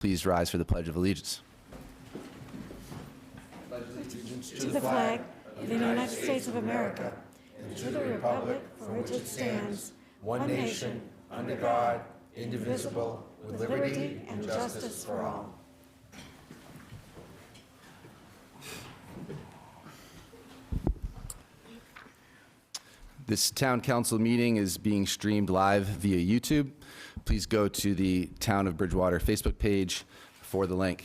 Please rise for the Pledge of Allegiance. To the flag of the United States of America, and to the republic for which it stands, one nation, under God, indivisible, with liberty and justice for all. This town council meeting is being streamed live via YouTube. Please go to the Town of Bridgewater Facebook page for the link.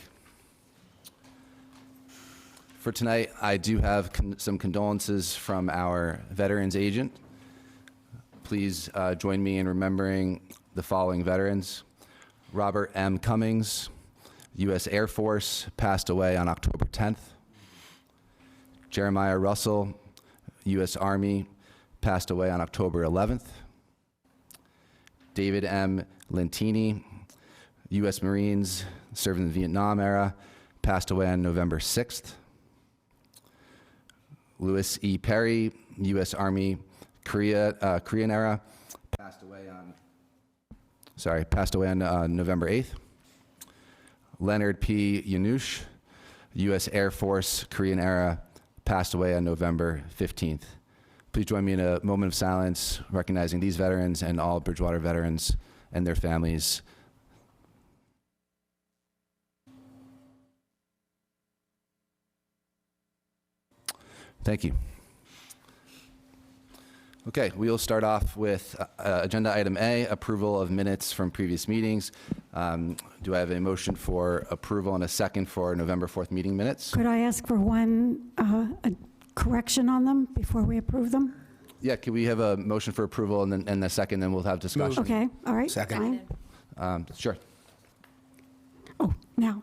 For tonight, I do have some condolences from our veterans agent. Please join me in remembering the following veterans. Robert M. Cummings, U.S. Air Force, passed away on October 10th. Jeremiah Russell, U.S. Army, passed away on October 11th. David M. Lentini, U.S. Marines, served in the Vietnam era, passed away on November 6th. Louis E. Perry, U.S. Army, Korean era, passed away on November 8th. Leonard P. Yanush, U.S. Air Force, Korean era, passed away on November 15th. Please join me in a moment of silence, recognizing these veterans and all Bridgewater veterans and their families. Thank you. Okay, we'll start off with agenda item A, approval of minutes from previous meetings. Do I have a motion for approval and a second for November 4th meeting minutes? Could I ask for one a correction on them before we approve them? Yeah, can we have a motion for approval and a second, then we'll have discussion? Okay, all right. Second. Fine. Sure. Oh, now?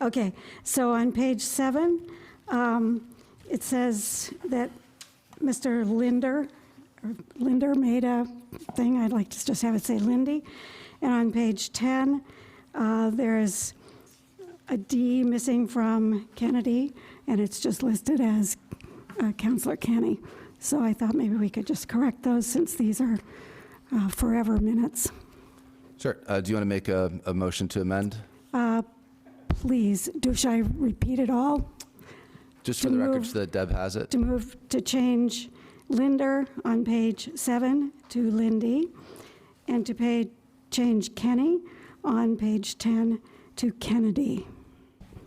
Okay, so on page 7, it says that Mr. Linder made a thing. I'd like to just have it say Lindy. And on page 10, there is a D missing from Kennedy, and it's just listed as Councilor Kenny. So I thought maybe we could just correct those since these are forever minutes. Sure. Do you want to make a motion to amend? Please, should I repeat it all? Just for the record, so that Deb has it. To move to change Linder on page 7 to Lindy, and to change Kenny on page 10 to Kennedy.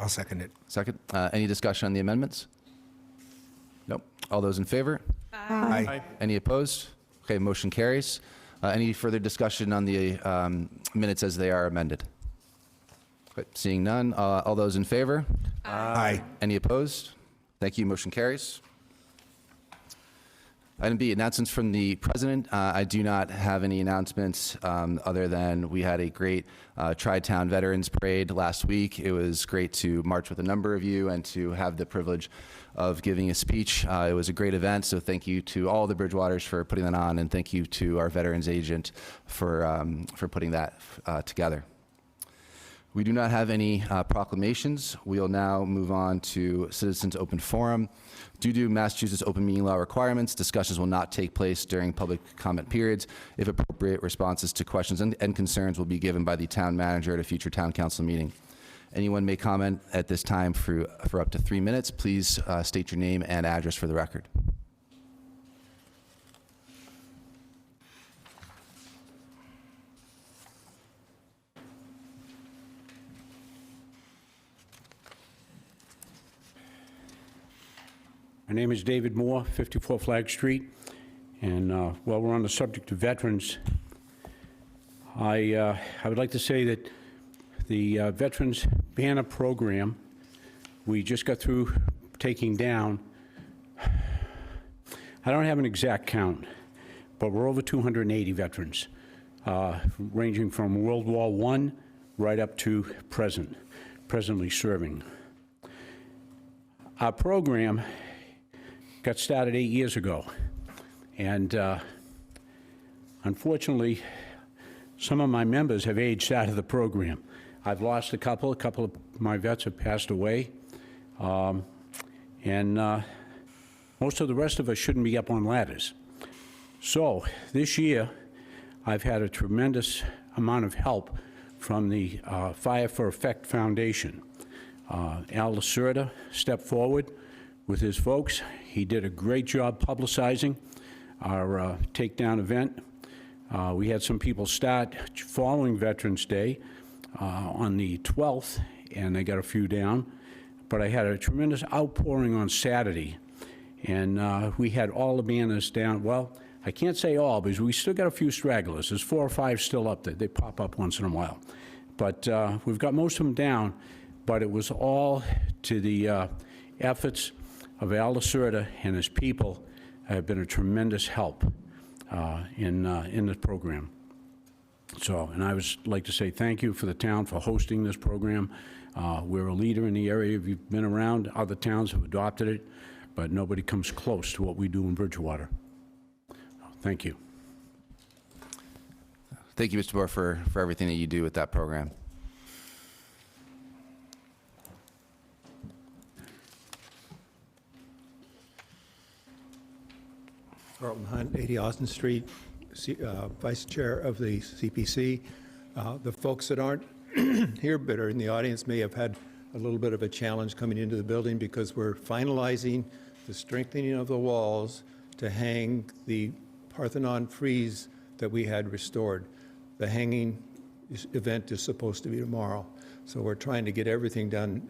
I'll second it. Second. Any discussion on the amendments? Nope. All those in favor? Aye. Any opposed? Okay, motion carries. Any further discussion on the minutes as they are amended? Okay, seeing none. All those in favor? Aye. Any opposed? Thank you. Motion carries. Item B, announcements from the president. I do not have any announcements other than we had a great Tri-Town Veterans Parade last week. It was great to march with a number of you and to have the privilege of giving a speech. It was a great event, so thank you to all the Bridgewaters for putting that on, and thank you to our veterans agent for putting that together. We do not have any proclamations. We'll now move on to Citizens Open Forum. Due to Massachusetts open meeting law requirements, discussions will not take place during public comment periods. If appropriate, responses to questions and concerns will be given by the town manager at a future town council meeting. Anyone may comment at this time for up to 3 minutes. Please state your name and address for the record. My name is David Moore, 54 Flag Street, and while we're on the subject of veterans, I would like to say that the Veterans Banner Program we just got through taking down, I don't have an exact count, but we're over 280 veterans, ranging from World War I right up to presently serving. Our program got started 8 years ago, and unfortunately, some of my members have aged out of the program. I've lost a couple of my vets have passed away, and most of the rest of us shouldn't be up on ladders. So this year, I've had a tremendous amount of help from the Fire for Effect Foundation. Al Lacerda stepped forward with his folks. He did a great job publicizing our takedown event. We had some people start following Veterans Day on the 12th, and they got a few down. But I had a tremendous outpouring on Saturday, and we had all the banners down. Well, I can't say all, because we still got a few stragglers. There's 4 or 5 still up there. They pop up once in a while. But we've got most of them down, but it was all to the efforts of Al Lacerda and his people have been a tremendous help in this program. So, and I would like to say thank you for the town for hosting this program. We're a leader in the area. If you've been around, other towns have adopted it, but nobody comes close to what we do in Bridgewater. Thank you. Thank you, Mr. Boer, for everything that you do with that program. Carlton Hunt, 80 Austin Street, Vice Chair of the CPC. The folks that aren't here but are in the audience may have had a little bit of a challenge coming into the building because we're finalizing the strengthening of the walls to hang the Parthenon frieze that we had restored. The hanging event is supposed to be tomorrow, so we're trying to get everything done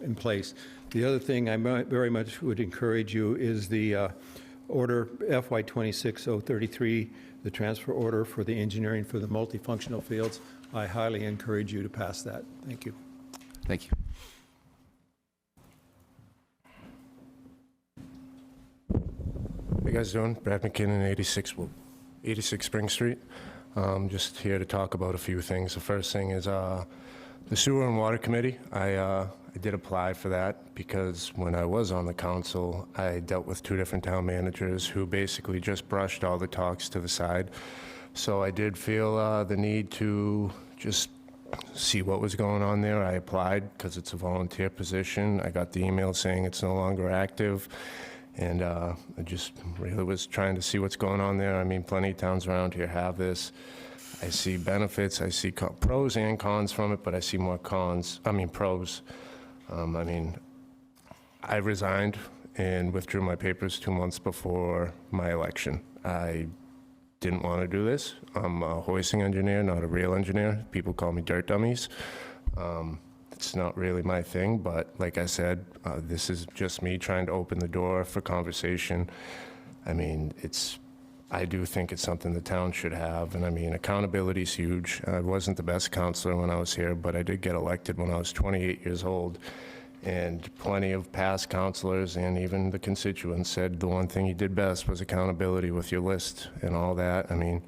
in place. The other thing I very much would encourage you is the order FY 26-033, the transfer order for the engineering for the multifunctional fields. I highly encourage you to pass that. Thank you. Thank you. How you guys doing? Brad McKinnon, 86 Spring Street. Just here to talk about a few things. The first thing is the Sewer and Water Committee. I did apply for that because when I was on the council, I dealt with 2 different town managers who basically just brushed all the talks to the side. So I did feel the need to just see what was going on there. I applied because it's a volunteer position. I got the email saying it's no longer active. And I just really was trying to see what's going on there. I mean, plenty of towns around here have this. I see benefits, I see pros and cons from it, but I see more pros. I resigned and withdrew my papers 2 months before my election. I didn't want to do this. I'm a hoisting engineer, not a real engineer. People call me dirt dummies. It's not really my thing, but like I said, this is just me trying to open the door for conversation. I mean, I do think it's something the town should have, and I mean, accountability is huge. I wasn't the best counselor when I was here, but I did get elected when I was 28 years old, and plenty of past counselors and even the constituents said the one thing you did best was accountability with your list and all that. I mean,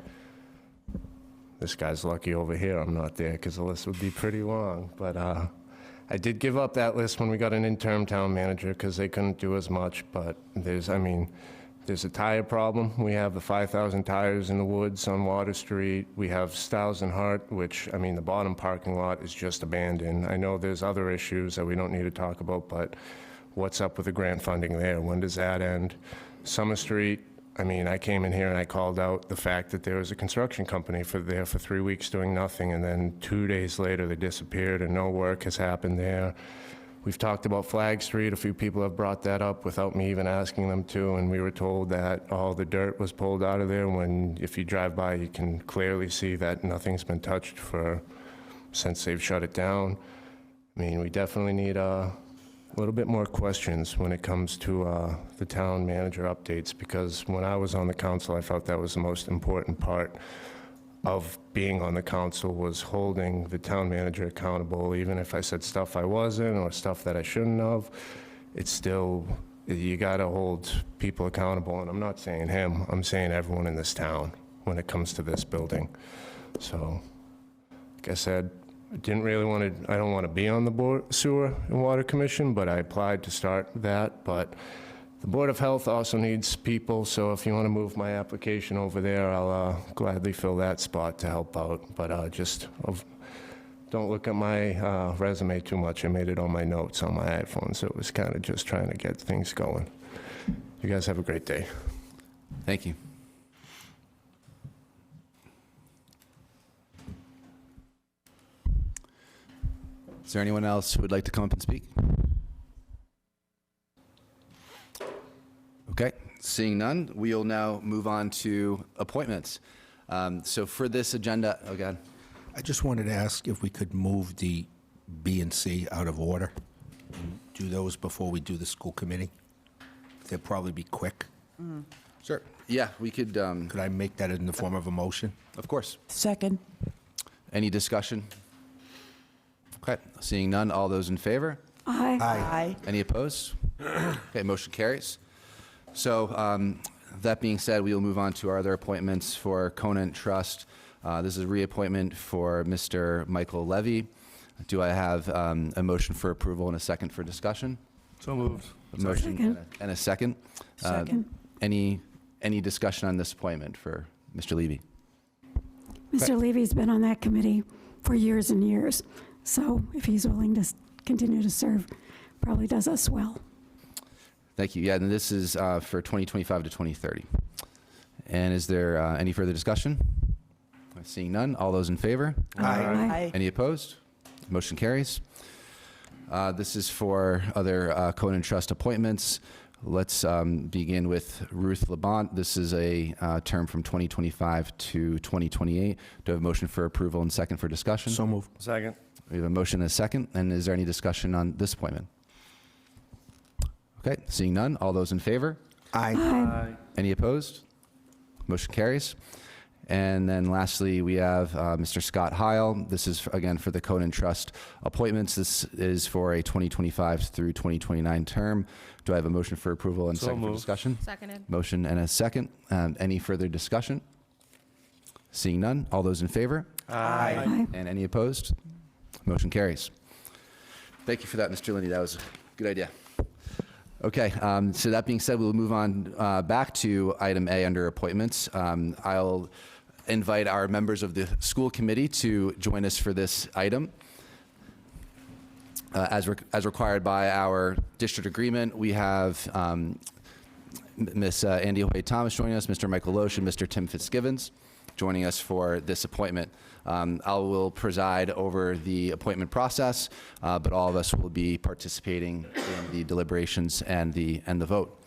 this guy's lucky over here I'm not there because the list would be pretty long, but I did give up that list when we got an interim town manager because they couldn't do as much, but there's a tire problem. We have the 5,000 tires in the woods on Water Street. We have Stiles and Hart, which, I mean, the bottom parking lot is just abandoned. I know there's other issues that we don't need to talk about, but what's up with the grant funding there? When does that end? Summer Street, I mean, I came in here and I called out the fact that there was a construction company there for 3 weeks doing nothing, and then 2 days later they disappeared and no work has happened there. We've talked about Flag Street. A few people have brought that up without me even asking them to, and we were told that all the dirt was pulled out of there when, if you drive by, you can clearly see that nothing's been touched since they've shut it down. I mean, we definitely need a little bit more questions when it comes to the town manager updates, because when I was on the council, I felt that was the most important part of being on the council, was holding the town manager accountable. Even if I said stuff I wasn't or stuff that I shouldn't have, it's still, you gotta hold people accountable. And I'm not saying him, I'm saying everyone in this town when it comes to this building. So, like I said, I don't want to be on the Sewer and Water Commission, but I applied to start that. But the Board of Health also needs people, so if you want to move my application over there, I'll gladly fill that spot to help out. But just don't look at my resume too much. I made it on my notes on my iPhone, so it was kind of just trying to get things going. You guys have a great day. Thank you. Is there anyone else who would like to come up and speak? Okay, seeing none, we'll now move on to appointments. So for this agenda, oh God, I just wanted to ask if we could move the B and C out of order and do those before we do the school committee. They'll probably be quick. sure. Yeah, we could, Could I make that in the form of a motion? of course. Second. Any discussion? Okay, seeing none, all those in favor? Aye. Aye. Any opposed? Okay, motion carries. So that being said, we will move on to our other appointments for Conant Trust. This is a reappointment for Mr. Michael Levy. Do I have a motion for approval and a second for discussion? So moved. A motion Second. and a second. Second. Any discussion on this appointment for Mr. Levy? Mr. Levy's been on that committee for years and years, so if he's willing to continue to serve, probably does us well. Thank you. Yeah, and this is for 2025 to 2030. And is there any further discussion? Seeing none, all those in favor? Aye. Any opposed? Motion carries. This is for other Conant Trust appointments. Let's begin with Ruth LaBonte. This is a term from 2025 to 2028. Do I have a motion for approval and second for discussion? So moved. Second. We have a motion and a second. And is there any discussion on this appointment? Okay, seeing none. All those in favor? Aye. Aye. Any opposed? Motion carries. And then lastly, we have Mr. Scott Hile. This is, again, for the Conant Trust appointments. This is for a 2025 through 2029 term. Do I have a motion for approval and So second for moved. discussion? Seconded. Motion and a second. Any further discussion? Seeing none. All those in favor? Aye. And any opposed? Motion carries. Thank you for that, Mr. Lindy. That was a good idea. Okay, so that being said, we'll move on back to item A under appointments. I'll invite our members of the school committee to join us for this item. As required by our district agreement, we have Ms. Andy Hoy Thomas joining us, Mr. Michael Loesch, and Mr. Tim Fitzgibbons joining us for this appointment. I will preside over the appointment process, but all of us will be participating in the deliberations and the vote.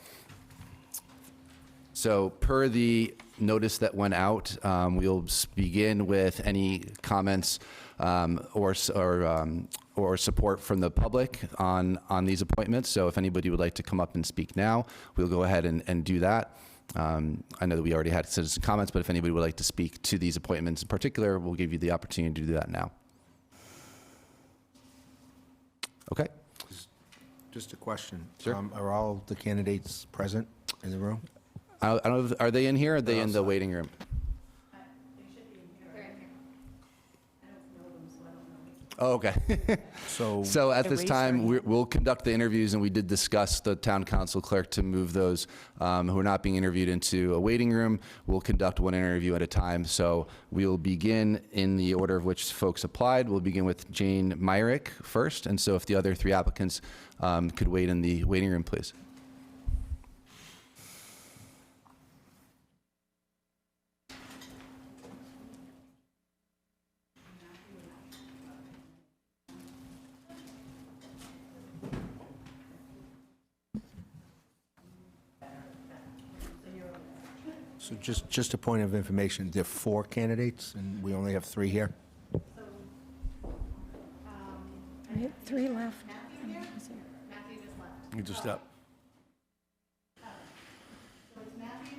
So per the notice that went out, we'll begin with any comments or support from the public on these appointments. So if anybody would like to come up and speak now, we'll go ahead and do that. I know that we already had citizen comments, but if anybody would like to speak to these appointments in particular, we'll give you the opportunity to do that now. Okay. Just a question. Sure. Are all the candidates present in the room? I don't know, are they in here or are they in the waiting room? Oh, okay. So at this time, we'll conduct the interviews, and we did discuss the town council clerk to move those who are not being interviewed into a waiting room. We'll conduct one interview at a time. So we'll begin in the order of which folks applied. We'll begin with Jane Meyrick first. And so if the other three applicants could wait in the waiting room, please. So just a point of information, there are 4 candidates, and we only have 3 here? We have 3 left. You just up. So it's Matthew,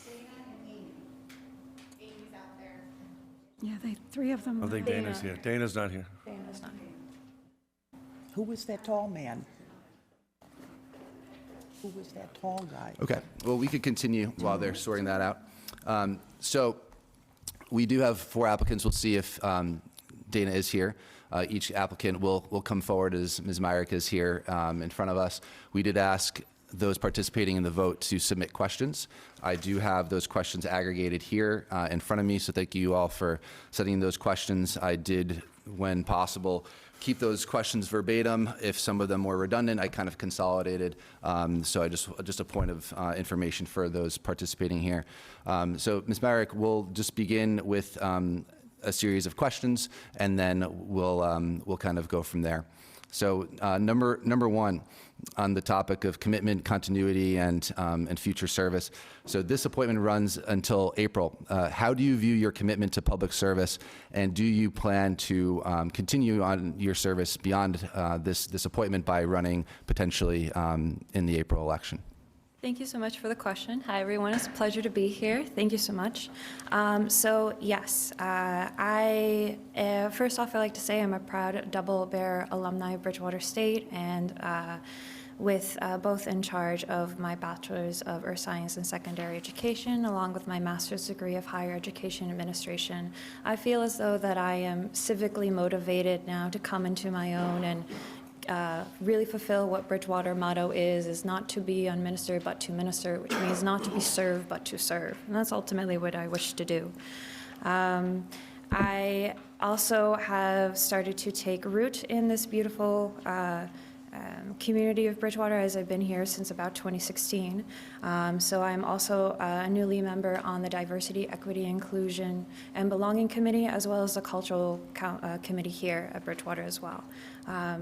Dana, and Amy. Amy's out there. Yeah, 3 of them. I think Dana's here. Dana's not here. Dana's not here. Who was that tall man? Who was that tall guy? Okay, well, we could continue while they're sorting that out. So we do have 4 applicants. We'll see if Dana is here. Each applicant will come forward as Ms. Meyrick is here in front of us. We did ask those participating in the vote to submit questions. I do have those questions aggregated here in front of me, so thank you all for setting those questions. I did, when possible, keep those questions verbatim. If some of them were redundant, I kind of consolidated. So just a point of information for those participating here. So Ms. Meyrick, we'll just begin with a series of questions, and then we'll kind of go from there. So number one, on the topic of commitment, continuity, and future service. So this appointment runs until April. How do you view your commitment to public service, and do you plan to continue on your service beyond this appointment by running potentially in the April election? Thank you so much for the question. Hi, everyone. It's a pleasure to be here. Thank you so much. So, yes, first off, I'd like to say I'm a proud Double Bear alumni of Bridgewater State, and with both in charge of my Bachelor's of Earth Science and Secondary Education, along with my Master's degree of Higher Education Administration. I feel as though that I am civically motivated now to come into my own and really fulfill what Bridgewater motto is not to be unministered but to minister, which means not to be served but to serve. And that's ultimately what I wish to do. I also have started to take root in this beautiful community of Bridgewater, as I've been here since about 2016. So I'm also a newly member on the Diversity, Equity, Inclusion, and Belonging Committee, as well as the Cultural Committee here at Bridgewater as well.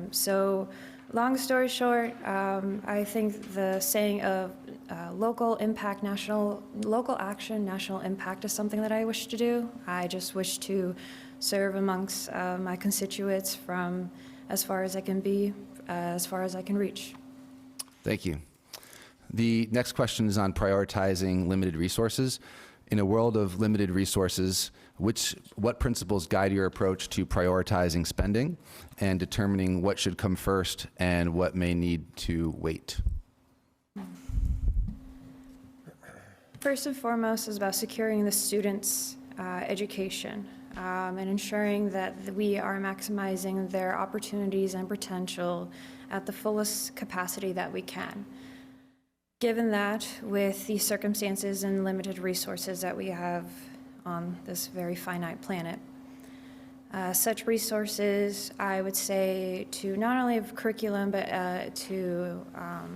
So long story short, I think the saying of local action, national impact is something that I wish to do. I just wish to serve amongst my constituents from as far as I can be, as far as I can reach. Thank you. The next question is on prioritizing limited resources. In a world of limited resources, what principles guide your approach to prioritizing spending and determining what should come first and what may need to wait? First and foremost is about securing the students' education and ensuring that we are maximizing their opportunities and potential at the fullest capacity that we can. Given that, with the circumstances and limited resources that we have on this very finite planet, such resources, I would say, to not only of curriculum, but to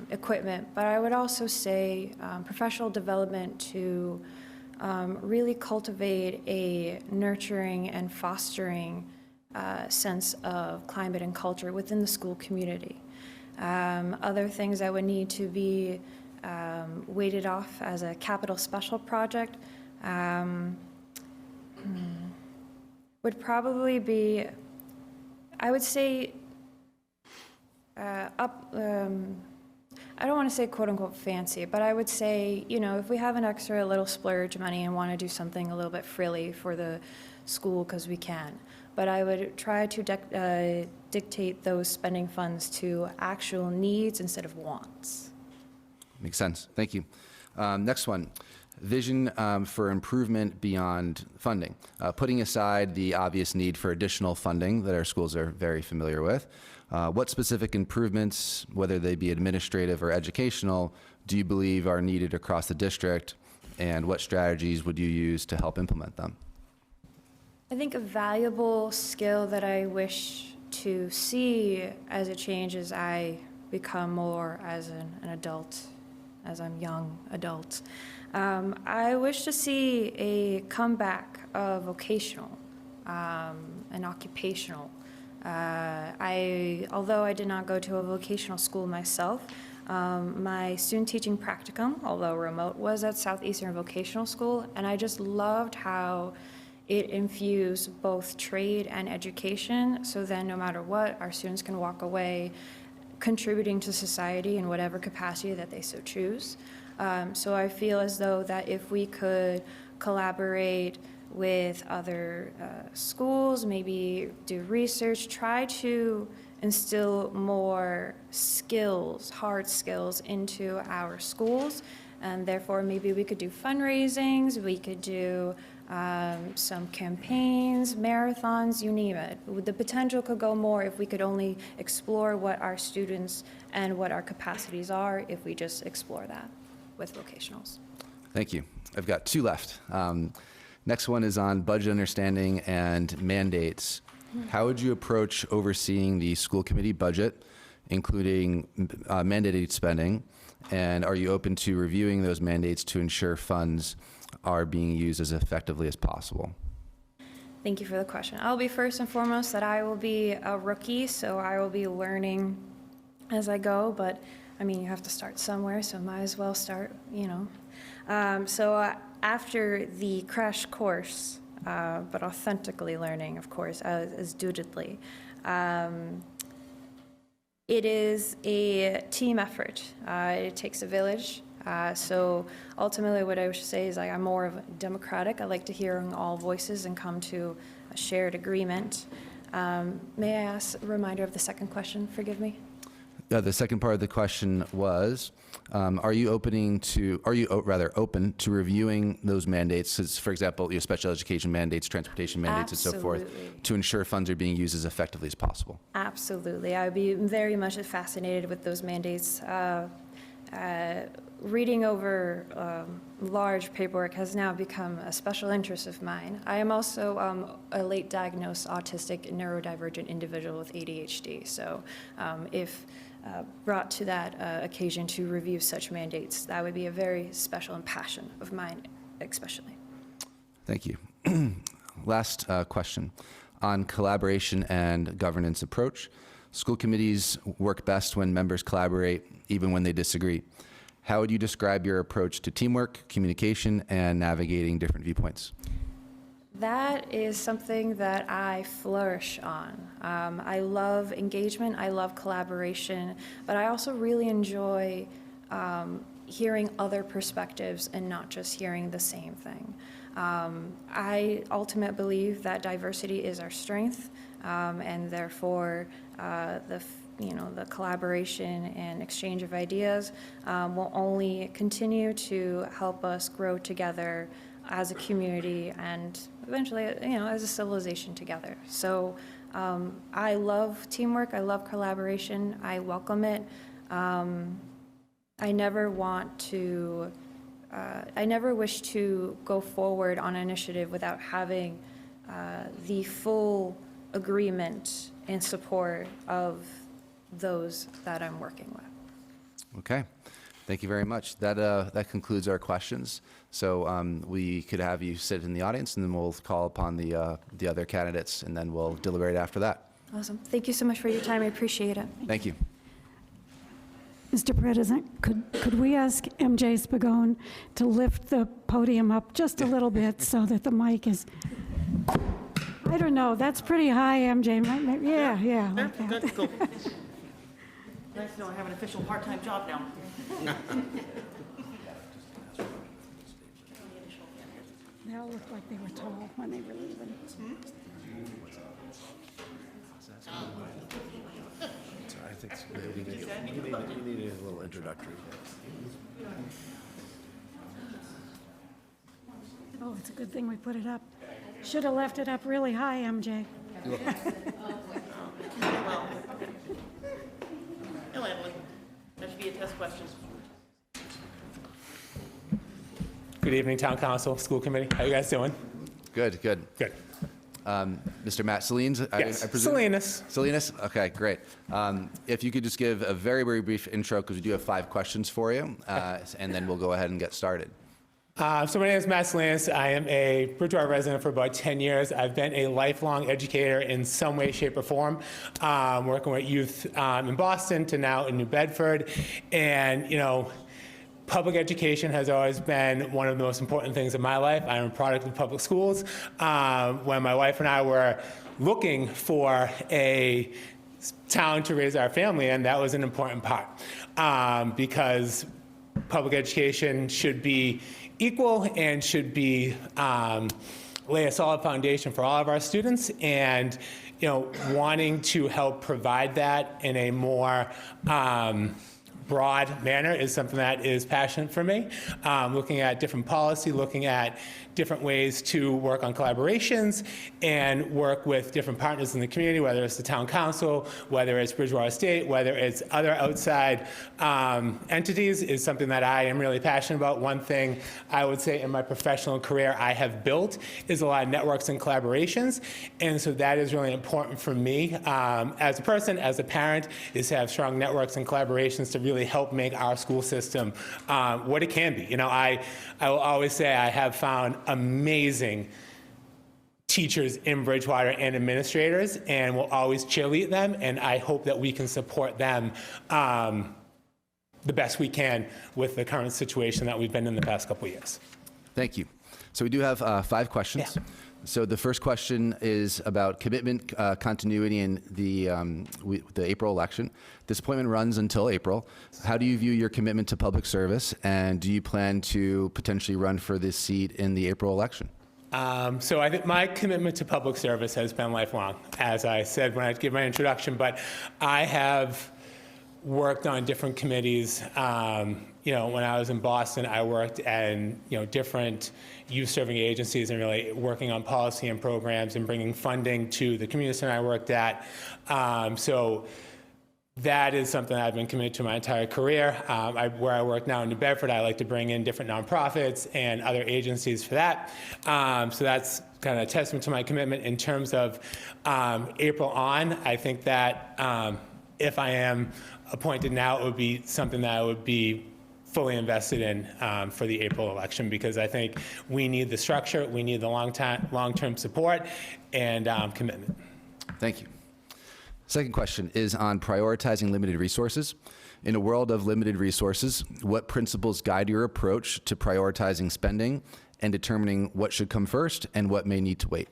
equipment, but I would also say professional development to really cultivate a nurturing and fostering sense of climate and culture within the school community. Other things that would need to be weighted off as a capital special project would probably be, I would say, I don't want to say quote unquote fancy, but I would say, you know, if we have an extra little splurge money and want to do something a little bit frilly for the school, because we can. But I would try to dictate those spending funds to actual needs instead of wants. Makes sense. Thank you. Next one. Vision for improvement beyond funding. Putting aside the obvious need for additional funding that our schools are very familiar with, what specific improvements, whether they be administrative or educational, do you believe are needed across the district, and what strategies would you use to help implement them? I think a valuable skill that I wish to see as a change as I become more as an adult, as I'm young adult. I wish to see a comeback of vocational and occupational. Although I did not go to a vocational school myself, my student teaching practicum, although remote, was at Southeastern Vocational School, and I just loved how it infused both trade and education, so then no matter what, our students can walk away contributing to society in whatever capacity that they so choose. So I feel as though that if we could collaborate with other schools, maybe do research, try to instill more skills, hard skills into our schools, and therefore maybe we could do fundraisings, we could do some campaigns, marathons, you name it. The potential could go more if we could only explore what our students and what our capacities are, if we just explore that with vocationals. Thank you. I've got two left. Next one is on budget understanding and mandates. How would you approach overseeing the school committee budget, including mandated spending? And are you open to reviewing those mandates to ensure funds are being used as effectively as possible? Thank you for the question. I'll be first and foremost that I will be a rookie, so I will be learning as I go, but I mean, you have to start somewhere, so might as well start, you know. After the crash course, but authentically learning, of course, as doodledly, it is a team effort. It takes a village. So ultimately what I would say is I'm more of a democratic. I like to hear all voices and come to a shared agreement. May I ask a reminder of the second question? Forgive me. The second part of the question was, are you open to reviewing those mandates, as, for example, your special education mandates, transportation mandates, and so forth, Absolutely. to ensure funds are being used as effectively as possible? Absolutely. I would be very much fascinated with those mandates. Reading over large paperwork has now become a special interest of mine. I am also a late diagnosed autistic neurodivergent individual with ADHD. So if brought to that occasion to review such mandates, that would be a very special and passion of mine, especially. Thank you. Last question. On collaboration and governance approach, school committees work best when members collaborate, even when they disagree. How would you describe your approach to teamwork, communication, and navigating different viewpoints? That is something that I flourish on. I love engagement, I love collaboration, but I also really enjoy hearing other perspectives and not just hearing the same thing. I ultimately believe that diversity is our strength, and therefore the collaboration and exchange of ideas will only continue to help us grow together as a community and eventually, as a civilization together. So I love teamwork, I love collaboration, I welcome it. I never wish to go forward on an initiative without having the full agreement and support of those that I'm working with. Okay. Thank you very much. That concludes our questions. So we could have you sit in the audience, and then we'll call upon the other candidates, and then we'll deliberate after that. Awesome. Thank you so much for your time. I appreciate it. Thank you. Mr. President, could we ask MJ Spagone to lift the podium up just a little bit so that the mic is, I don't know, that's pretty high, MJ. Yeah. Okay. Good, cool. Nice to know I have an official part-time job now. They all looked like they were tall when they were leaving. I think we need a little introductory. Oh, it's a good thing we put it up. Should have left it up really high, MJ. Well, hello, Emily. That should be a test question. Good evening, Town Council, School Committee. How you guys doing? Good. Good. Mr. Matt Selines, Yes, I presume? Salinas. Salinas? Okay, great. If you could just give a very, very brief intro, because we do have 5 questions for you, and then we'll go ahead and get started. So my name is Matt Selines. I am a Bridgewater resident for about 10 years. I've been a lifelong educator in some way, shape, or form, working with youth in Boston to now in New Bedford. And, public education has always been one of the most important things in my life. I am a product of public schools. When my wife and I were looking for a town to raise our family in, that was an important part, because public education should be equal and should be lay a solid foundation for all of our students, and wanting to help provide that in a more broad manner is something that is passionate for me. Looking at different policy, looking at different ways to work on collaborations and work with different partners in the community, whether it's the town council, whether it's Bridgewater State, whether it's other outside entities, is something that I am really passionate about. One thing I would say in my professional career I have built is a lot of networks and collaborations, and so that is really important for me as a person, as a parent, is to have strong networks and collaborations to really help make our school system what it can be. I will always say I have found amazing teachers in Bridgewater and administrators, and will always cheerlead them, and I hope that we can support them the best we can with the current situation that we've been in the past couple of years. Thank you. So we do have 5 questions. Yeah. So the first question is about commitment, continuity in the April election. This appointment runs until April. How do you view your commitment to public service, and do you plan to potentially run for this seat in the April election? So I think my commitment to public service has been lifelong, as I said when I gave my introduction, but I have worked on different committees. When I was in Boston, I worked in, different youth-serving agencies and really working on policy and programs and bringing funding to the community center I worked at. So that is something I've been committed to my entire career. Where I work now in New Bedford, I like to bring in different nonprofits and other agencies for that. So that's kind of a testament to my commitment. In terms of April on, I think that if I am appointed now, it would be something that I would be fully invested in for the April election, because I think we need the structure, we need the long-term support and commitment. Thank you. Second question is on prioritizing limited resources. In a world of limited resources, what principles guide your approach to prioritizing spending and determining what should come first and what may need to wait?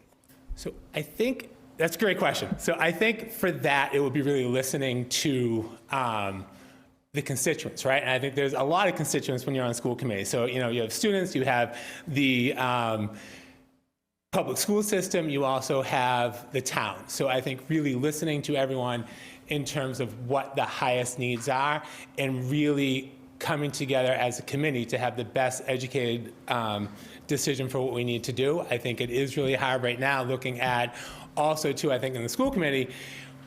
So I think that's a great question. So I think for that, it would be really listening to the constituents, right? And I think there's a lot of constituents when you're on a school committee. So, you have students, you have the public school system, you also have the town. So I think really listening to everyone in terms of what the highest needs are and really coming together as a committee to have the best educated decision for what we need to do. I think it is really hard right now looking at also too, I think in the school committee,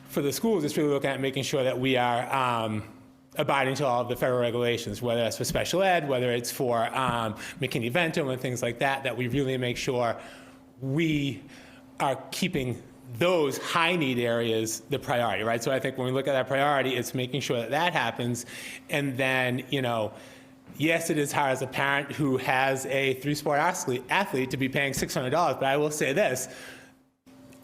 for the schools, it's really looking at making sure that we are abiding to all of the federal regulations, whether that's for special ed, whether it's for McKinney-Vento and things like that, that we really make sure we are keeping those high need areas the priority, right? So I think when we look at that priority, it's making sure that that happens. And then, yes, it is hard as a parent who has a 3-sport athlete to be paying $600, but I will say this,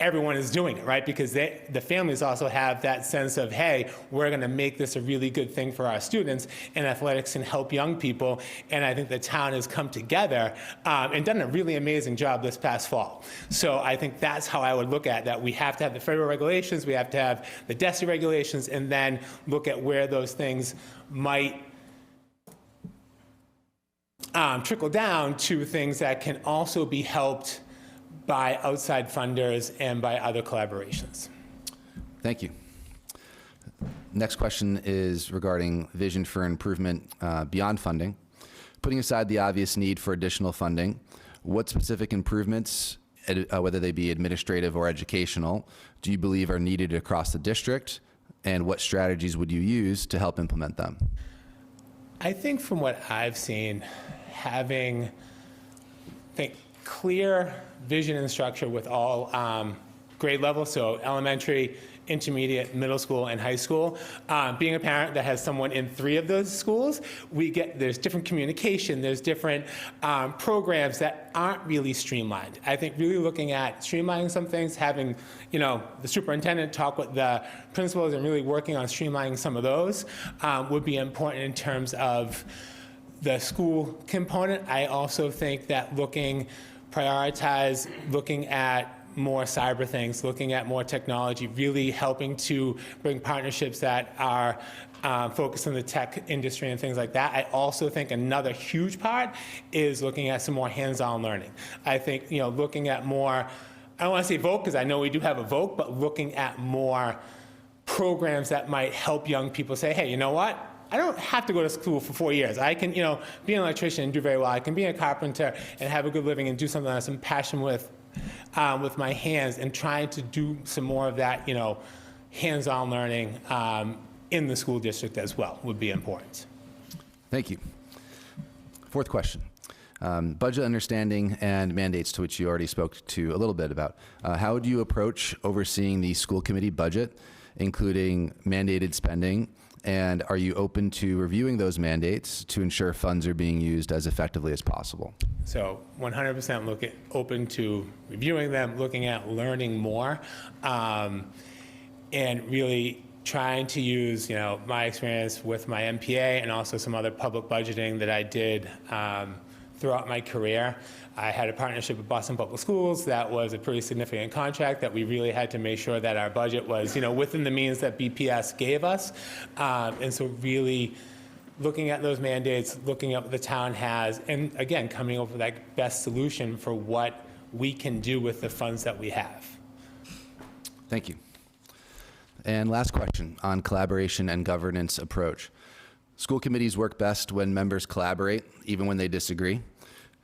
everyone is doing it, right? Because the families also have that sense of, hey, we're going to make this a really good thing for our students, and athletics can help young people. And I think the town has come together and done a really amazing job this past fall. So I think that's how I would look at that. We have to have the federal regulations, we have to have the DESI regulations, and then look at where those things might trickle down to things that can also be helped by outside funders and by other collaborations. Thank you. Next question is regarding vision for improvement beyond funding. Putting aside the obvious need for additional funding, what specific improvements, whether they be administrative or educational, do you believe are needed across the district, and what strategies would you use to help implement them? I think from what I've seen, having clear vision and structure with all grade levels, so elementary, intermediate, middle school, and high school. Being a parent that has someone in 3 of those schools, there's different communication, there's different programs that aren't really streamlined. I think really looking at streamlining some things, having the superintendent talk with the principals and really working on streamlining some of those would be important in terms of the school component. I also think that looking at more cyber things, looking at more technology, really helping to bring partnerships that are focused on the tech industry and things like that. I also think another huge part is looking at some more hands-on learning. I think, looking at more, I don't want to say voc because I know we do have a voc, but looking at more programs that might help young people say, hey, you know what? I don't have to go to school for 4 years. I can, be an electrician and do very well. I can be a carpenter and have a good living and do something that I'm passionate with my hands, and trying to do some more of that, hands-on learning in the school district as well would be important. Thank you. Fourth question. Budget understanding and mandates, to which you already spoke to a little bit about. How would you approach overseeing the school committee budget, including mandated spending? And are you open to reviewing those mandates to ensure funds are being used as effectively as possible? So 100% open to reviewing them, looking at learning more, and really trying to use, my experience with my MPA and also some other public budgeting that I did throughout my career. I had a partnership with Boston Public Schools. That was a pretty significant contract that we really had to make sure that our budget was, within the means that BPS gave us. And so really looking at those mandates, looking at what the town has, and again, coming up with that best solution for what we can do with the funds that we have. Thank you. And last question on collaboration and governance approach. School committees work best when members collaborate, even when they disagree.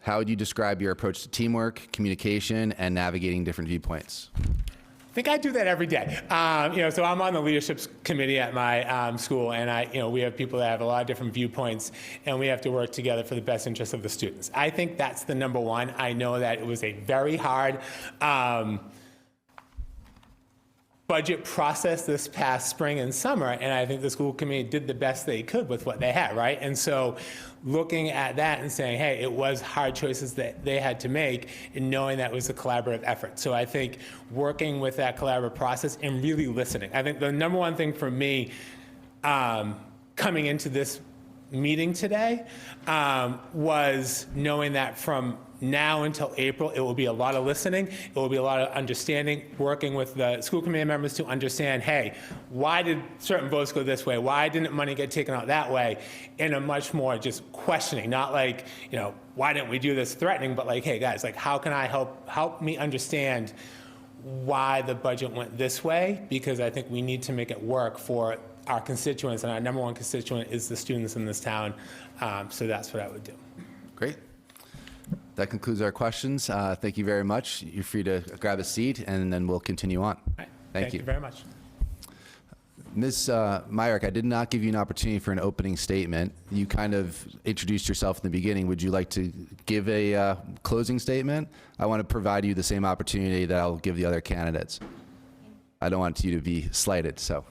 How would you describe your approach to teamwork, communication, and navigating different viewpoints? I think I do that every day. So I'm on the leadership committee at my school, and we have people that have a lot of different viewpoints, and we have to work together for the best interest of the students. I think that's the number one. I know that it was a very hard budget process this past spring and summer, and I think the school committee did the best they could with what they had, right? And so looking at that and saying, hey, it was hard choices that they had to make, and knowing that it was a collaborative effort. So I think working with that collaborative process and really listening. I think the number one thing for me coming into this meeting today was knowing that from now until April, it will be a lot of listening. It will be a lot of understanding, working with the school committee members to understand, hey, why did certain votes go this way? Why didn't money get taken out that way? In a much more just questioning, not like, why didn't we do this threatening, but like, hey guys, like how can I help me understand why the budget went this way? Because I think we need to make it work for our constituents, and our number one constituent is the students in this town. So that's what I would do. Great. That concludes our questions. Thank you very much. You're free to grab a seat, and then we'll continue on. All right. Thank you very much. Ms. Meyrick, I did not give you an opportunity for an opening statement. You kind of introduced yourself in the beginning. Would you like to give a closing statement? I want to provide you the same opportunity that I'll give the other candidates. I don't want you to be slighted, so.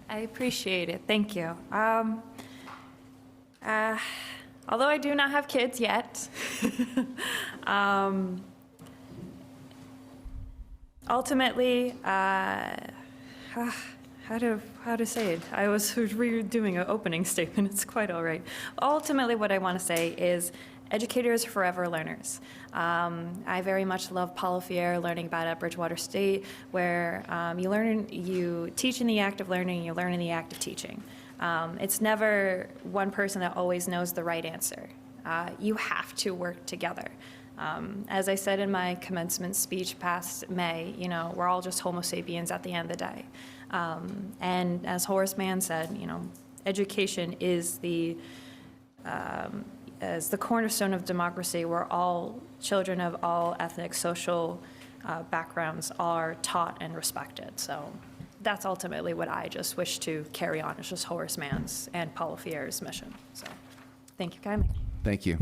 I appreciate it. Thank you. Although I do not have kids yet, ultimately, how to say it? I was redoing an opening statement. It's quite all right. Ultimately, what I want to say is educators are forever learners. I very much love Paul Fier, learning about at Bridgewater State, where you teach in the act of learning, you learn in the act of teaching. It's never one person that always knows the right answer. You have to work together. As I said in my commencement speech past May, we're all just Homo sapiens at the end of the day. And as Horace Mann said, education is as the cornerstone of democracy, where all children of all ethnic, social backgrounds are taught and respected. So that's ultimately what I just wish to carry on. It's just Horace Mann's and Paulo Fier's mission. So thank you kindly. Thank you.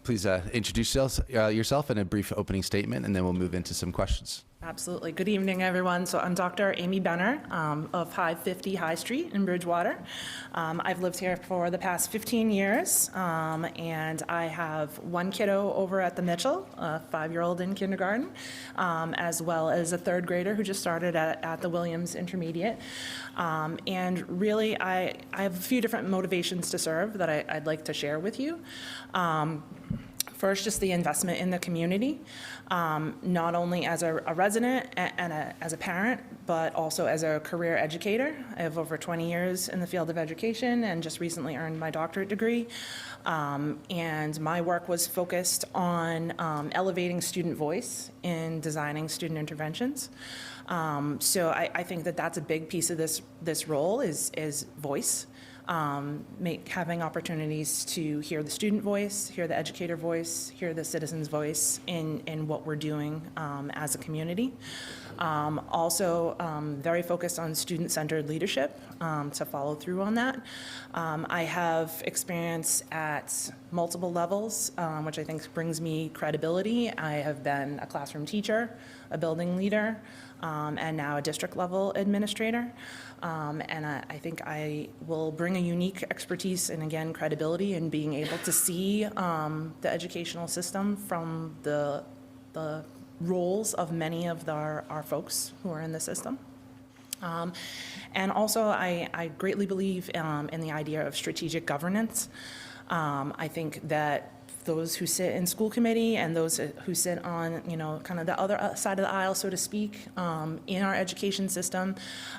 Please introduce yourself in a brief opening statement, and then we'll move into some questions. Absolutely. Good evening, everyone. So I'm Dr. Amy Benner of 550 High Street in Bridgewater. I've lived here for the past 15 years, and I have one kiddo over at the Mitchell, a 5-year-old in kindergarten, as well as a 3rd grader who just started at the Williams Intermediate. And really, I have a few different motivations to serve that I'd like to share with you. First, just the investment in the community, not only as a resident and as a parent, but also as a career educator. I have over 20 years in the field of education and just recently earned my doctorate degree. And my work was focused on elevating student voice in designing student interventions. So I think that that's a big piece of this role is voice. having opportunities to hear the student voice, hear the educator voice, hear the citizen's voice in what we're doing as a community. Also, very focused on student-centered leadership, to follow through on that. I have experience at multiple levels, which I think brings me credibility. I have been a classroom teacher, a building leader, and now a district-level administrator. And I think I will bring a unique expertise and, again, credibility in being able to see the educational system from the roles of many of our folks who are in the system. And also, I greatly believe in the idea of strategic governance. I think that those who sit in school committee and those who sit on, kind of the other side of the aisle, so to speak, in our education system,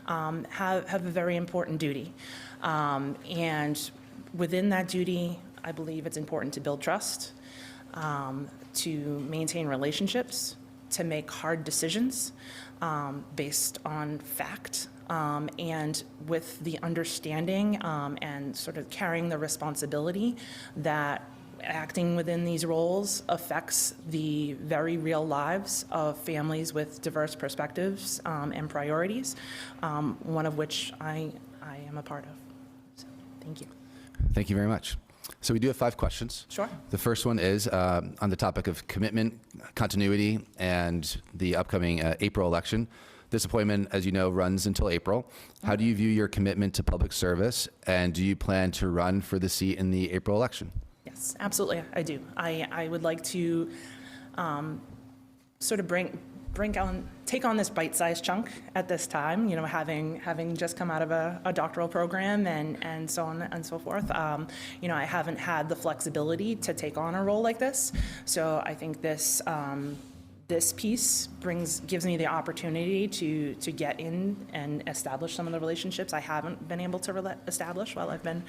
have a very important duty. And within that duty, I believe it's important to build trust, to maintain relationships, to make hard decisions based on fact, and with the understanding and sort of carrying the responsibility that acting within these roles affects the very real lives of families with diverse perspectives and priorities, one of which I am a part of. So, thank you. Thank you very much. So we do have 5 questions. Sure. The first one is on the topic of commitment, continuity, and the upcoming April election. This appointment, as you know, runs until April. How do you view your commitment to public service, and do you plan to run for the seat in the April election? Yes, absolutely, I do. I would like to sort of take on this bite-sized chunk at this time, having just come out of a doctoral program and so on and so forth. I haven't had the flexibility to take on a role like this, so I think this piece gives me the opportunity to get in and establish some of the relationships I haven't been able to establish while I've been,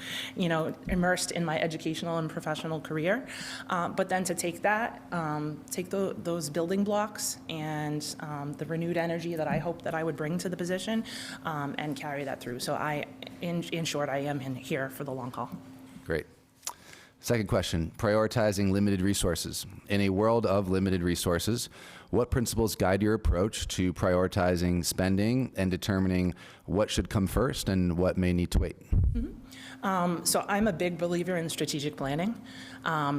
immersed in my educational and professional career. But then to take that, those building blocks and the renewed energy that I hope that I would bring to the position, and carry that through. So in short, I am here for the long haul. Great. Second question, prioritizing limited resources. In a world of limited resources, what principles guide your approach to prioritizing spending and determining what should come first and what may need to wait? So I'm a big believer in strategic planning.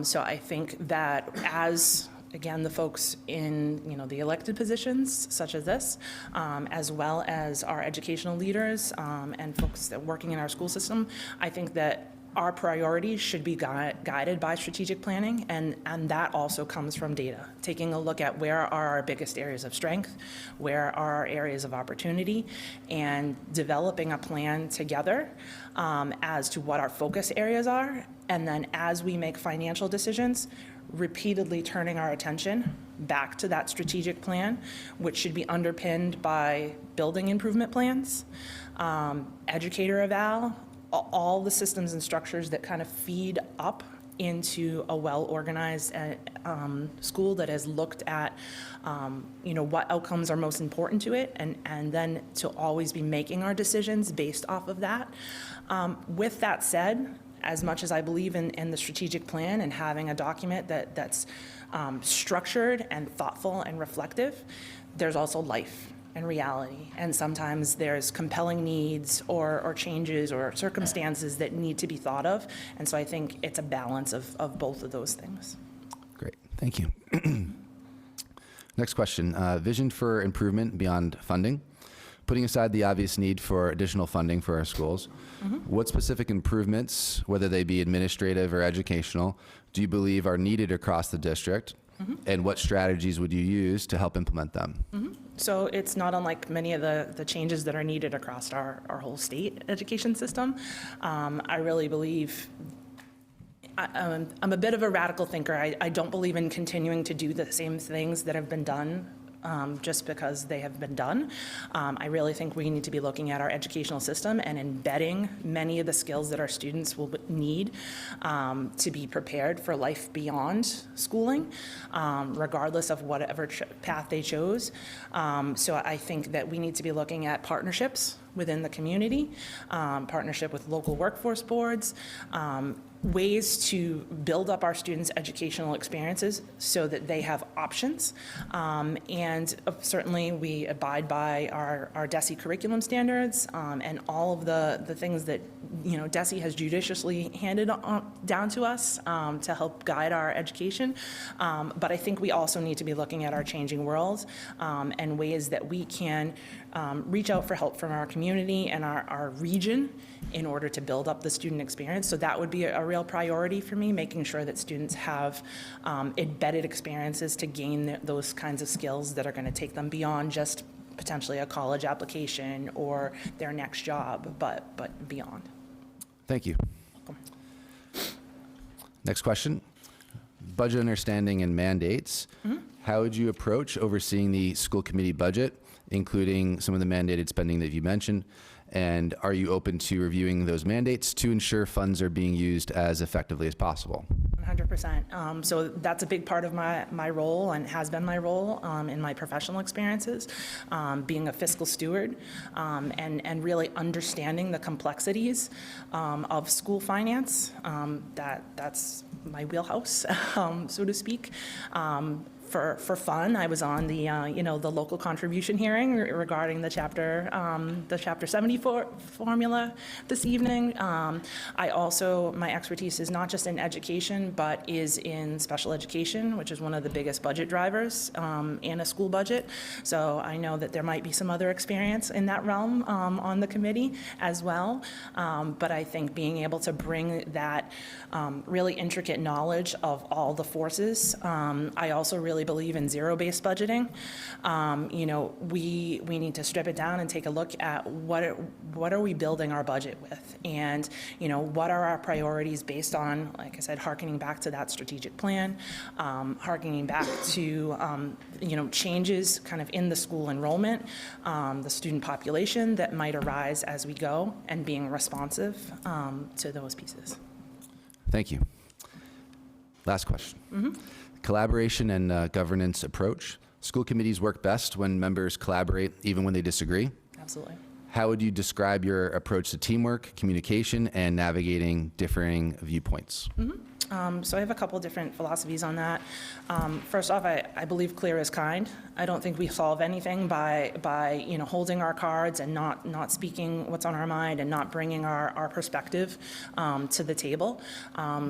So I think that as again, the folks in the elected positions such as this, as well as our educational leaders and folks that are working in our school system, I think that our priorities should be guided by strategic planning, and that also comes from data. Taking a look at where are our biggest areas of strength, where are our areas of opportunity, and developing a plan together as to what our focus areas are, and then as we make financial decisions, repeatedly turning our attention back to that strategic plan, which should be underpinned by building improvement plans, educator eval, all the systems and structures that kind of feed up into a well-organized school that has looked at, what outcomes are most important to it, and then to always be making our decisions based off of that. With that said, as much as I believe in the strategic plan and having a document that's structured and thoughtful and reflective, there's also life and reality. And sometimes there's compelling needs or changes or circumstances that need to be thought of. And so I think it's a balance of both of those things. Great, thank you. Next question, vision for improvement beyond funding. Putting aside the obvious need for additional funding for our schools, what specific improvements, whether they be administrative or educational, do you believe are needed across the district? And what strategies would you use to help implement them? So it's not unlike many of the changes that are needed across our whole state education system. I really believe, I'm a bit of a radical thinker. I don't believe in continuing to do the same things that have been done just because they have been done. I really think we need to be looking at our educational system and embedding many of the skills that our students will need to be prepared for life beyond schooling, regardless of whatever path they chose. So I think that we need to be looking at partnerships within the community, partnership with local workforce boards, ways to build up our students' educational experiences so that they have options. And certainly we abide by our DESE curriculum standards and all of the things that, DESE has judiciously handed down to us to help guide our education. But I think we also need to be looking at our changing world and ways that we can reach out for help from our community and our region in order to build up the student experience. So that would be a real priority for me, making sure that students have embedded experiences to gain those kinds of skills that are going to take them beyond just potentially a college application or their next job, but beyond. Thank you. Next question. Budget understanding and mandates. How would you approach overseeing the school committee budget, including some of the mandated spending that you mentioned? And are you open to reviewing those mandates to ensure funds are being used as effectively as possible? 100%. So that's a big part of my role and has been my role in my professional experiences, being a fiscal steward and really understanding the complexities of school finance. That's my wheelhouse, so to speak. For fun, I was on the the local contribution hearing regarding the chapter 74 formula this evening. I also, my expertise is not just in education, but is in special education, which is one of the biggest budget drivers in a school budget. So I know that there might be some other experience in that realm on the committee as well. But I think being able to bring that really intricate knowledge of all the forces. I also really believe in zero-based budgeting. We need to strip it down and take a look at what are we building our budget with, and what are our priorities based on, like I said, hearkening back to that strategic plan, hearkening back to changes kind of in the school enrollment, the student population that might arise as we go, and being responsive to those pieces. Thank you. Last question. Collaboration and governance approach. School committees work best when members collaborate, even when they disagree. Absolutely. How would you describe your approach to teamwork, communication, and navigating differing viewpoints? So I have a couple different philosophies on that. First off, I believe clear is kind. I don't think we solve anything by holding our cards and not speaking what's on our mind and not bringing our perspective to the table.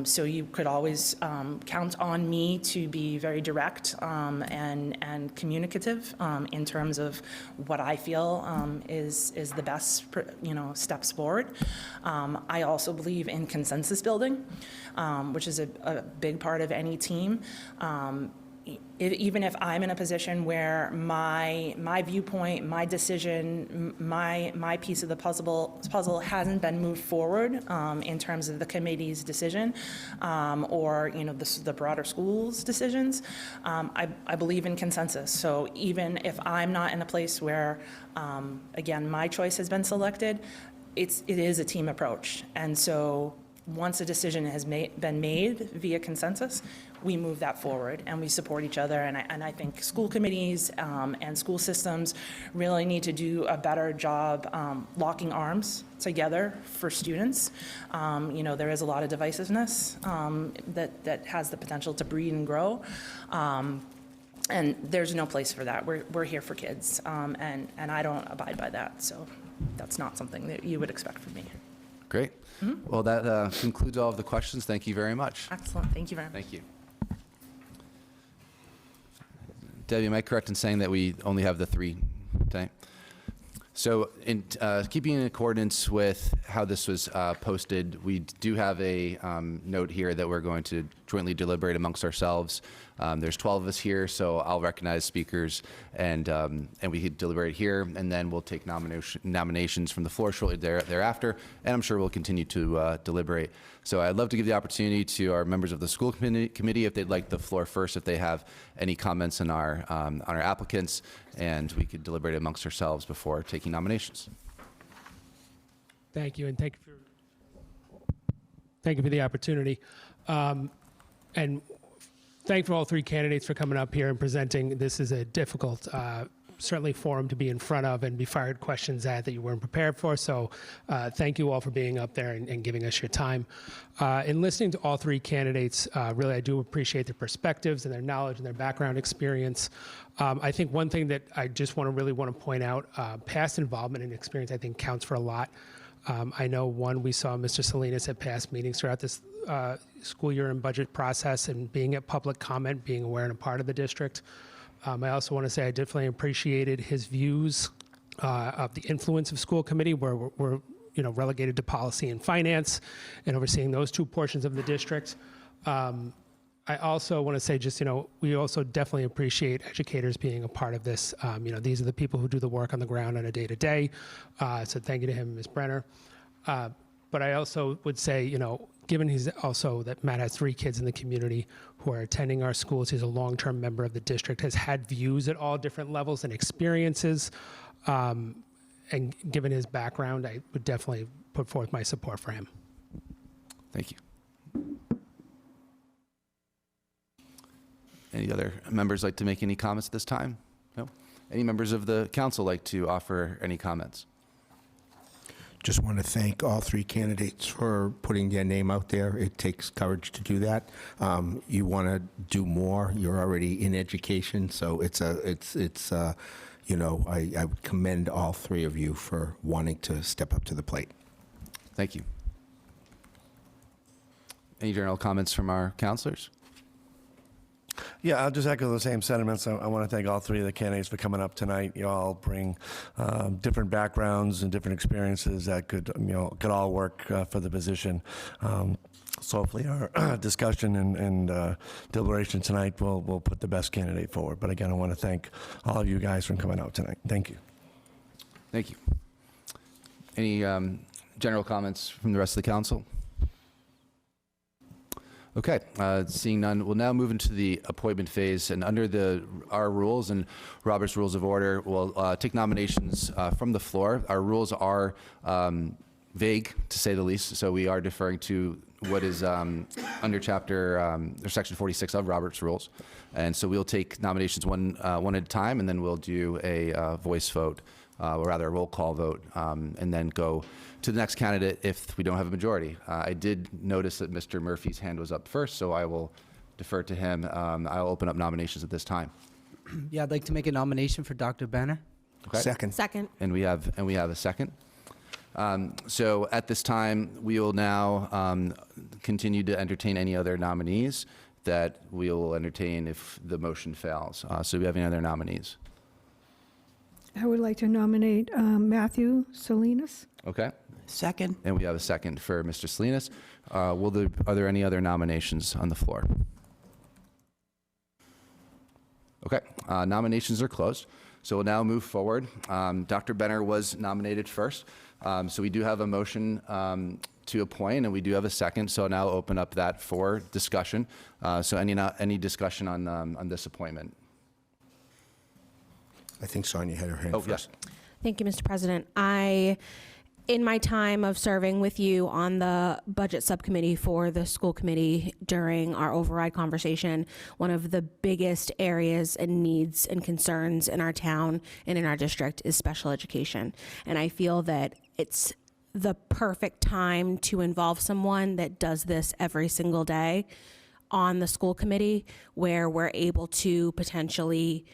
So you could always count on me to be very direct and communicative in terms of what I feel is the best steps forward. I also believe in consensus building, which is a big part of any team. Even if I'm in a position where my viewpoint, my decision, my piece of the puzzle hasn't been moved forward in terms of the committee's decision or the broader school's decisions, I believe in consensus. So even if I'm not in a place where, again, my choice has been selected, it is a team approach. And so once a decision has been made via consensus, we move that forward and we support each other. And I think school committees and school systems really need to do a better job locking arms together for students. There is a lot of divisiveness that has the potential to breed and grow. And there's no place for that. We're here for kids, and I don't abide by that. So that's not something that you would expect from me. Great. Well, that concludes all of the questions. Thank you very much. Excellent. Thank you very much. Thank you. Debbie, am I correct in saying that we only have the 3 today? So in keeping in accordance with how this was posted, we do have a note here that we're going to jointly deliberate amongst ourselves. There's 12 of us here, so I'll recognize speakers, and we could deliberate here, and then we'll take nominations from the floor shortly thereafter, and I'm sure we'll continue to deliberate. So I'd love to give the opportunity to our members of the school committee if they'd like the floor first, if they have any comments on our applicants, and we could deliberate amongst ourselves before taking nominations. Thank you, and thank you for the opportunity. And thank you all three candidates for coming up here and presenting. This is a difficult, certainly forum to be in front of and be fired questions at that you weren't prepared for. So thank you all for being up there and giving us your time. In listening to all three candidates, really I do appreciate their perspectives and their knowledge and their background experience. I think one thing that I just want to point out, past involvement and experience I think counts for a lot. I know we saw Mr. Selines at past meetings throughout this school year and budget process, and being at public comment, being aware and a part of the district. I also want to say I definitely appreciated his views of the influence of school committee, where we're relegated to policy and finance and overseeing those two portions of the district. I also want to say we also definitely appreciate educators being a part of this. These are the people who do the work on the ground on a day-to-day. So thank you to him and Ms. Brenner. But I also would say, given that Matt has 3 kids in the community who are attending our schools, he's a long-term member of the district, has had views at all different levels and experiences. And given his background, I would definitely put forth my support for him. Thank you. Any other members like to make any comments at this time? No? Any members of the council like to offer any comments? Just want to thank all 3 candidates for putting their name out there. It takes courage to do that. You want to do more. You're already in education, so I would commend all 3 of you for wanting to step up to the plate. Thank you. Any general comments from our counselors? Yeah, I'll just echo the same sentiments. I want to thank all 3 of the candidates for coming up tonight. You all bring different backgrounds and different experiences that could all work for the position. So hopefully our discussion and deliberation tonight will put the best candidate forward. But again, I want to thank all of you guys for coming out tonight. Thank you. Thank you. Any general comments from the rest of the council? Okay, seeing none, we'll now move into the appointment phase, and under our rules and Robert's Rules of Order, we'll take nominations from the floor. Our rules are vague, to say the least, so we are deferring to what is under Section 46 of Robert's Rules, and so we'll take nominations one at a time, and then we'll do a voice vote, or rather a roll call vote, and then go to the next candidate if we don't have a majority. I did notice that Mr. Murphy's hand was up first, so I will defer to him. I'll open up nominations at this time. Yeah, I'd like to make a nomination for Dr. Benner. Okay. Second. And we have a second. So at this time, we will now continue to entertain any other nominees that we will entertain if the motion fails. So do we have any other nominees? I would like to nominate Matthew Selines. Okay. Second. And we have a second for Mr. Selines. Are there any other nominations on the floor? Okay, nominations are closed. So we'll now move forward. Dr. Benner was nominated first. So we do have a motion to appoint, and we do have a second. So now I'll open up that for discussion. So any discussion on this appointment? I think Sonia had her hand first. Yes. Thank you, Mr. President. In my time of serving with you on the budget subcommittee for the school committee during our override conversation, one of the biggest areas and needs and concerns in our town and in our district is special education. And I feel that it's the perfect time to involve someone that does this every single day on the school committee, where we're able to potentially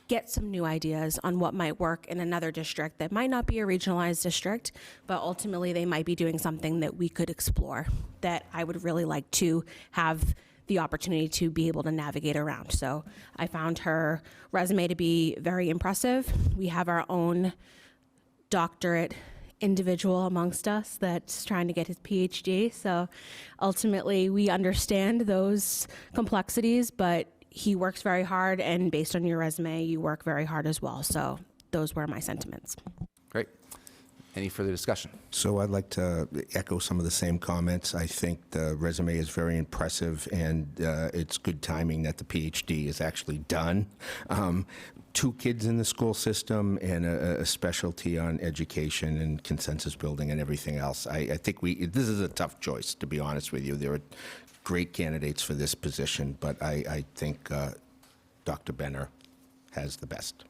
get some new ideas on what might work in another district that might not be a regionalized district, but ultimately they might be doing something that we could explore that I would really like to have the opportunity to be able to navigate around. So I found her resume to be very impressive. We have our own doctorate individual amongst us that's trying to get his PhD. So ultimately, we understand those complexities, but he works very hard, and based on your resume, you work very hard as well. So those were my sentiments. Great. Any further discussion? So I'd like to echo some of the same comments. I think the resume is very impressive, and it's good timing that the PhD is actually done. 2 kids in the school system and a specialty on education and consensus building and everything else. I think this is a tough choice, to be honest with you. There are great candidates for this position, but I think Dr. Benner has the best.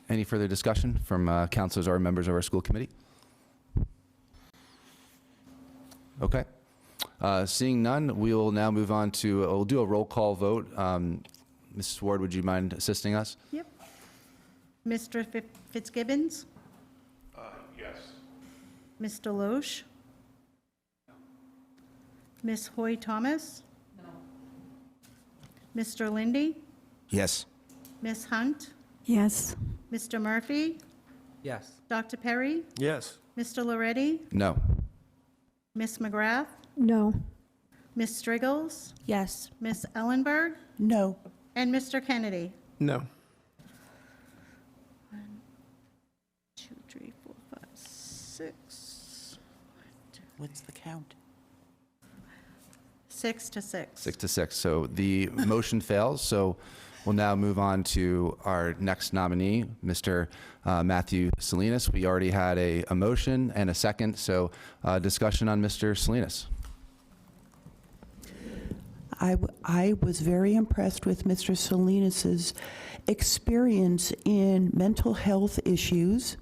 Any further discussion from counselors or members of our school committee? Okay. Seeing none, we will now move on to, we'll do a roll call vote. Mrs. Ward, would you mind assisting us? Yep. Mr. Fitzgibbons? Yes. Mr. Loesch? Ms. Hoy Thomas? No. Mr. Lindy? Yes. Ms. Hunt? Yes. Mr. Murphy? Yes. Dr. Perry? Yes. Mr. Loretti? No. Ms. McGrath? No. Ms. Striggles? Yes. Ms. Ellenberg? No. And Mr. Kennedy? No. 1, 2, 3, 4, 5, 6. What's the count? 6 to 6. 6 to 6. So the motion fails. So we'll now move on to our next nominee, Mr. Matthew Selines. We already had a motion and a second. So discussion on Mr. Selines. I was very impressed with Mr. Salinas' experience in mental health issues,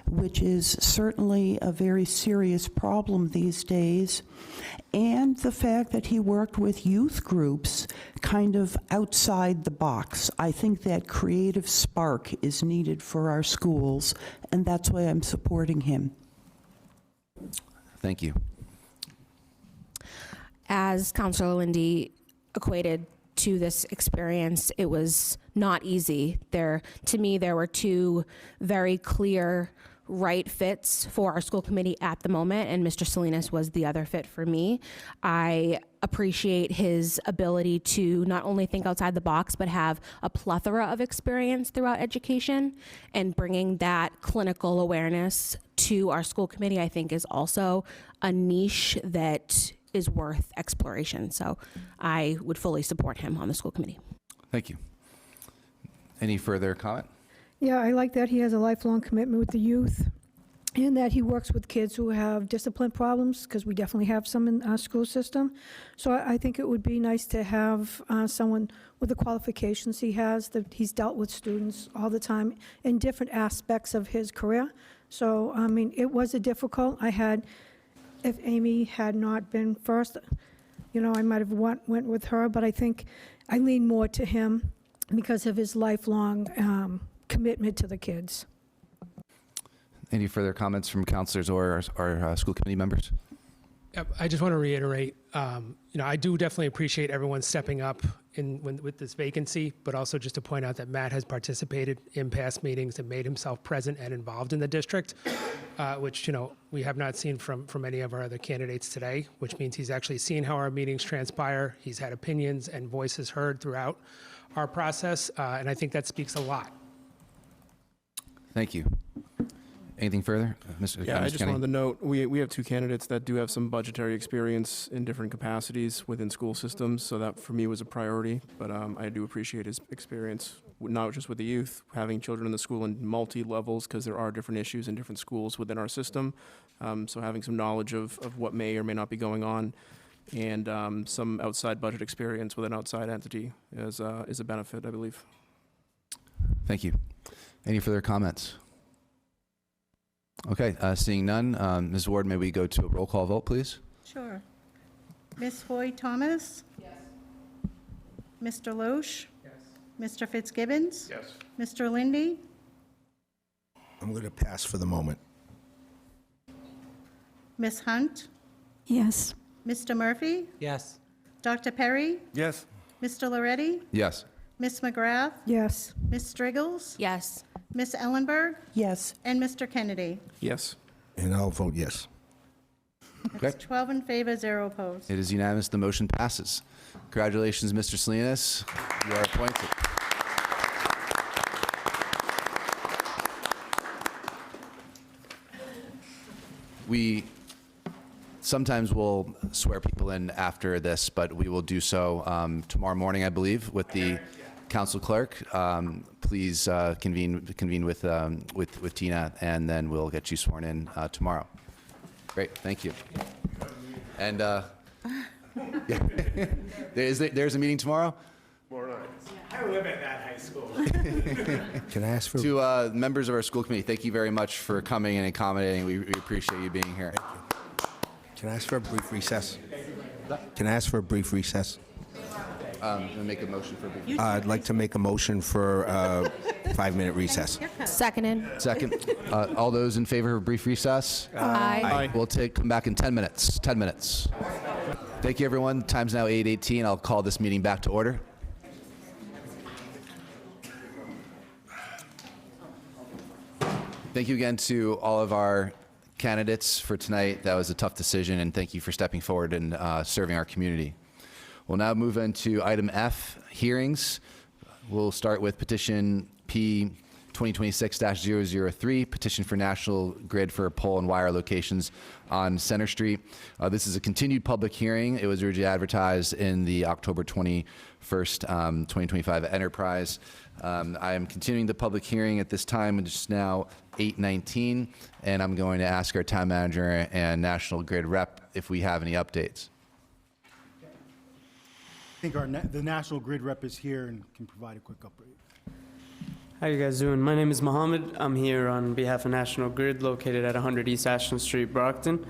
which is certainly a very serious problem these days, and the fact that he worked with youth groups kind of outside the box. I think that creative spark is needed for our schools, and that's why I'm supporting him. Thank you. As Councilor Lindy equated to this experience, it was not easy. To me, there were 2 very clear right fits for our school committee at the moment, and Mr. Selines was the other fit for me. I appreciate his ability to not only think outside the box, but have a plethora of experience throughout education, and bringing that clinical awareness to our school committee, I think, is also a niche that is worth exploration. So I would fully support him on the school committee. Thank you. Any further comment? Yeah, I like that he has a lifelong commitment with the youth, and that he works with kids who have discipline problems, because we definitely have some in our school system. So I think it would be nice to have someone with the qualifications he has, that he's dealt with students all the time in different aspects of his career. So, I mean, it was a difficult, if Amy had not been first, I might have went with her, but I think I lean more to him because of his lifelong commitment to the kids. Any further comments from counselors or our school committee members? Yep, I just want to reiterate, I do definitely appreciate everyone stepping up with this vacancy, but also just to point out that Matt has participated in past meetings and made himself present and involved in the district, which, we have not seen from any of our other candidates today, which means he's actually seen how our meetings transpire. He's had opinions and voices heard throughout our process, and I think that speaks a lot. Thank you. Anything further? Mr. Yeah, I just Kennedy? wanted to note, we have 2 candidates that do have some budgetary experience in different capacities within school systems, so that for me was a priority. But I do appreciate his experience, not just with the youth, having children in the school in multi-levels, because there are different issues in different schools within our system. So having some knowledge of what may or may not be going on, and some outside budget experience with an outside entity is a benefit, I believe. Thank you. Any further comments? Okay, seeing none, Ms. Ward, may we go to a roll call vote, please? Sure. Ms. Hoy Thomas? Yes. Mr. Loesch? Yes. Mr. Fitzgibbons? Yes. Mr. Lindy? I'm going to pass for the moment. Ms. Hunt? Yes. Mr. Murphy? Yes. Dr. Perry? Yes. Mr. Loretti? Yes. Ms. McGrath? Yes. Ms. Striggles? Yes. Ms. Ellenberg? Yes. And Mr. Kennedy? Yes. And I'll vote yes. Okay. 12 in favor, 0 opposed. It is unanimous. The motion passes. Congratulations, Mr. Selines. You are appointed. We sometimes will swear people in after this, but we will do so tomorrow morning, I believe, with the council clerk. Please convene with Tina, and then we'll get you sworn in tomorrow. Great, thank you. And there's a meeting tomorrow? I live at that high school. Can I ask for... To members of our school committee, thank you very much for coming and accommodating. We appreciate you being here. Can I ask for a brief recess? Can I ask for a brief recess? Make a motion for a brief I'd like to make a motion for a 5-minute recess. Seconded. Second. All those in favor of a brief recess? Aye. We'll come back in 10 minutes. 10 minutes. Thank you, everyone. Time's now 8:18. I'll call this meeting back to order. Thank you again to all of our candidates for tonight. That was a tough decision, and thank you for stepping forward and serving our community. We'll now move into item F, hearings. We'll start with petition P 2026-003, petition for National Grid for pole and wire locations on Center Street. This is a continued public hearing. It was originally advertised in the October 21st, 2025 Enterprise. I am continuing the public hearing at this time. It's now 8:19, and I'm going to ask our town manager and National Grid rep if we have any updates. I think the National Grid rep is here and can provide a quick update. How you guys doing? My name is Mohammed. I'm here on behalf of National Grid, located at 100 East Ashland Street, Brockton.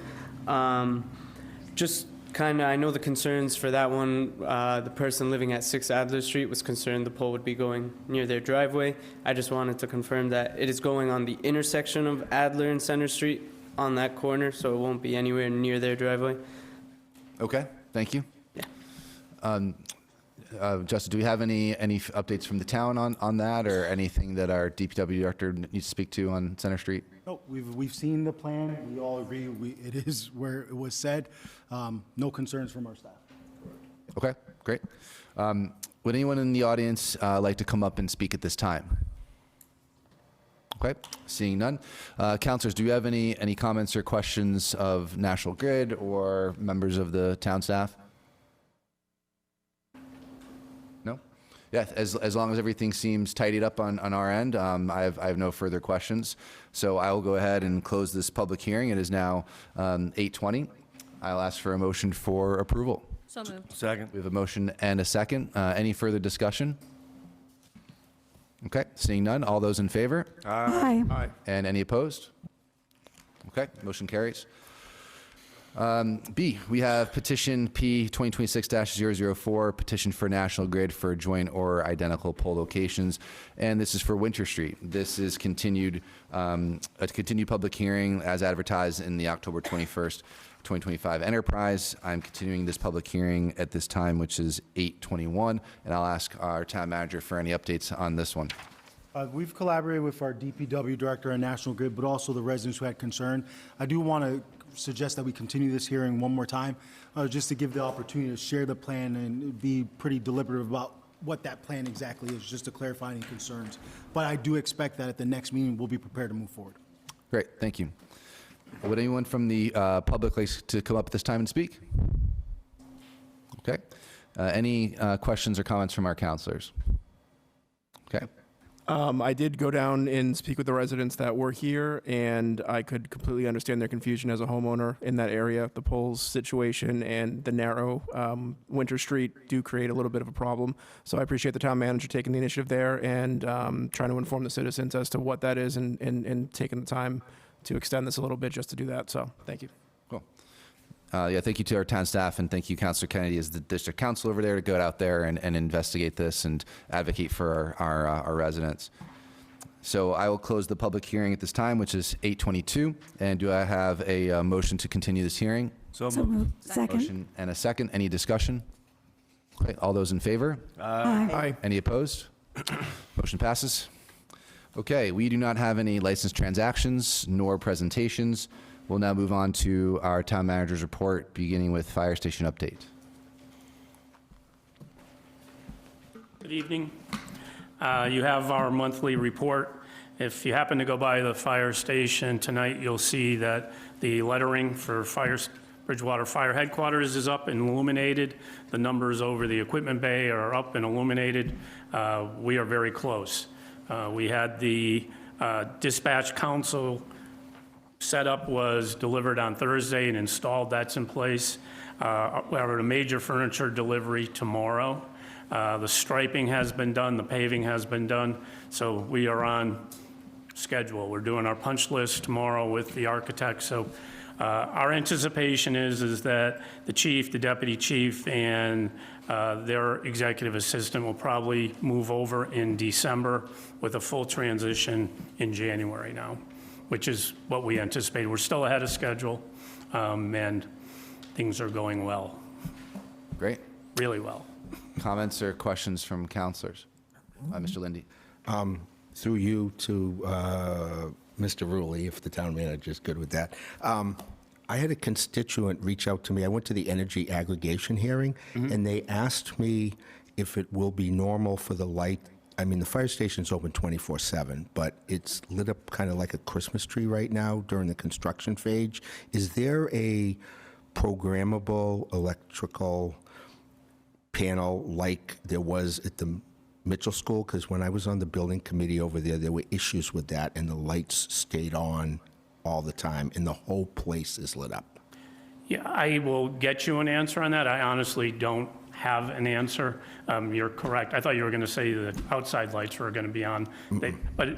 Just kind of, I know the concerns for that one. The person living at 6 Adler Street was concerned the pole would be going near their driveway. I just wanted to confirm that it is going on the intersection of Adler and Center Street on that corner, so it won't be anywhere near their driveway. Okay, thank you. Yeah. Justin, do we have any updates from the town on that, or anything that our DPW director needs to speak to on Center Street? No, we've seen the plan. We all agree it is where it was said. No concerns from our staff. Okay, great. Would anyone in the audience like to come up and speak at this time? Okay, seeing none. Councilors, do you have any comments or questions of National Grid or members of the town staff? No? Yeah, as long as everything seems tidied up on our end, I have no further questions. So I will go ahead and close this public hearing. It is now 8:20. I'll ask for a motion for approval. So moved. Second. We have a motion and a second. Any further discussion? Okay, seeing none. All those in favor? Aye. Aye. And any opposed? Okay, motion carries. B, we have petition P 2026-004, petition for National Grid for joint or identical pole locations, and this is for Winter Street. This is a continued public hearing as advertised in the October 21st, 2025 Enterprise. I'm continuing this public hearing at this time, which is 8:21, and I'll ask our town manager for any updates on this one. We've collaborated with our DPW director and National Grid, but also the residents who had concern. I do want to suggest that we continue this hearing one more time, just to give the opportunity to share the plan and be pretty deliberative about what that plan exactly is, just to clarify any concerns. But I do expect that at the next meeting, we'll be prepared to move forward. Great, thank you. Would anyone from the public like to come up at this time and speak? Okay. Any questions or comments from our counselors? Okay. I did go down and speak with the residents that were here, and I could completely understand their confusion as a homeowner in that area. The poles situation and the narrow Winter Street do create a little bit of a problem. So I appreciate the town manager taking the initiative there and trying to inform the citizens as to what that is and taking the time to extend this a little bit just to do that. So thank you. Cool. Yeah, thank you to our town staff, and thank you, Councilor Kennedy, as the district council over there, to go out there and investigate this and advocate for our residents. So I will close the public hearing at this time, which is 8:22. And do I have a motion to continue this hearing? So moved. Second. Motion and a second. Any discussion? Okay, all those in favor? Aye. Any opposed? Motion passes. Okay, we do not have any licensed transactions nor presentations. We'll now move on to our town manager's report, beginning with fire station update. Good evening. You have our monthly report. If you happen to go by the fire station tonight, you'll see that the lettering for Bridgewater Fire Headquarters is up and illuminated. The numbers over the equipment bay are up and illuminated. We are very close. We had the dispatch council setup was delivered on Thursday and installed. That's in place. We have a major furniture delivery tomorrow. The striping has been done, the paving has been done, so we are on schedule. We're doing our punch list tomorrow with the architect, so our anticipation is that the chief, the deputy chief, and their executive assistant will probably move over in December with a full transition in January now, which is what we anticipate. We're still ahead of schedule, and things are going well. Great. Really well. Comments or questions from councilors? Mr. Lindy. Through you to Mr. Rulli, if the town manager is good with that. I had a constituent reach out to me. I went to the energy aggregation hearing, and they asked me if it will be normal for the light. I mean, the fire station's open 24/7, but it's lit up kind of like a Christmas tree right now during the construction phase. Is there a programmable electrical panel like there was at the Mitchell School? Because when I was on the building committee over there were issues with that, and the lights stayed on all the time, and the whole place is lit up. Yeah, I will get you an answer on that. I honestly don't have an answer. You're correct. I thought you were going to say that outside lights were going to be on. But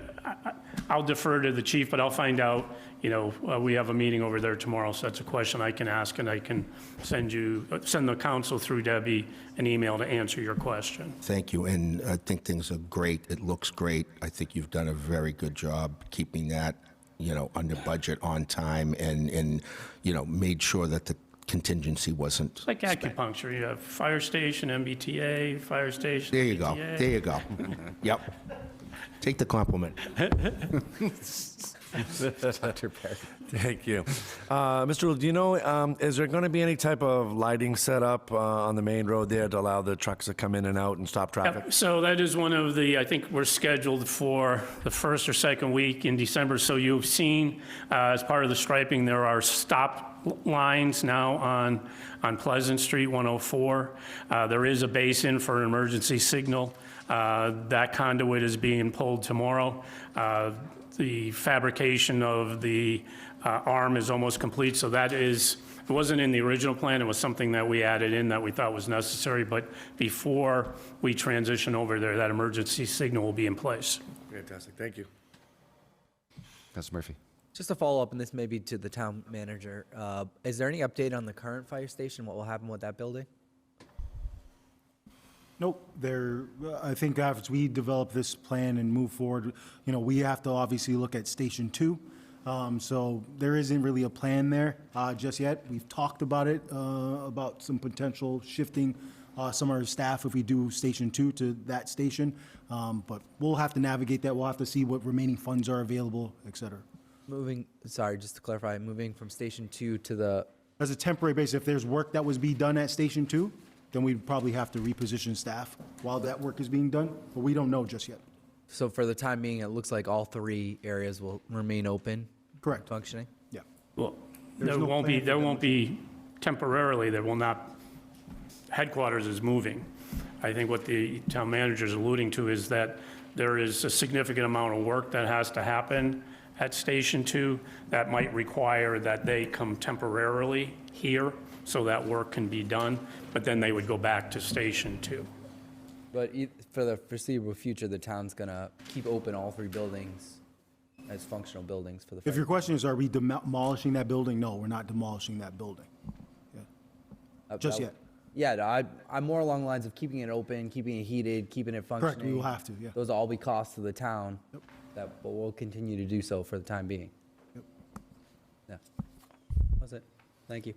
I'll defer to the chief, but I'll find out. You know, we have a meeting over there tomorrow, so that's a question I can ask, and I can send the council through Debbie an email to answer your question. Thank you, and I think things are great. It looks great. I think you've done a very good job keeping that, you know, under budget, on time, and you know, made sure that the contingency wasn't. It's like acupuncture. You have fire station, MBTA, fire station. There you go. MBTA. There you go. Yep. Take the compliment. Dr. Perry. Thank you. Mr. Rule, do you know, is there going to be any type of lighting set up on the main road there to allow the trucks to come in and out and stop traffic? Yep. So that is one of the, I think we're scheduled for the first or second week in December. So you've seen, as part of the striping, there are stop lines now on Pleasant Street 104. There is a basin for an emergency signal. That conduit is being pulled tomorrow. The fabrication of the arm is almost complete, so that is, it wasn't in the original plan, it was something that we added in that we thought was necessary, but before we transition over there, that emergency signal will be in place. Fantastic, thank you. Councilor Murphy. Just a follow-up, and this may be to the town manager. Is there any update on the current fire station? What will happen with that building? Nope, I think as we develop this plan and move forward, you know, we have to obviously look at Station 2. So there isn't really a plan there just yet. We've talked about it, about some potential shifting some of our staff if we do Station 2 to that station. But we'll have to navigate that. We'll have to see what remaining funds are available, et cetera. Sorry, just to clarify, moving from Station 2 to the... As a temporary basis, if there's work that was being done at Station 2, then we'd probably have to reposition staff while that work is being done, but we don't know just yet. So for the time being, it looks like all three areas will remain open? Correct. Functioning? Yeah. Well, There's there no won't plan be, for there them won't be, temporarily, there will not, headquarters is moving. I think what the town manager is alluding to is that there is a significant amount of work that has to happen at Station 2 that might require that they come temporarily here so that work can be done, but then they would go back to Station 2. But for the foreseeable future, the town's going to keep open all three buildings as functional buildings for the fire. If your question is, are we demolishing that building? No, we're not demolishing that building. Yeah. Just yet. Yeah, I'm more along the lines of keeping it open, keeping it heated, keeping it functioning. Correct, we will have to, yeah. Those will all be costs to the town. Yep. But we'll continue to do so for the time being. Yep. Yeah. That's it. Thank you.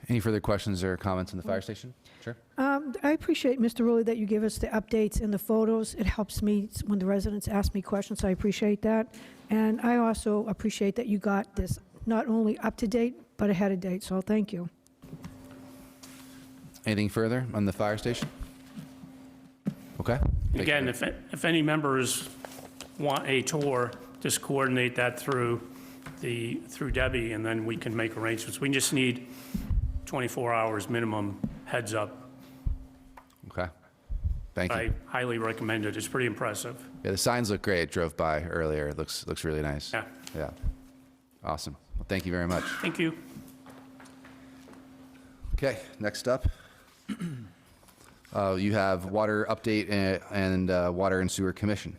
Any further questions or comments on the fire station? Sure. I appreciate, Mr. Rulli, that you give us the updates and the photos. It helps me when the residents ask me questions, so I appreciate that. And I also appreciate that you got this not only up to date, but ahead of date, so thank you. Anything further on the fire station? Okay. Again, if any members want a tour, just coordinate that through Debbie, and then we can make arrangements. We just need 24 hours minimum heads up. Okay. Thank you. I highly recommend it. It's pretty impressive. Yeah, the signs look great. Drove by earlier. It looks really nice. Yeah. Yeah. Awesome. Well, thank you very much. Thank you. Okay, next up. You have water update and water and sewer commission.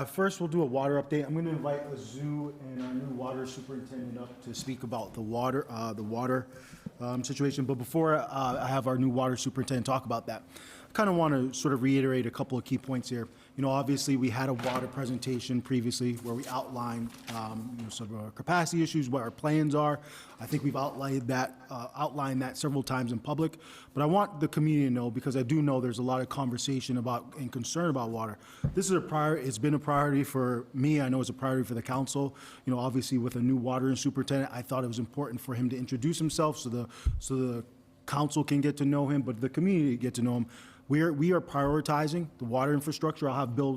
First, we'll do a water update. I'm going to invite Azu and our new water superintendent up to speak about the water situation. But before I have our new water superintendent talk about that, I kind of want to sort of reiterate a couple of key points here. You know, obviously, we had a water presentation previously where we outlined some of our capacity issues, what our plans are. I think we've outlined that several times in public. But I want the community to know, because I do know there's a lot of conversation about and concern about water. This is a priority. It's been a priority for me. I know it's a priority for the council. You know, obviously, with a new water and superintendent, I thought it was important for him to introduce himself so the council can get to know him, but the community get to know him. We are prioritizing the water infrastructure. I'll have Bill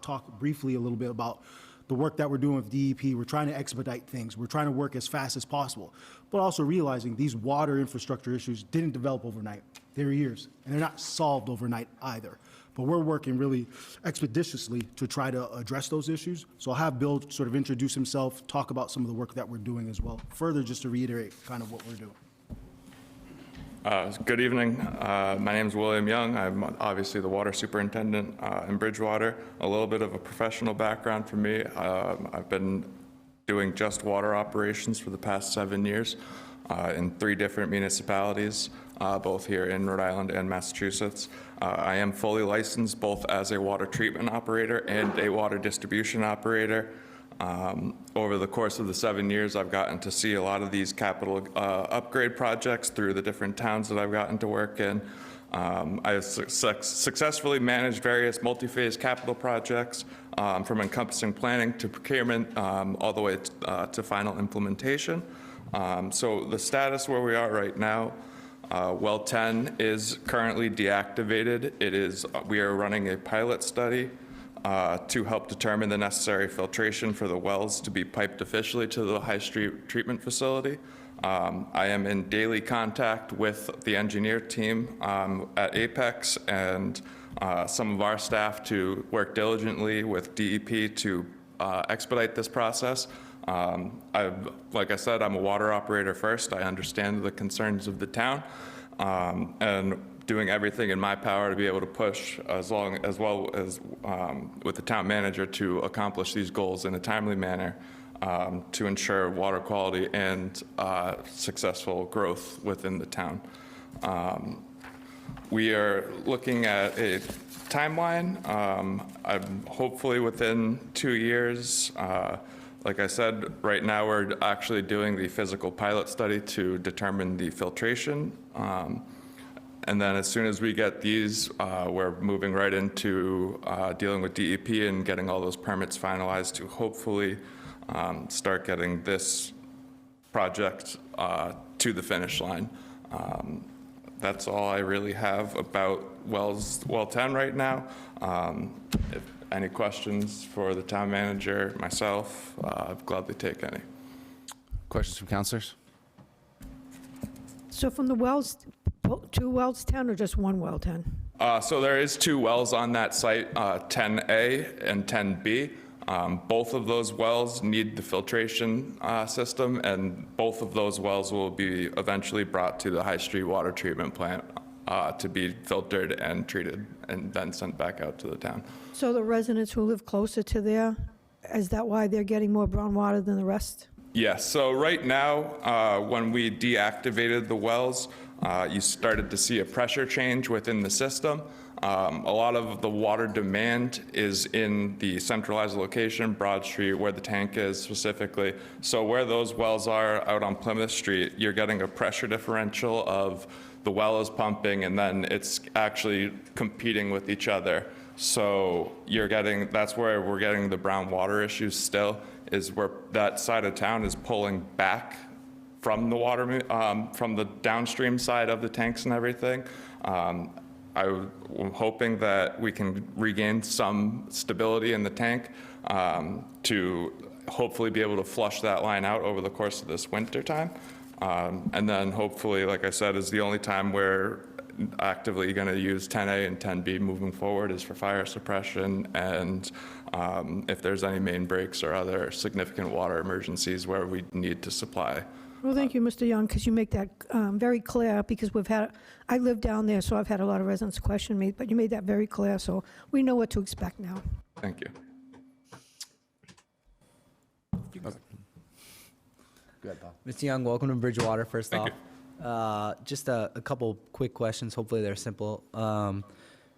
talk briefly a little bit about the work that we're doing with DEP. We're trying to expedite things. We're trying to work as fast as possible, but also realizing these water infrastructure issues didn't develop overnight. They're years, and they're not solved overnight either. But we're working really expeditiously to try to address those issues. So I'll have Bill sort of introduce himself, talk about some of the work that we're doing as well. Further, just to reiterate kind of what we're doing. Good evening. My name is William Young. I'm obviously the water superintendent in Bridgewater. A little bit of a professional background for me. I've been doing just water operations for the past 7 years in 3 different municipalities, both here in Rhode Island and Massachusetts. I am fully licensed both as a water treatment operator and a water distribution operator. Over the course of the 7 years, I've gotten to see a lot of these capital upgrade projects through the different towns that I've gotten to work in. I've successfully managed various multi-phase capital projects from encompassing planning to procurement all the way to final implementation. So the status where we are right now, well 10 is currently deactivated. We are running a pilot study to help determine the necessary filtration for the wells to be piped officially to the High Street treatment facility. I am in daily contact with the engineer team at Apex and some of our staff to work diligently with DEP to expedite this process. Like I said, I'm a water operator first. I understand the concerns of the town, and doing everything in my power to be able to push as well as with the town manager to accomplish these goals in a timely manner to ensure water quality and successful growth within the town. We are looking at a timeline. I'm hopefully within 2 years. Like I said, right now we're actually doing the physical pilot study to determine the filtration. And then as soon as we get these, we're moving right into dealing with DEP and getting all those permits finalized to hopefully start getting this project to the finish line. That's all I really have about well 10 right now. If any questions for the town manager, myself, I'd gladly take any. Questions from councilors? So from the wells, 2 wells 10 or just 1 well 10? So there is 2 wells on that site, 10A and 10B. Both of those wells need the filtration system, and both of those wells will be eventually brought to the High Street water treatment plant to be filtered and treated and then sent back out to the town. So the residents who live closer to there, is that why they're getting more brown water than the rest? Yes, so right now, when we deactivated the wells, you started to see a pressure change within the system. A lot of the water demand is in the centralized location, Broad Street, where the tank is specifically. So where those wells are out on Plymouth Street, you're getting a pressure differential of the well is pumping and then it's actually competing with each other. So that's where we're getting the brown water issues still, is where that side of town is pulling back from the water, from the downstream side of the tanks and everything. I'm hoping that we can regain some stability in the tank to hopefully be able to flush that line out over the course of this winter time. And then hopefully, like I said, is the only time we're actively going to use 10A and 10B moving forward is for fire suppression, and if there's any main breaks or other significant water emergencies where we need to supply. Well, thank you, Mr. Young, because you make that very clear, because I live down there, so I've had a lot of residents question me, but you made that very clear, so we know what to expect now. Thank you. Go ahead, Bob. Mr. Young, welcome to Bridgewater, first Thank off. Just a couple quick questions. Hopefully they're simple.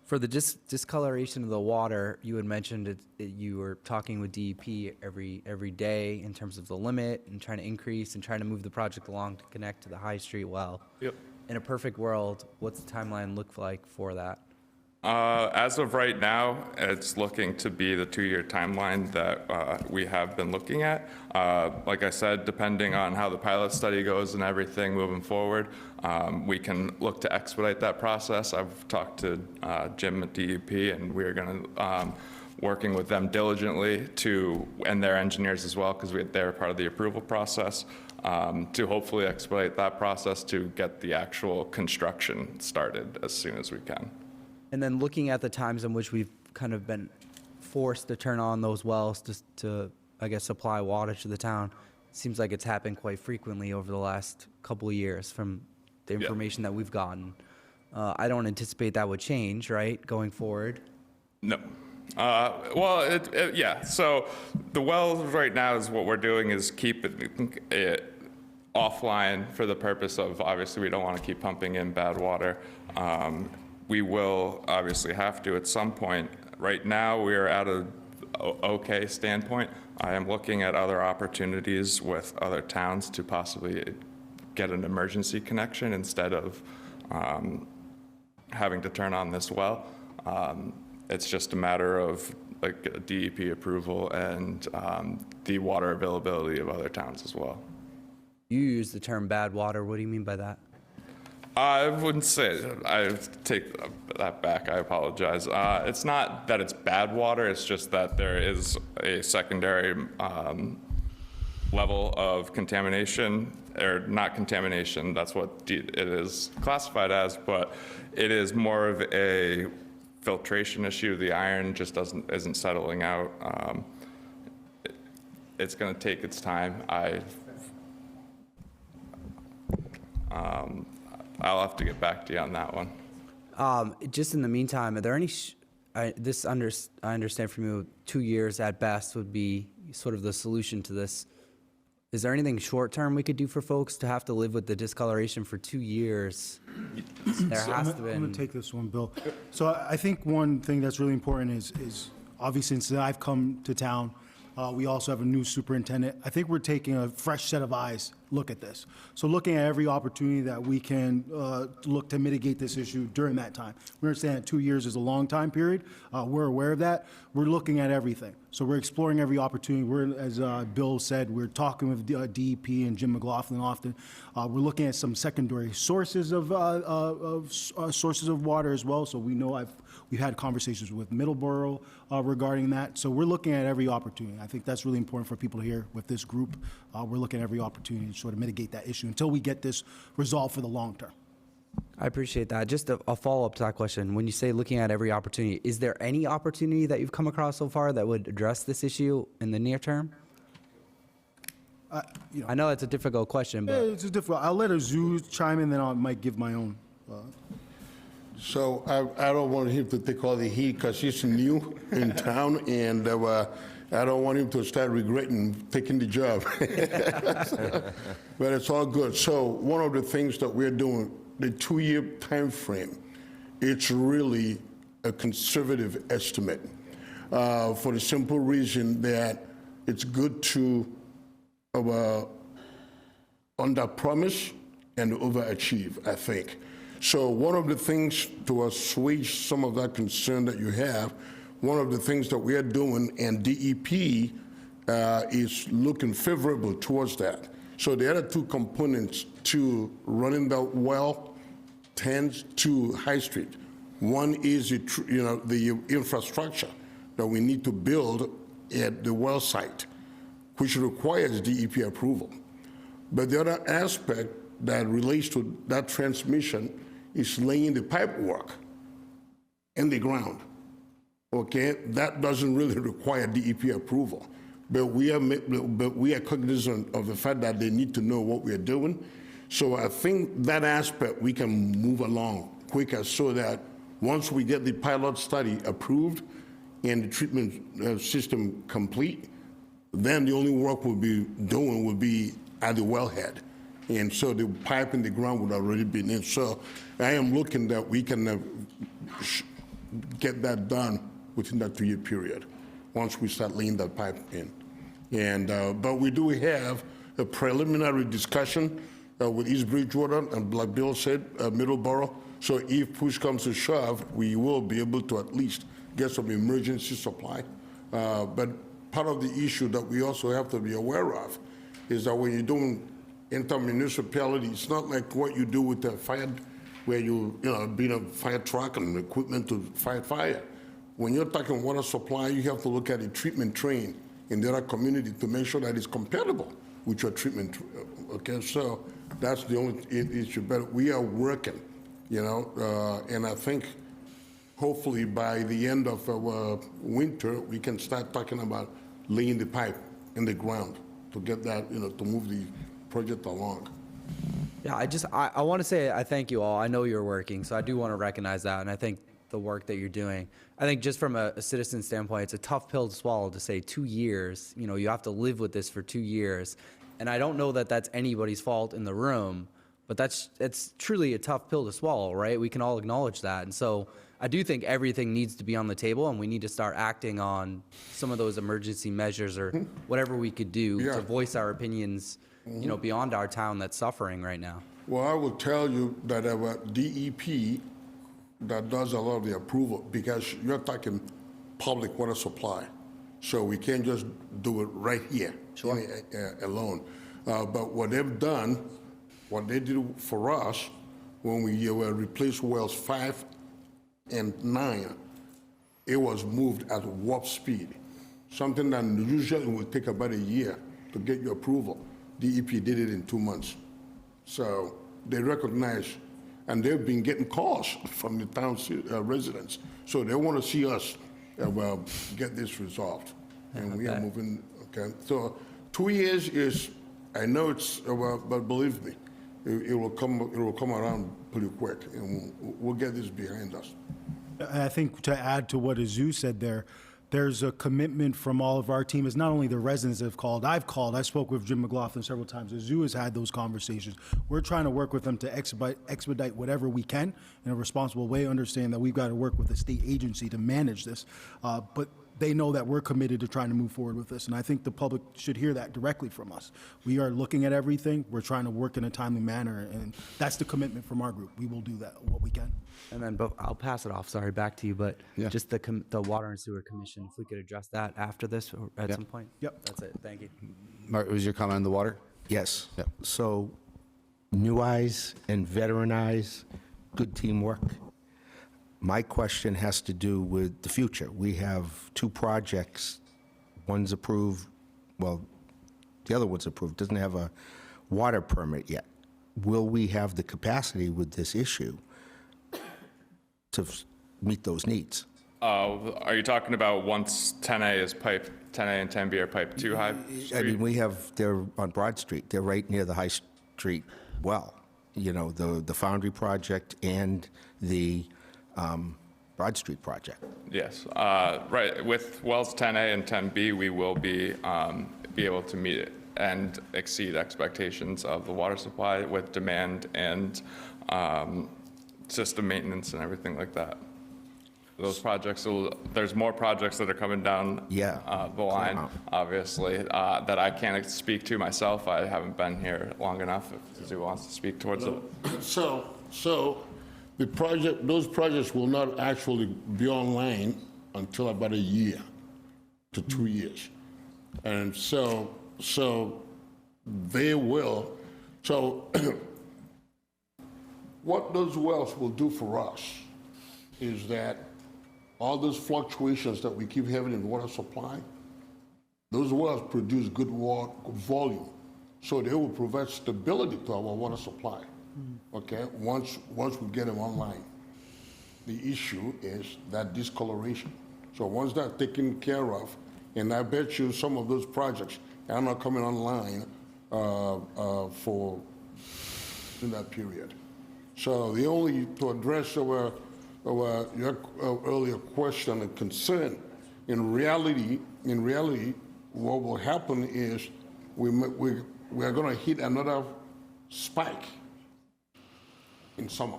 For the discoloration of the water, you had mentioned you were talking with DEP every day in terms of the limit and trying to increase and trying to move the project along to connect to the High Street well. Yep. In a perfect world, what's the timeline look like for that? As of right now, it's looking to be the 2-year timeline that we have been looking at. Like I said, depending on how the pilot study goes and everything moving forward, we can look to expedite that process. I've talked to Jim at DEP, and we're going to working with them diligently and their engineers as well, because they're part of the approval process, to hopefully expedite that process to get the actual construction started as soon as we can. And then looking at the times in which we've kind of been forced to turn on those wells to I guess, supply water to the town, it seems like it's happened quite frequently over the last couple of years from the information that we've gotten. I don't anticipate that would change, right, going forward? No. Well, yeah. So the wells right now is what we're doing is keep it offline for the purpose of, obviously, we don't want to keep pumping in bad water. We will obviously have to at some point. Right now, we are at a okay standpoint. I am looking at other opportunities with other towns to possibly get an emergency connection instead of having to turn on this well. It's just a matter of like DEP approval and the water availability of other towns as well. You use the term bad water. What do you mean by that? I wouldn't say, I take that back, I apologize. It's not that it's bad water, it's just that there is a secondary level of contamination, or not contamination, that's what it is classified as, but it is more of a filtration issue. The iron just isn't settling out. It's gonna take its time. I'll have to get back to you on that one. Just in the meantime, are there any, I understand from you, 2 years at best would be sort of the solution to this. Is there anything short-term we could do for folks to have to live with the discoloration for 2 years? There has to be. I'm going to take this one, Bill. So I think one thing that's really important is obviously since I've come to town, we also have a new superintendent. I think we're taking a fresh set of eyes look at this. So looking at every opportunity that we can look to mitigate this issue during that time. We understand that 2 years is a long time period. We're aware of that. We're looking at everything. So we're exploring every opportunity. We're, as Bill said, we're talking with DEP and Jim McLaughlin often. We're looking at some secondary sources of water as well. So we know we've had conversations with Middleborough regarding that. So we're looking at every opportunity. I think that's really important for people to hear with this group. We're looking at every opportunity to sort of mitigate that issue until we get this resolved for the long term. I appreciate that. Just a follow-up to that question. When you say looking at every opportunity, is there any opportunity that you've come across so far that would address this issue in the near term? I know it's a difficult question, but... Yeah, it's difficult. I'll let Azu chime in, then I might give my own. So I don't want him to take all the heat because he's new in town, and I don't want him to start regretting taking the job. But it's all good. So one of the things that we're doing, the 2-year time frame, it's really a conservative estimate for the simple reason that it's good to under-promise and overachieve, I think. So one of the things to assuage some of that concern that you have, one of the things that we are doing, and DEP is looking favorable towards that. So the other two components to running the well tends to High Street. One is the infrastructure that we need to build at the well site, which requires DEP approval. But the other aspect that relates to that transmission is laying the pipe work in the ground. Okay, that doesn't really require DEP approval, but we are cognizant of the fact that they need to know what we are doing. So I think that aspect we can move along quicker, so that once we get the pilot study approved and the treatment system complete, then the only work we'll be doing will be at the wellhead. And so the pipe in the ground would already be in. So I am looking that we can get that done within that 2-year period, once we start laying that pipe in. And but we do have a preliminary discussion with East Bridgewater and, like Bill said, Middleborough. So if push comes to shove, we will be able to at least get some emergency supply. But part of the issue that we also have to be aware of is that when you're doing intermunicipality, it's not like what you do with the fire, where you bring a fire truck and equipment to fight fire. When you're talking water supply, you have to look at a treatment train in the other community to make sure that it's compatible with your treatment. Okay, so that's the only issue. But we are working, and I think hopefully by the end of winter, we can start talking about laying the pipe in the ground to get that, to move the project along. Yeah, I want to say I thank you all. I know you're working, so I do want to recognize that, and I think the work that you're doing. I think just from a citizen standpoint, it's a tough pill to swallow to say 2 years. You have to live with this for 2 years, and I don't know that that's anybody's fault in the room, but it's truly a tough pill to swallow, right? We can all acknowledge that, and so I do think everything needs to be on the table, and we need to start acting on some of those emergency measures or whatever we could do to voice our opinions, beyond our town that's suffering right now. Well, I will tell you that our DEP that does a lot of the approval, because you're talking public water supply. So we can't just do it right here alone. But what they've done, what they did for us when we replaced wells 5 and 9, it was moved at warp speed. Something that usually would take about a year to get your approval. DEP did it in 2 months. So they recognize, and they've been getting calls from the town's residents. So they want to see us get this resolved. And we are moving, okay? So 2 years is, I know it's, but believe me, it will come around pretty quick, and we'll get this behind us. I think to add to what Azu said there's a commitment from all of our team. It's not only the residents that have called. I've called. I spoke with Jim McLaughlin several times. Azu has had those conversations. We're trying to work with them to expedite whatever we can in a responsible way, understanding that we've got to work with the state agency to manage this. But they know that we're committed to trying to move forward with this, and I think the public should hear that directly from us. We are looking at everything. We're trying to work in a timely manner, and that's the commitment from our group. We will do that, what we can. And then, but I'll pass it off, sorry, back to you, but just the Water and Sewer Commission, if we could address that after this or at some point? Yep. That's it, thank you. Mark, was your comment on the water? Yes. So new eyes and veteran eyes, good teamwork. My question has to do with the future. We have 2 projects. One's approved, well, the other one's approved, doesn't have a water permit yet. Will we have the capacity with this issue to meet those needs? Are you talking about once 10A is piped, 10A and 10B are piped to High Street? I mean, they're on Broad Street. They're right near the High Street well. The Foundry project and the Broad Street project. Yes, right. With wells 10A and 10B, we will be able to meet it and exceed expectations of the water supply with demand and system maintenance and everything like that. Those projects, there's more projects that are coming down the line, obviously, that I can't speak to myself. I haven't been here long enough. If Sue wants to speak towards it. So those projects will not actually be online until about a year to 2 years. And so they will, so what those wells will do for us is that all those fluctuations that we keep having in water supply, those wells produce good water volume. So they will provide stability to our water supply, okay, once we get them online. The issue is that discoloration. So once that's taken care of, and I bet you some of those projects are not coming online in that period. So the only, to address your earlier question and concern, in reality, what will happen is we are going to hit another spike in summer,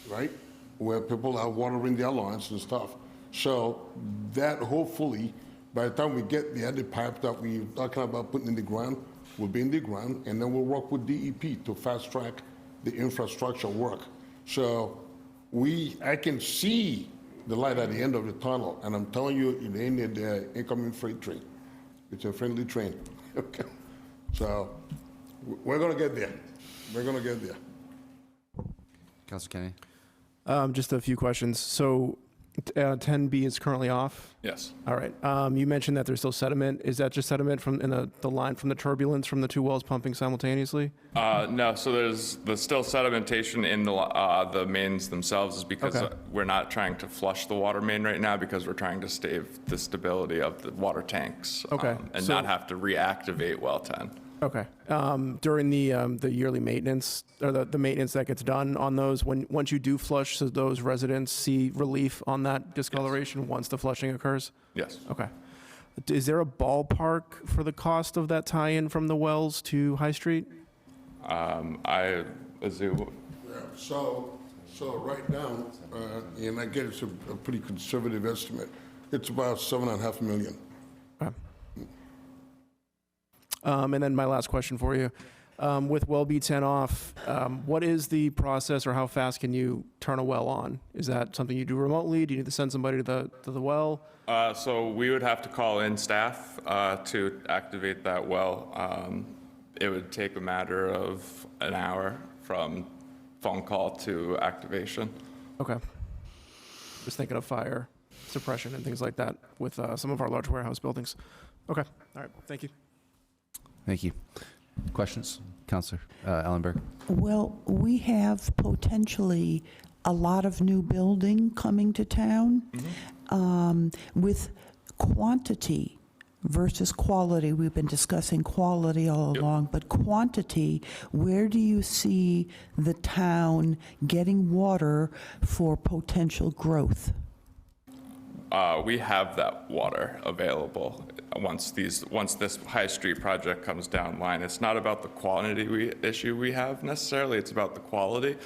right? Where people are watering their lawns and stuff. So that hopefully, by the time we get the other pipe that we're talking about putting in the ground, will be in the ground, and then we'll work with DEP to fast track the infrastructure work. So I can see the light at the end of the tunnel, and I'm telling you, it ain't the incoming freight train. It's a friendly train. Okay. So we're gonna get there. We're gonna get there. Councilor Kennedy? Just a few questions. So 10B is currently off? Yes. All right. You mentioned that there's still sediment. Is that just sediment from in the line from the turbulence from the two wells pumping simultaneously? No, so there's still sedimentation in the mains themselves, is because Okay. we're not trying to flush the water main right now, because we're trying to save the stability of the water tanks. Okay, And so- not have to reactivate well 10. Okay. During the yearly maintenance, or the maintenance that gets done on those, once you do flush, so those residents see relief on that discoloration once the flushing occurs? Yes. Okay. Is there a ballpark for the cost of that tie-in from the wells to High Street? Yeah, so right now, and I guess it's a pretty conservative estimate, it's about $7.5 million. Okay. And then my last question for you. With well B10 off, what is the process, or how fast can you turn a well on? Is that something you do remotely? Do you need to send somebody to the well? So we would have to call in staff to activate that well. It would take a matter of an hour from phone call to activation. Okay. Just thinking of fire suppression and things like that with some of our large warehouse buildings. Okay. All right. Thank you. Thank you. Questions? Councilor Ellenberg? Well, we have potentially a lot of new building coming to town. With quantity versus quality. We've been discussing quality all along, but quantity, where do you see the town getting water for potential growth? We have that water available once this High Street project comes down line. It's not about the quantity issue we have necessarily, it's about the quality.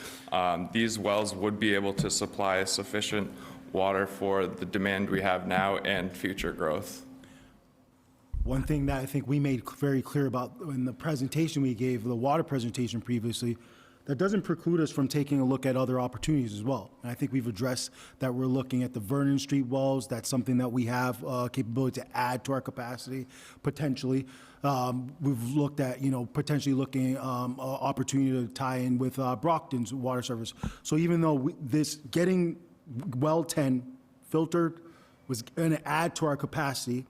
These wells would be able to supply sufficient water for the demand we have now and future growth. One thing that I think we made very clear about in the presentation we gave, the water presentation previously, that doesn't preclude us from taking a look at other opportunities as well. And I think we've addressed that. We're looking at the Vernon Street wells. That's something that we have capability to add to our capacity, potentially. We've looked at, potentially looking opportunity to tie in with Brockton's water service. So even though this getting well 10 filtered was going to add to our capacity,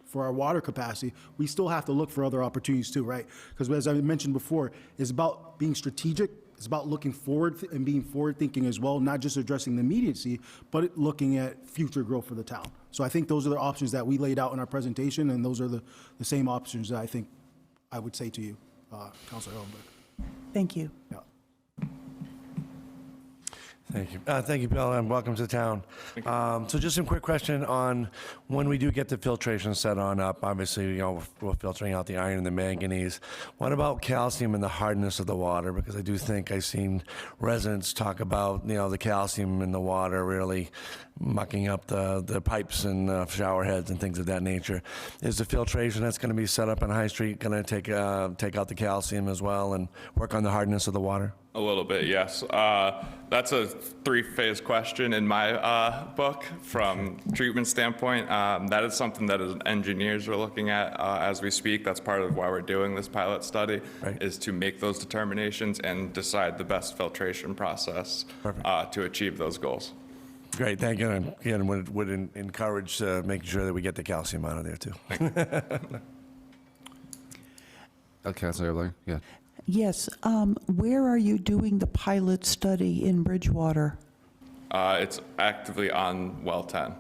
for our water capacity, we still have to look for other opportunities too, right? Because as I mentioned before, it's about being strategic. It's about looking forward and being forward thinking as well, not just addressing the immediacy, but looking at future growth for the town. So I think those are the options that we laid out in our presentation, and those are the same options that I think I would say to you, Councilor Ellenberg. Thank you. Yeah. Thank you. Thank you, Bill, and welcome to town. So just a quick question on when we do get the filtration set on up. Obviously, we're filtering out the iron and the manganese. What about calcium and the hardness of the water? Because I do think I've seen residents talk about, the calcium in the water really mucking up the pipes and shower heads and things of that nature. Is the filtration that's going to be set up on High Street going to take out the calcium as well and work on the hardness of the water? A little bit, yes. That's a three-phase question in my book from treatment standpoint. That is something that as engineers are looking at as we speak. That's part of why we're doing this pilot study, is to make those determinations and decide the best filtration process to achieve those goals. Great, thank you. And again, would encourage making sure that we get the calcium out of there too. Councilor Blair, yeah. Yes, where are you doing the pilot study in Bridgewater? It's actively on well 10.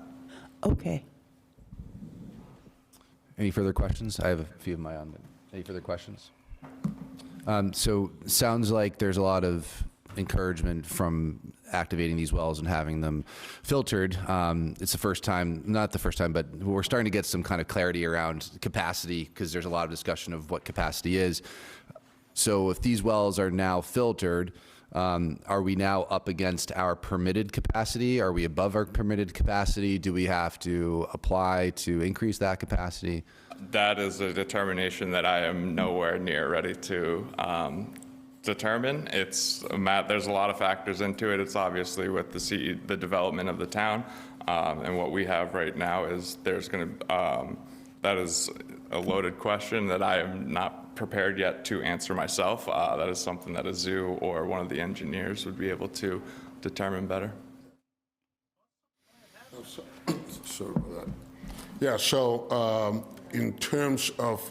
Okay. Any further questions? I have a few of my own. Any further questions? So sounds like there's a lot of encouragement from activating these wells and having them filtered. It's the first time, not the first time, but we're starting to get some kind of clarity around capacity because there's a lot of discussion of what capacity is. So if these wells are now filtered, are we now up against our permitted capacity? Are we above our permitted capacity? Do we have to apply to increase that capacity? That is a determination that I am nowhere near ready to determine. There's a lot of factors into it. It's obviously with the development of the town, and what we have right now is that is a loaded question that I am not prepared yet to answer myself. That is something that a zoo or one of the engineers would be able to determine better. Sorry about that. Yeah, so in terms of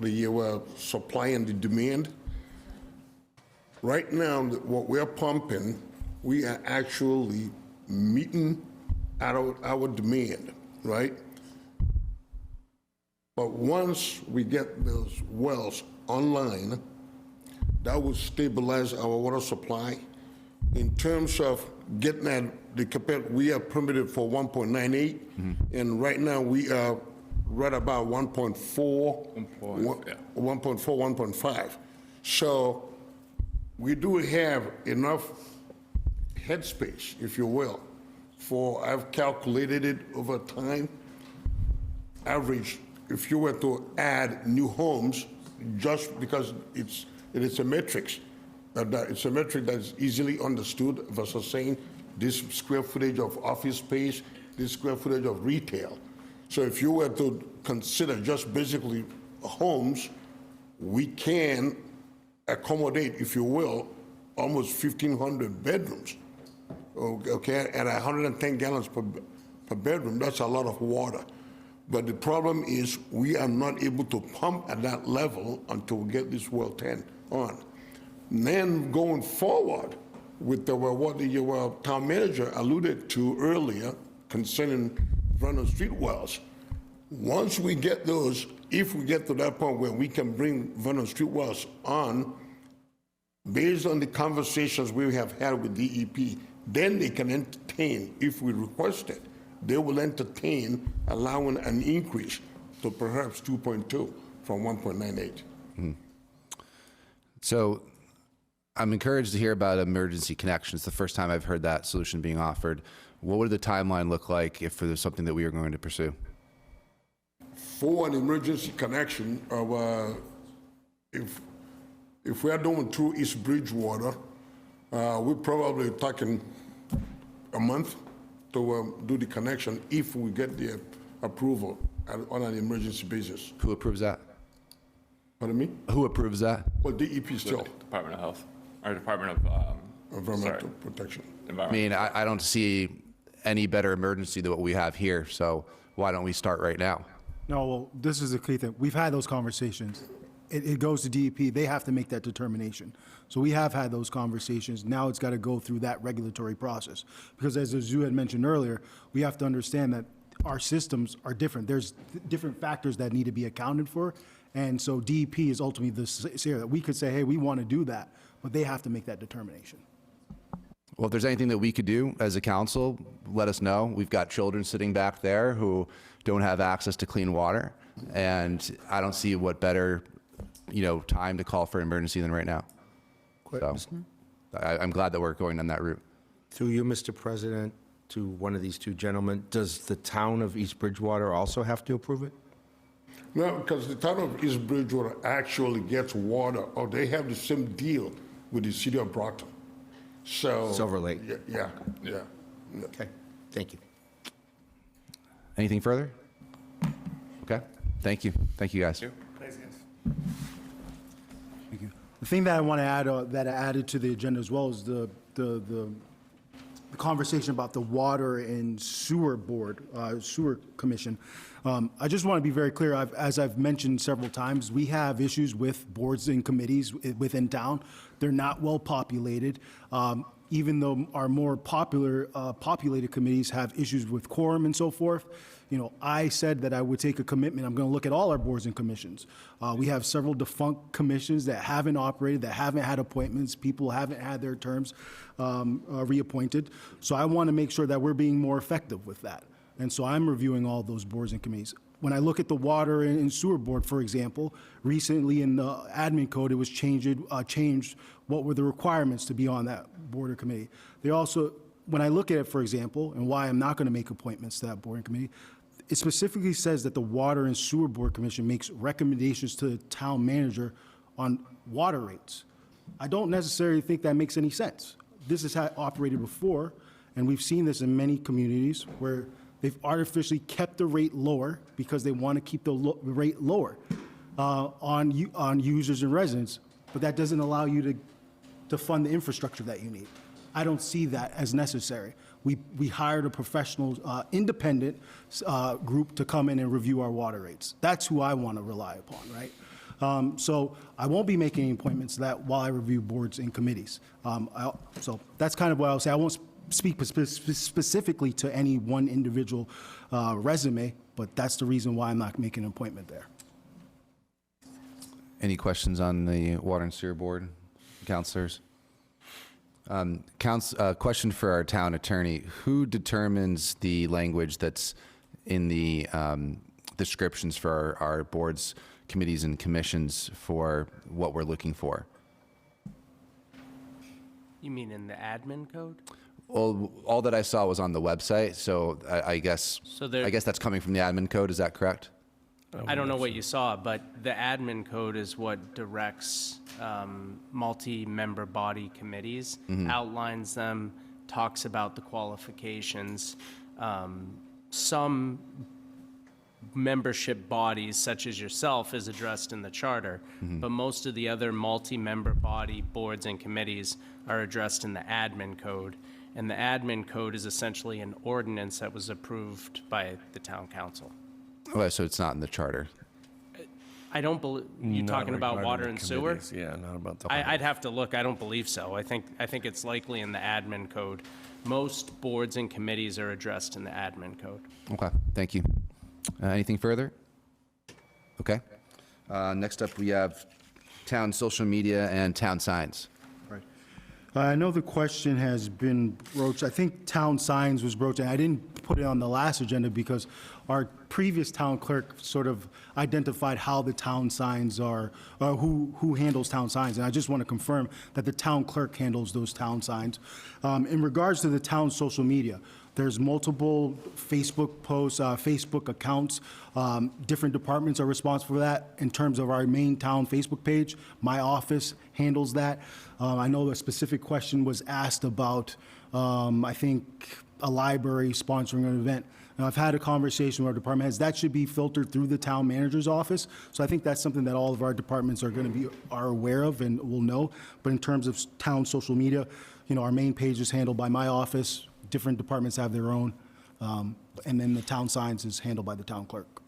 the supply and the demand, right now, what we're pumping, we are actually meeting our demand, right? But once we get those wells online, that will stabilize our water supply. In terms of getting at the capacity, we are permitted for 1.98, and right now we are right about 1.4, 1.5. So we do have enough headspace, if you will, for, I've calculated it over time, average, if you were to add new homes, just because it is a metric, it's a metric that is easily understood versus saying this square footage of office space, this square footage of retail. So if you were to consider just basically homes, we can accommodate, if you will, almost 1,500 bedrooms, okay, at 110 gallons per bedroom. That's a lot of water. But the problem is we are not able to pump at that level until we get this well 10 on. And then going forward with what the town manager alluded to earlier concerning Vernon Street wells, once we get those, if we get to that point where we can bring Vernon Street wells on, based on the conversations we have had with DEP, then they can entertain, if we request it, they will entertain allowing an increase to perhaps 2.2 from 1.98. So I'm encouraged to hear about emergency connections. The first time I've heard that solution being offered. What would the timeline look like if there's something that we are going to pursue? For an emergency connection, if we are doing through East Bridgewater, we're probably talking a month to do the connection if we get the approval on an emergency basis. Who approves that? Pardon me? Who approves that? Well, DEP still. Department of Health, or Department of Environmental Protection. I mean, I don't see any better emergency than what we have here, so why don't we start right now? No, well, this is the key thing. We've had those conversations. It goes to DEP. They have to make that determination. So we have had those conversations. Now it's got to go through that regulatory process. Because as Azu had mentioned earlier, we have to understand that our systems are different. There's different factors that need to be accounted for. And so DEP is ultimately the sphere that we could say, hey, we want to do that, but they have to make that determination. Well, if there's anything that we could do as a council, let us know. We've got children sitting back there who don't have access to clean water, and I don't see what better, time to call for emergency than right now. So I'm glad that we're going down that route. Through you, Mr. President, to one of these two gentlemen, does the town of East Bridgewater also have to approve it? No, because the town of East Bridgewater actually gets water, or they have the same deal with the city of Brockton. So. Silver Lake. Yeah. Okay, thank you. Anything further? Okay, thank you. Thank you, guys. Thank you. The thing that I want to add, that I added to the agenda as well is the conversation about the Water and Sewer Board, Sewer Commission. I just want to be very clear, as I've mentioned several times, we have issues with boards and committees within town. They're not well populated. Even though our more populated committees have issues with quorum and so forth, I said that I would take a commitment. I'm going to look at all our boards and commissions. We have several defunct commissions that haven't operated, that haven't had appointments. People haven't had their terms reappointed. So I want to make sure that we're being more effective with that. And so I'm reviewing all those boards and committees. When I look at the Water and Sewer Board, for example, recently in the admin code, it was changed what were the requirements to be on that board or committee. They also, when I look at it, for example, and why I'm not going to make appointments to that board and committee, it specifically says that the Water and Sewer Board Commission makes recommendations to the town manager on water rates. I don't necessarily think that makes any sense. This has operated before, and we've seen this in many communities where they've artificially kept the rate lower because they want to keep the rate lower on users and residents, but that doesn't allow you to fund the infrastructure that you need. I don't see that as necessary. We hired a professional, independent group to come in and review our water rates. That's who I want to rely upon, right? So I won't be making any appointments to that while I review boards and committees. So that's kind of what I'll say. I won't speak specifically to any one individual resume, but that's the reason why I'm not making an appointment there. Any questions on the Water and Sewer Board, councilors? Question for our town attorney. Who determines the language that's in the descriptions for our boards, committees, and commissions for what we're looking for? You mean in the admin code? Well, all that I saw was on the website, so I guess that's coming from the admin code. Is that correct? I don't know what you saw, but the admin code is what directs multi-member body committees, outlines them, talks about the qualifications. Some membership bodies, such as yourself, is addressed in the charter, but most of the other multi-member body boards and committees are addressed in the admin code. And the admin code is essentially an ordinance that was approved by the town council. Oh, so it's not in the charter. I don't believe, you're talking about water and sewer? Yeah, not about the. I'd have to look. I don't believe so. I think it's likely in the admin code. Most boards and committees are addressed in the admin code. Okay, thank you. Anything further? Okay. Next up, we have town social media and town signs. I know the question has been broached. I think town signs was broached, and I didn't put it on the last agenda because our previous town clerk sort of identified how the town signs are, who handles town signs. And I just want to confirm that the town clerk handles those town signs. In regards to the town social media, there's multiple Facebook posts, Facebook accounts. Different departments are responsible for that. In terms of our main town Facebook page, my office handles that. I know a specific question was asked about, I think, a library sponsoring an event. Now, I've had a conversation with our department heads. That should be filtered through the town manager's office. So I think that's something that all of our departments are going to are aware of and will know. But in terms of town social media, our main page is handled by my office. Different departments have their own. And then the town signs is handled by the town clerk.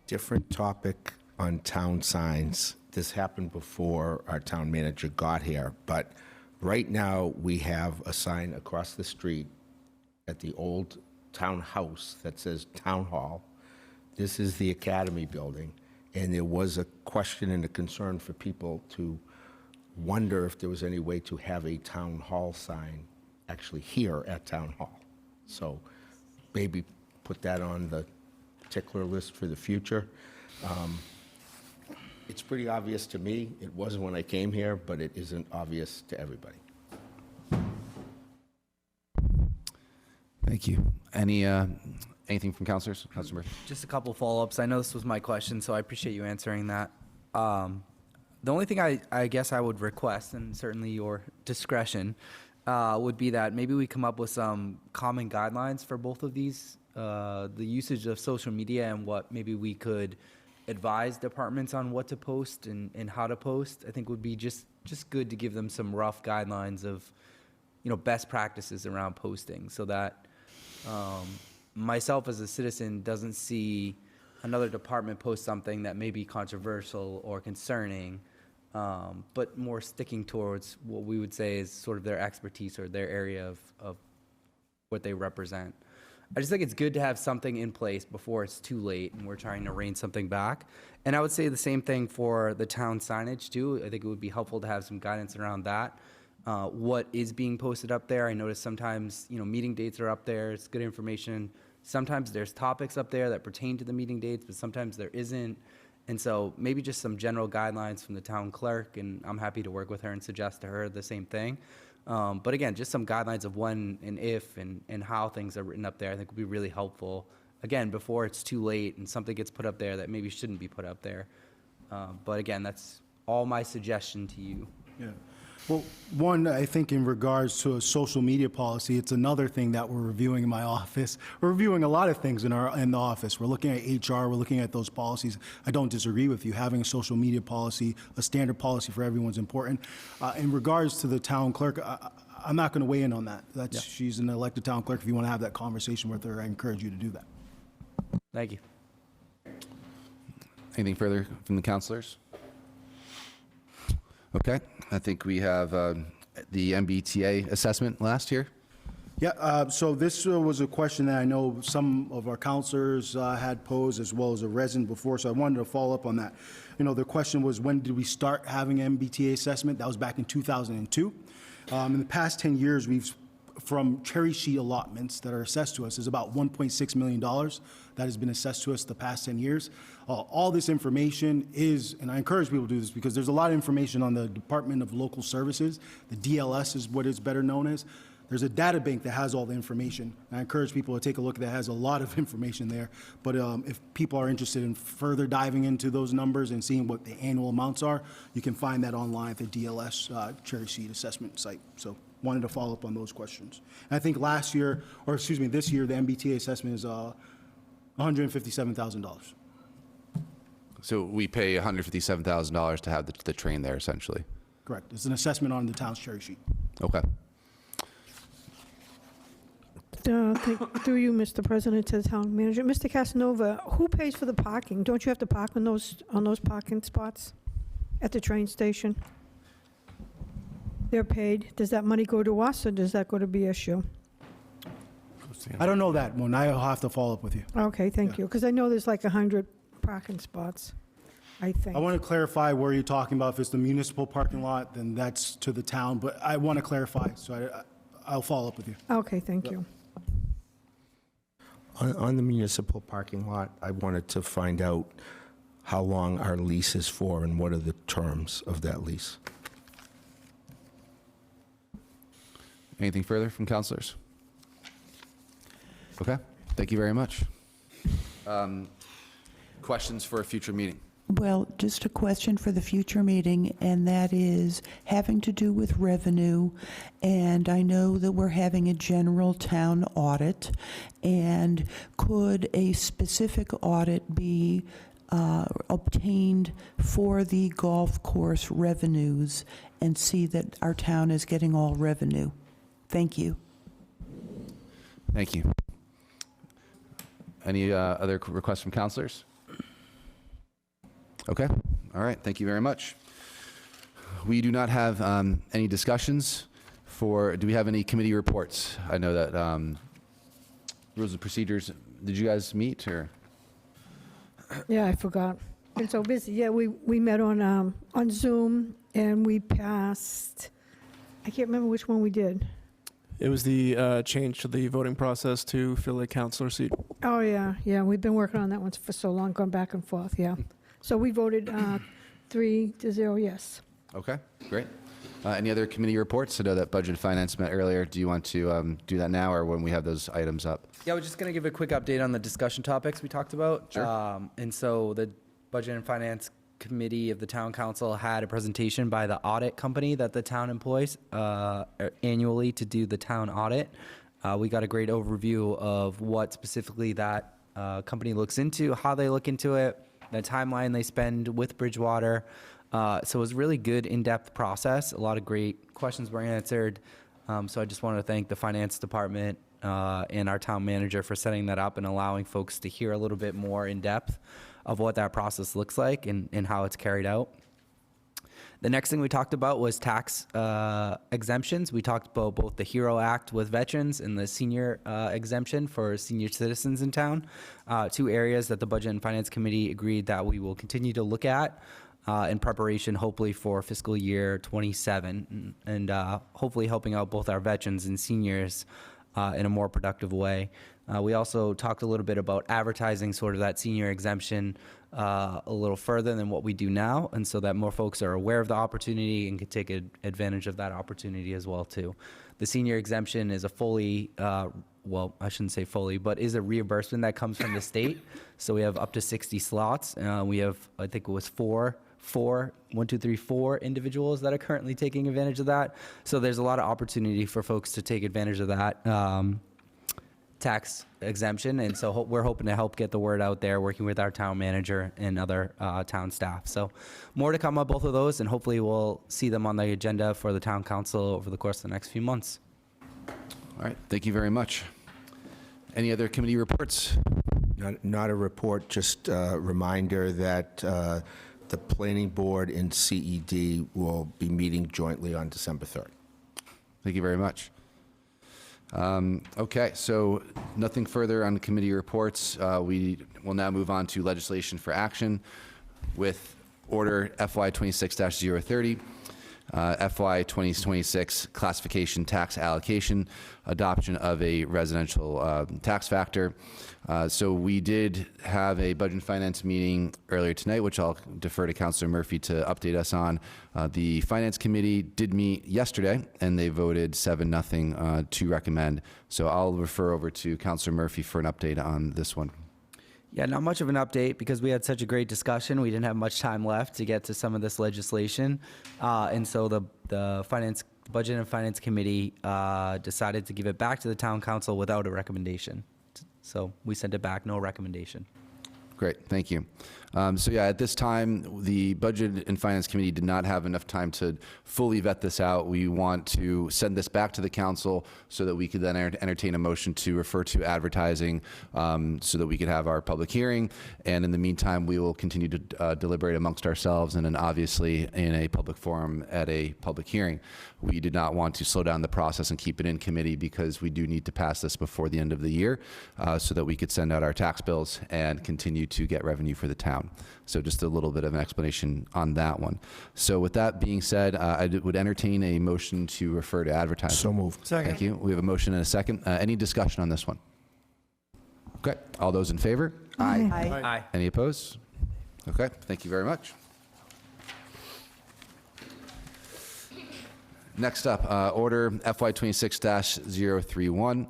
Different topic on town signs. This happened before our town manager got here, but right now we have a sign across the street at the old townhouse that says Town Hall. This is the Academy building, and there was a question and a concern for people to wonder if there was any way to have a town hall sign actually here at Town Hall. So maybe put that on the tickler list for the future. It's pretty obvious to me. It wasn't when I came here, but it isn't obvious to everybody. Thank you. Anything from councilors? Councilor Murphy? Just a couple follow-ups. I know this was my question, so I appreciate you answering that. The only thing I guess I would request, and certainly your discretion, would be that maybe we come up with some common guidelines for both of these, the usage of social media and what maybe we could advise departments on what to post and how to post. I think would be just good to give them some rough guidelines of, best practices around posting, so that myself as a citizen doesn't see another department post something that may be controversial or concerning, but more sticking towards what we would say is sort of their expertise or their area of what they represent. I just think it's good to have something in place before it's too late and we're trying to rein something back. And I would say the same thing for the town signage too. I think it would be helpful to have some guidance around that. What is being posted up there? I notice sometimes, meeting dates are up there. It's good information. Sometimes there's topics up there that pertain to the meeting dates, but sometimes there isn't. And so maybe just some general guidelines from the town clerk, and I'm happy to work with her and suggest to her the same thing. But again, just some guidelines of when and if and how things are written up there, I think would be really helpful. Again, before it's too late and something gets put up there that maybe shouldn't be put up there. But again, that's all my suggestion to you. Yeah. Well, one, I think in regards to a social media policy, it's another thing that we're reviewing in my office. We're reviewing a lot of things in the office. We're looking at HR, we're looking at those policies. I don't disagree with you. Having a social media policy, a standard policy for everyone's important. In regards to the town clerk, I'm not going to weigh in on that. She's an elected town clerk. If you want to have that conversation with her, I encourage you to do that. Thank you. Anything further from the councilors? Okay, I think we have the MBTA assessment last year. Yeah, so this was a question that I know some of our counselors had posed, as well as a resident before, so I wanted to follow up on that. The question was, when did we start having MBTA assessment? That was back in 2002. In the past 10 years, from cherry sheet allotments that are assessed to us, is about $1.6 million that has been assessed to us the past 10 years. All this information is, and I encourage people to do this because there's a lot of information on the Department of Local Services. The DLS is what it's better known as. There's a data bank that has all the information. I encourage people to take a look. That has a lot of information there. But if people are interested in further diving into those numbers and seeing what the annual amounts are, you can find that online at the DLS cherry sheet assessment site. So wanted to follow up on those questions. And I think this year, the MBTA assessment is $157,000. So we pay $157,000 to have the train there, essentially. Correct. It's an assessment on the town's cherry sheet. Okay. Through you, Mr. President, to the town manager. Mr. Casanova, who pays for the parking? Don't you have to park on those parking spots at the train station? They're paid. Does that money go to us, or does that go to BSU? I don't know that one. I'll have to follow up with you. Okay, thank you. Because I know there's like 100 parking spots, I think. I want to clarify where you're talking about. If it's the municipal parking lot, then that's to the town. But I want to clarify, so I'll follow up with you. Okay, thank you. On the municipal parking lot, I wanted to find out how long our lease is for and what are the terms of that lease. Anything further from councilors? Okay, thank you very much. Questions for a future meeting? Well, just a question for the future meeting, and that is having to do with revenue. And I know that we're having a general town audit, and could a specific audit be obtained for the golf course revenues and see that our town is getting all revenue? Thank you. Thank you. Any other requests from councilors? Okay, all right, thank you very much. We do not have any discussions do we have any committee reports? I know that rules and procedures, did you guys meet or? Yeah, I forgot. Been so busy. Yeah, we met on Zoom, and we passed, I can't remember which one we did. It was the change to the voting process to fill a councilor seat. Oh, yeah, we've been working on that one for so long, gone back and forth, yeah. So we voted 3-0 yes. Okay, great. Any other committee reports? I know that Budget and Finance met earlier. Do you want to do that now or when we have those items up? Yeah, we're just going to give a quick update on the discussion topics we talked about. Sure. And so the Budget and Finance committee of the town council had a presentation by the audit company that the town employs annually to do the town audit. We got a great overview of what specifically that company looks into, how they look into it, the timeline they spend with Bridgewater. So it was a really good in-depth process. A lot of great questions were answered. So I just want to thank the finance department and our town manager for setting that up and allowing folks to hear a little bit more in depth of what that process looks like and how it's carried out. The next thing we talked about was tax exemptions. We talked about both the HERO Act with veterans and the senior exemption for senior citizens in town. 2 areas that the Budget and Finance Committee agreed that we will continue to look at in preparation, hopefully, for fiscal year 27, and hopefully helping out both our veterans and seniors in a more productive way. We also talked a little bit about advertising sort of that senior exemption a little further than what we do now, and so that more folks are aware of the opportunity and can take advantage of that opportunity as well too. The senior exemption is a fully, well, I shouldn't say fully, but is a reimbursement that comes from the state. So we have up to 60 slots. We have, I think it was four individuals that are currently taking advantage of that. So there's a lot of opportunity for folks to take advantage of that tax exemption, and so we're hoping to help get the word out there, working with our town manager and other town staff. So more to come on both of those, and hopefully we'll see them on the agenda for the town council over the course of the next few months. All right, thank you very much. Any other committee reports? Not a report, just a reminder that the planning board and CED will be meeting jointly on December 3rd. Thank you very much. Okay, so nothing further on the committee reports. We will now move on to legislation for action with order FY 26-030, FY 2026 classification tax allocation, adoption of a residential tax factor. So we did have a budget and finance meeting earlier tonight, which I'll defer to Councilor Murphy to update us on. The finance committee did meet yesterday, and they voted 7-0 to recommend. So I'll refer over to Councilor Murphy for an update on this one. Yeah, not much of an update because we had such a great discussion. We didn't have much time left to get to some of this legislation. And so the Budget and Finance Committee decided to give it back to the town council without a recommendation. So we sent it back, no recommendation. Great, thank you. So yeah, at this time, the Budget and Finance Committee did not have enough time to fully vet this out. We want to send this back to the council so that we could then entertain a motion to refer to advertising so that we could have our public hearing. And in the meantime, we will continue to deliberate amongst ourselves and then obviously in a public forum at a public hearing. We did not want to slow down the process and keep it in committee because we do need to pass this before the end of the year so that we could send out our tax bills and continue to get revenue for the town. So just a little bit of an explanation on that one. So with that being said, I would entertain a motion to refer to advertising. So moved. Second. Thank you. We have a motion and a second. Any discussion on this one? Okay. All those in favor? Aye. Aye. Any opposed? Okay. Thank you very much. Next up, order FY 26-031.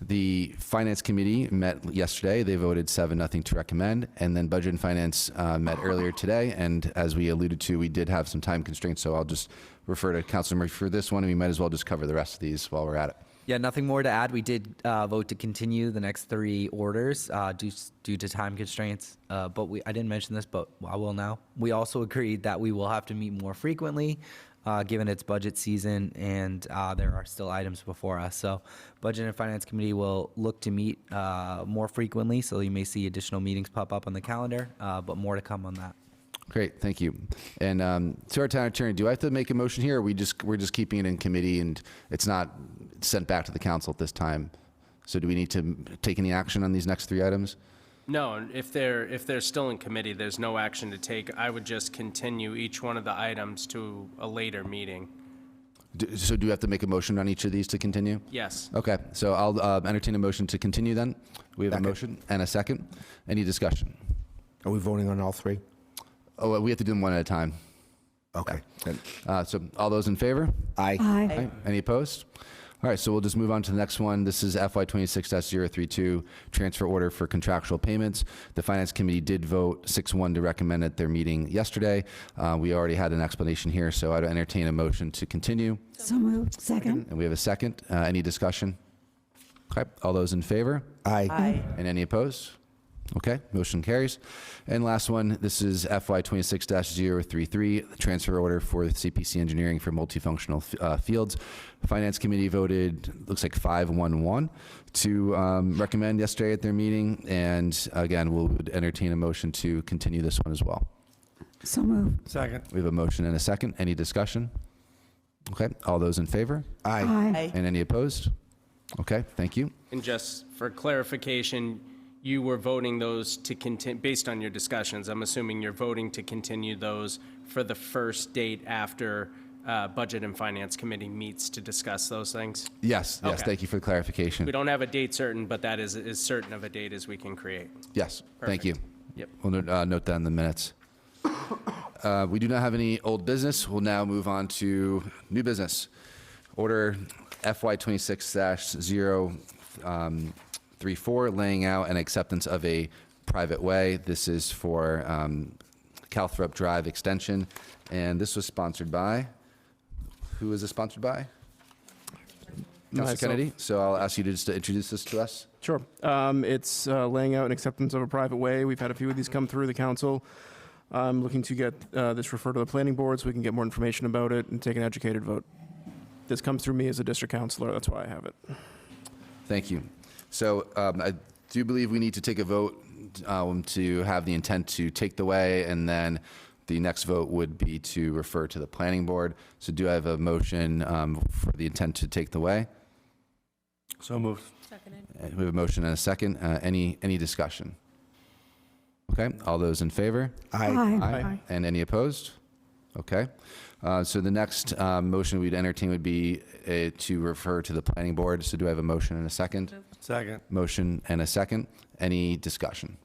The Finance Committee met yesterday. They voted 7-0 to recommend. And then Budget and Finance met earlier today. And as we alluded to, we did have some time constraints. So I'll just refer to Councilor Murphy for this one. And we might as well just cover the rest of these while we're at it. Yeah, nothing more to add. We did vote to continue the next 3 orders due to time constraints. But I didn't mention this, but I will now. We also agreed that we will have to meet more frequently given it's budget season and there are still items before us. So Budget and Finance Committee will look to meet more frequently, so you may see additional meetings pop up on the calendar, but more to come on that. Great, thank you. And to our town attorney, do I have to make a motion here, or we're just keeping it in committee and it's not sent back to the council at this time? So do we need to take any action on these next 3 items? No, if they're still in committee, there's no action to take. I would just continue each one of the items to a later meeting. So do you have to make a motion on each of these to continue? Yes. Okay, so I'll entertain a motion to continue then. We have a motion and a second. Any discussion? Are we voting on all 3? Oh, we have to do them one at a time. Okay. So all those in favor? Aye. Aye. Any opposed? All right, so we'll just move on to the next one. This is FY 26-032, transfer order for contractual payments. The Finance Committee did vote 6-1 to recommend at their meeting yesterday. We already had an explanation here, so I'd entertain a motion to continue. So moved. Second. And we have a second. Any discussion? Okay, all those in favor? Aye. And any opposed? Okay, motion carries. And last one, this is FY 26-033, the transfer order for CPC engineering for multifunctional fields. Finance Committee voted, looks like 5-1-1 to recommend yesterday at their meeting. And again, we'll entertain a motion to continue this one as well. So moved. Second. We have a motion and a second. Any discussion? Okay, all those in favor? Aye. And any opposed? Okay, thank you. And just for clarification, you were voting those to continue, based on your discussions, I'm assuming you're voting to continue those for the first date after Budget and Finance Committee meets to discuss those things? Yes, Okay. thank you for the clarification. We don't have a date certain, but that is as certain of a date as we can create. Yes, thank you. Yep. We'll note that in the minutes. We do not have any old business. We'll now move on to new business. Order FY 26-034, laying out an acceptance of a private way. This is for Calthrop Drive Extension, and this was sponsored by, who is this sponsored by? Councilor Myself. Kennedy. So I'll ask you to just introduce this to us. Sure. It's laying out an acceptance of a private way. We've had a few of these come through the council. I'm looking to get this referred to the planning board so we can get more information about it and take an educated vote. This comes through me as a district councilor. That's why I have it. Thank you. So I do believe we need to take a vote to have the intent to take the way, and then the next vote would be to refer to the planning board. So do I have a motion for the intent to take the way? So moved. We have a motion and a second. Any discussion? Okay, all those in favor? Aye. Aye. And any opposed? Okay. So the next motion we'd entertain would be to refer to the planning board. So do I have a motion and a second? Second. Motion and a second. Any discussion?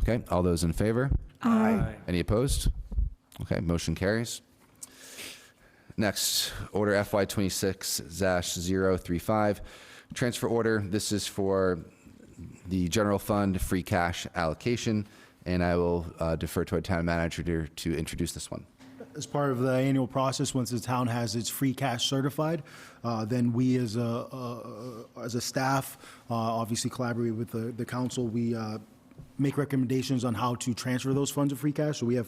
Okay, all those in favor? Aye. Any opposed? Okay, motion carries. Next, order FY 26-035, transfer order. This is for the general fund free cash allocation, and I will defer to our town manager to introduce this one. As part of the annual process, once the town has its free cash certified, then we as a staff, obviously collaborate with the council. We make recommendations on how to transfer those funds of free cash. So we have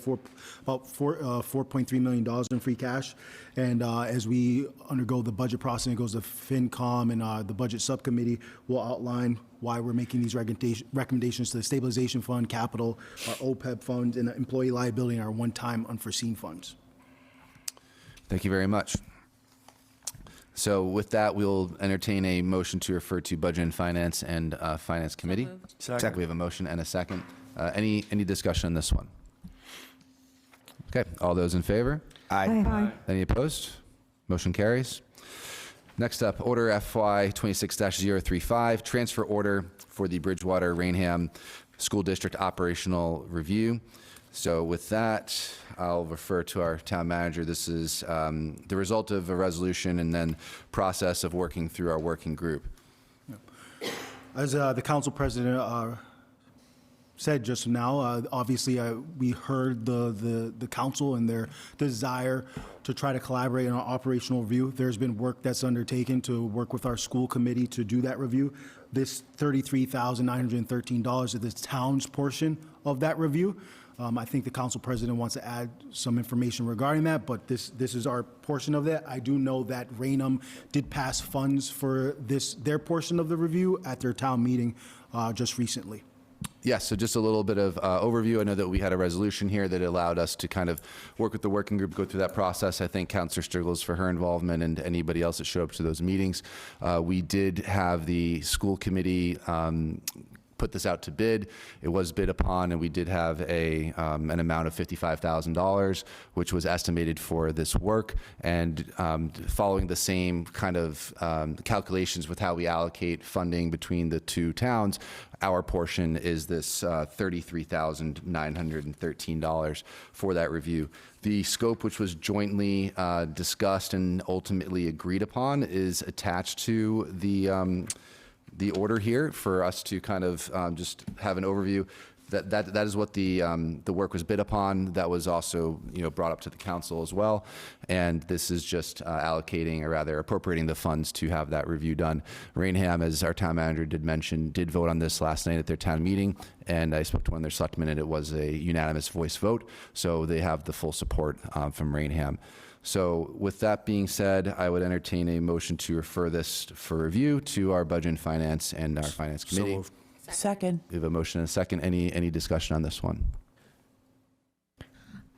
about $4.3 million in free cash. And as we undergo the budget process, it goes to FinCom and the budget subcommittee, we'll outline why we're making these recommendations to the stabilization fund, capital, our OPEB fund, and employee liability, and our one-time unforeseen funds. Thank you very much. So with that, we'll entertain a motion to refer to Budget and Finance and Finance Committee. Second. We have a motion and a second. Any discussion on this one? Okay, all those in favor? Aye. Any opposed? Motion carries. Next up, order FY 26-035, transfer order for the Bridgewater Raynham School District Operational Review. So with that, I'll refer to our town manager. This is the result of a resolution and then process of working through our working group. As the council president said just now, obviously we heard the council and their desire to try to collaborate on an operational review. There's been work that's undertaken to work with our school committee to do that review. This $33,913 is the town's portion of that review. I think the council president wants to add some information regarding that, but this is our portion of that. I do know that Raynham did pass funds for their portion of the review at their town meeting just recently. Yes, so just a little bit of overview. I know that we had a resolution here that allowed us to kind of work with the working group, go through that process. I thank Councilor Sturgles for her involvement and anybody else that showed up to those meetings. We did have the school committee put this out to bid. It was bid upon, and we did have an amount of $55,000, which was estimated for this work. And following the same kind of calculations with how we allocate funding between the two towns, our portion is this $33,913 for that review. The scope, which was jointly discussed and ultimately agreed upon, is attached to the order here for us to kind of just have an overview. That is what the work was bid upon. That was also, brought up to the council as well. And this is just allocating, or rather appropriating the funds to have that review done. Raynham, as our town manager did mention, did vote on this last night at their town meeting. And I spoke to one of their selectmen, and it was a unanimous voice vote. So they have the full support from Raynham. So with that being said, I would entertain a motion to refer this for review to our Budget and Finance and our Finance Committee. moved. Second. We have a motion and a second. Any discussion on this one?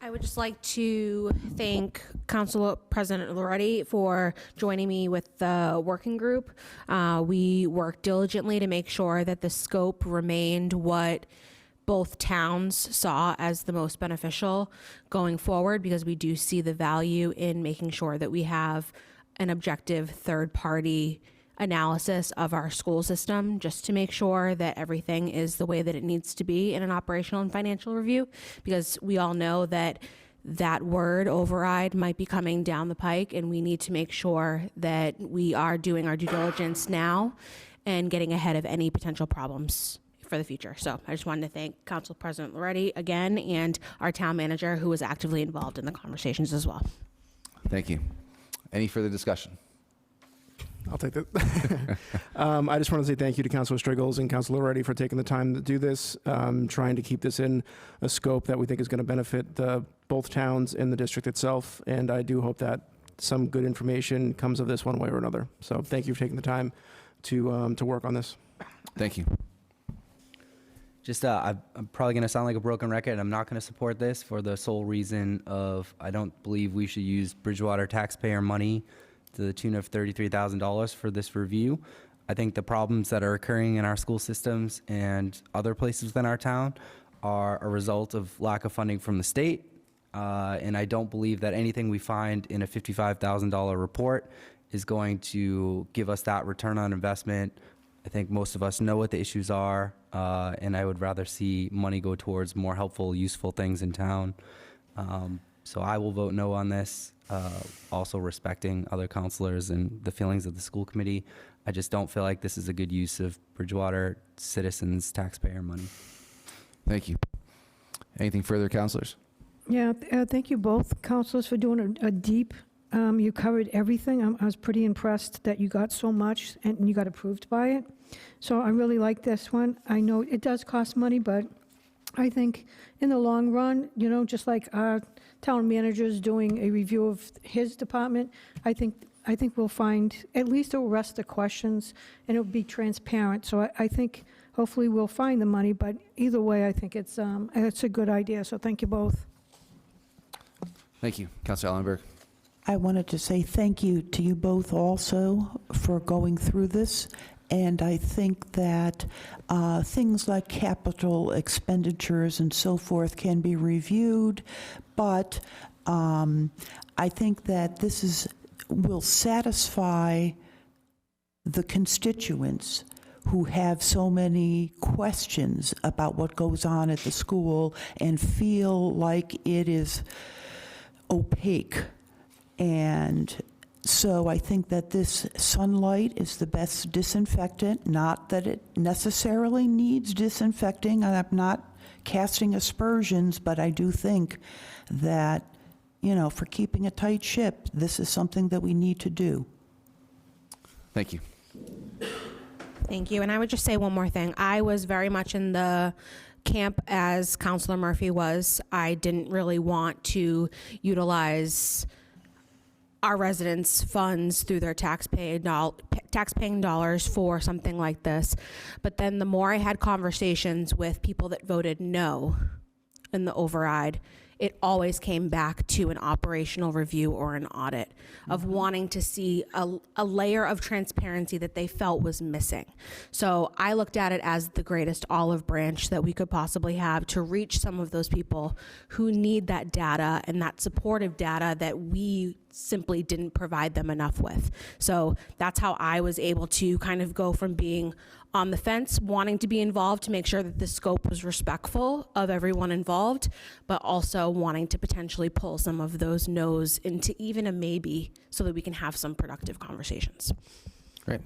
I would just like to thank Council President Loretti for joining me with the working group. We worked diligently to make sure that the scope remained what both towns saw as the most beneficial going forward, because we do see the value in making sure that we have an objective third-party analysis of our school system, just to make sure that everything is the way that it needs to be in an operational and financial review, because we all know that that word override might be coming down the pike, and we need to make sure that we are doing our due diligence now and getting ahead of any potential problems for the future. So I just wanted to thank Council President Loretti again, and our town manager, who was actively involved in the conversations as well. Thank you. Any further discussion? I'll take that. I just want to say thank you to Councilor Striggles and Councilor Loretti for taking the time to do this, trying to keep this in a scope that we think is going to benefit both towns and the district itself. And I do hope that some good information comes of this one way or another. So thank you for taking the time to work on this. Thank you. Just, I'm probably going to sound like a broken record. I'm not going to support this for the sole reason of I don't believe we should use Bridgewater taxpayer money to the tune of $33,000 for this review. I think the problems that are occurring in our school systems and other places within our town are a result of lack of funding from the state. And I don't believe that anything we find in a $55,000 report is going to give us that return on investment. I think most of us know what the issues are, and I would rather see money go towards more helpful, useful things in town. So I will vote no on this, also respecting other counselors and the feelings of the school committee. I just don't feel like this is a good use of Bridgewater citizens' taxpayer money. Thank you. Anything further, councilors? Yeah, thank you both, councilors, for doing a deep, you covered everything. I was pretty impressed that you got so much and you got approved by it. So I really like this one. I know it does cost money, but I think in the long run, just like our town manager's doing a review of his department, I think we'll find, at least it will rest the questions and it'll be transparent. So I think hopefully we'll find the money, but either way, I think it's a good idea. So thank you both. Thank you. Councilor Allenberg. I wanted to say thank you to you both also for going through this. And I think that things like capital expenditures and so forth can be reviewed, but I think that this will satisfy the constituents who have so many questions about what goes on at the school and feel like it is opaque. And so I think that this sunlight is the best disinfectant, not that it necessarily needs disinfecting. I'm not casting aspersions, but I do think that, for keeping a tight ship, this is something that we need to do. Thank you. Thank you. And I would just say one more thing. I was very much in the camp as Councilor Murphy was. I didn't really want to utilize our residents' funds through their taxpaying dollars for something like this. But then the more I had conversations with people that voted no in the override, it always came back to an operational review or an audit of wanting to see a layer of transparency that they felt was missing. So I looked at it as the greatest olive branch that we could possibly have to reach some of those people who need that data and that supportive data that we simply didn't provide them enough with. So that's how I was able to kind of go from being on the fence, wanting to be involved to make sure that the scope was respectful of everyone involved, but also wanting to potentially pull some of those no's into even a maybe so that we can have some productive conversations. Great.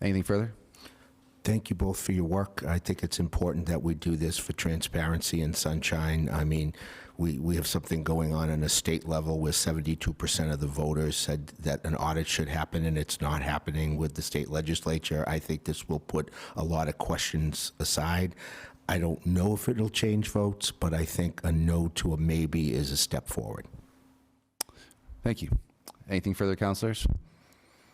Anything further? Thank you both for your work. I think it's important that we do this for transparency and sunshine. I mean, we have something going on a state level where 72% of the voters said that an audit should happen, and it's not happening with the state legislature. I think this will put a lot of questions aside. I don't know if it'll change votes, but I think a no to a maybe is a step forward. Thank you. Anything further, councilors?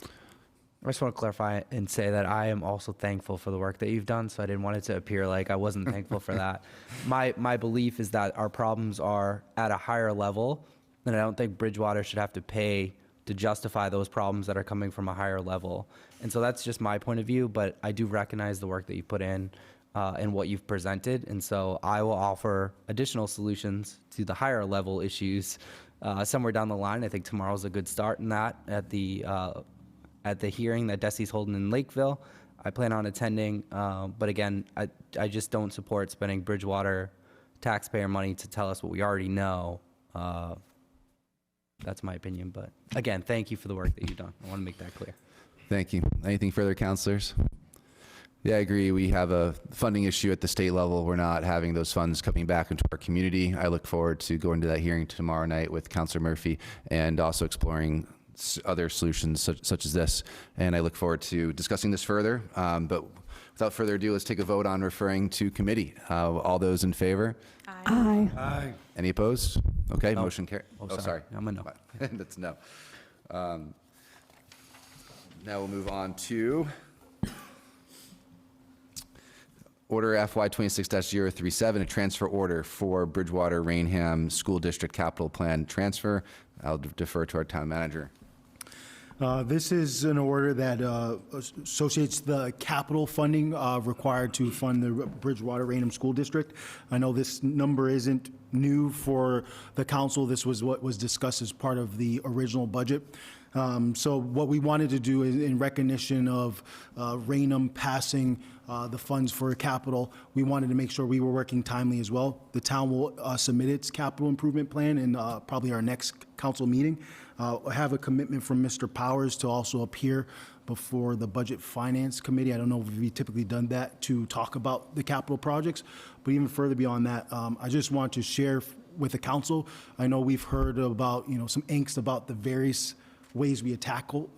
I just want to clarify and say that I am also thankful for the work that you've done, so I didn't want it to appear like I wasn't thankful for that. My belief is that our problems are at a higher level, and I don't think Bridgewater should have to pay to justify those problems that are coming from a higher level. And so that's just my point of view, but I do recognize the work that you put in and what you've presented, and so I will offer additional solutions to the higher level issues somewhere down the line. I think tomorrow's a good start in that at the hearing that Desi's holding in Lakeville. I plan on attending, but again, I just don't support spending Bridgewater taxpayer money to tell us what we already know. That's my opinion, but again, thank you for the work that you've done. I want to make that clear. Thank you. Anything further, councilors? Yeah, I agree. We have a funding issue at the state level. We're not having those funds coming back into our community. I look forward to going to that hearing tomorrow night with Councilor Murphy and also exploring other solutions such as this, and I look forward to discussing this further. But without further ado, let's take a vote on referring to committee. All those in favor? Aye. Aye. Any opposed? Okay, No. motion carried. Oh, sorry. I'm a no. That's no. Now we'll move on to Order FY 26-037, a transfer order for Bridgewater Raynham School District Capital Plan transfer. I'll defer to our town manager. This is an order that associates the capital funding required to fund the Bridgewater Raynham School District. I know this number isn't new for the council. This was what was discussed as part of the original budget. So what we wanted to do is, in recognition of Raynham passing the funds for capital, we wanted to make sure we were working timely as well. The town will submit its capital improvement plan in probably our next council meeting. I have a commitment from Mr. Powers to also appear before the Budget Finance Committee. I don't know if we've typically done that to talk about the capital projects, but even further beyond that, I just want to share with the council. I know we've heard about, some angst about the various ways we tackle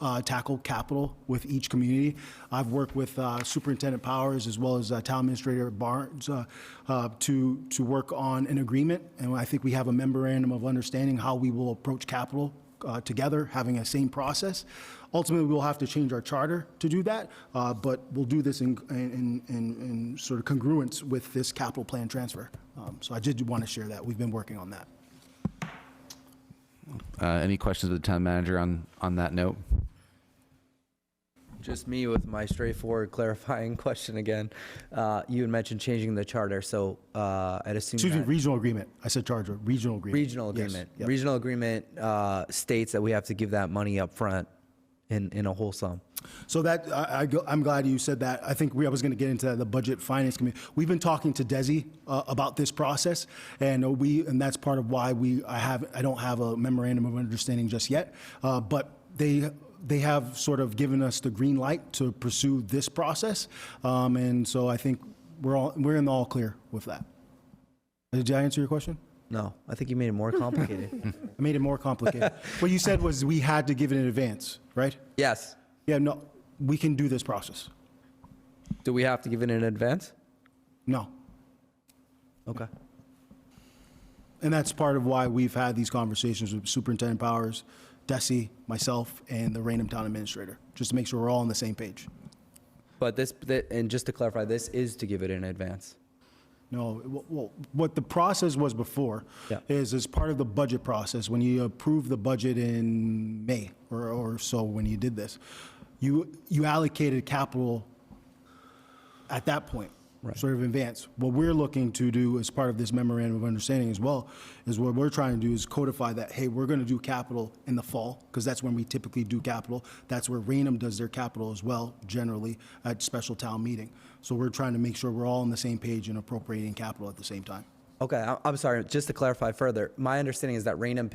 capital with each community. I've worked with Superintendent Powers as well as Town Administrator Barnes to work on an agreement, and I think we have a memorandum of understanding how we will approach capital together, having a same process. Ultimately, we'll have to change our charter to do that, but we'll do this in sort of congruence with this capital plan transfer. So I did want to share that. We've been working on that. Any questions of the town manager on that note? Just me with my straightforward clarifying question again. You had mentioned changing the charter, so I'd assume Excuse me, that regional agreement. I said charter, regional agreement. regional Yes, agreement. yep. Regional agreement states that we have to give that money up front in a whole sum. So that, I'm glad you said that. I think I was going to get into the Budget Finance Committee. We've been talking to Desi about this process, and that's part of why I don't have a memorandum of understanding just yet, but they have sort of given us the green light to pursue this process, and so I think we're in the all clear with that. Did I answer your question? No, I think you made it more complicated. I made it more complicated. What you said was we had to give it in advance, right? Yes. Yeah, no, we can do this process. Do we have to give it in advance? No. Okay. And that's part of why we've had these conversations with Superintendent Powers, Desi, myself, and the Raynham Town Administrator, just to make sure we're all on the same page. But and just to clarify, this is to give it in advance. No, well, what the process was before is as part of the budget process, when you approved the budget in May or so when you did this, you allocated capital at that point, sort of in advance. What we're looking to do as part of this memorandum of understanding as well is what we're trying to do is codify that, hey, we're going to do capital in the fall because that's when we typically do capital. That's where Raynham does their capital as well, generally at special town meeting. So we're trying to make sure we're all on the same page and appropriating capital at the same time. Okay, I'm sorry, just to clarify further, my understanding is that Raynham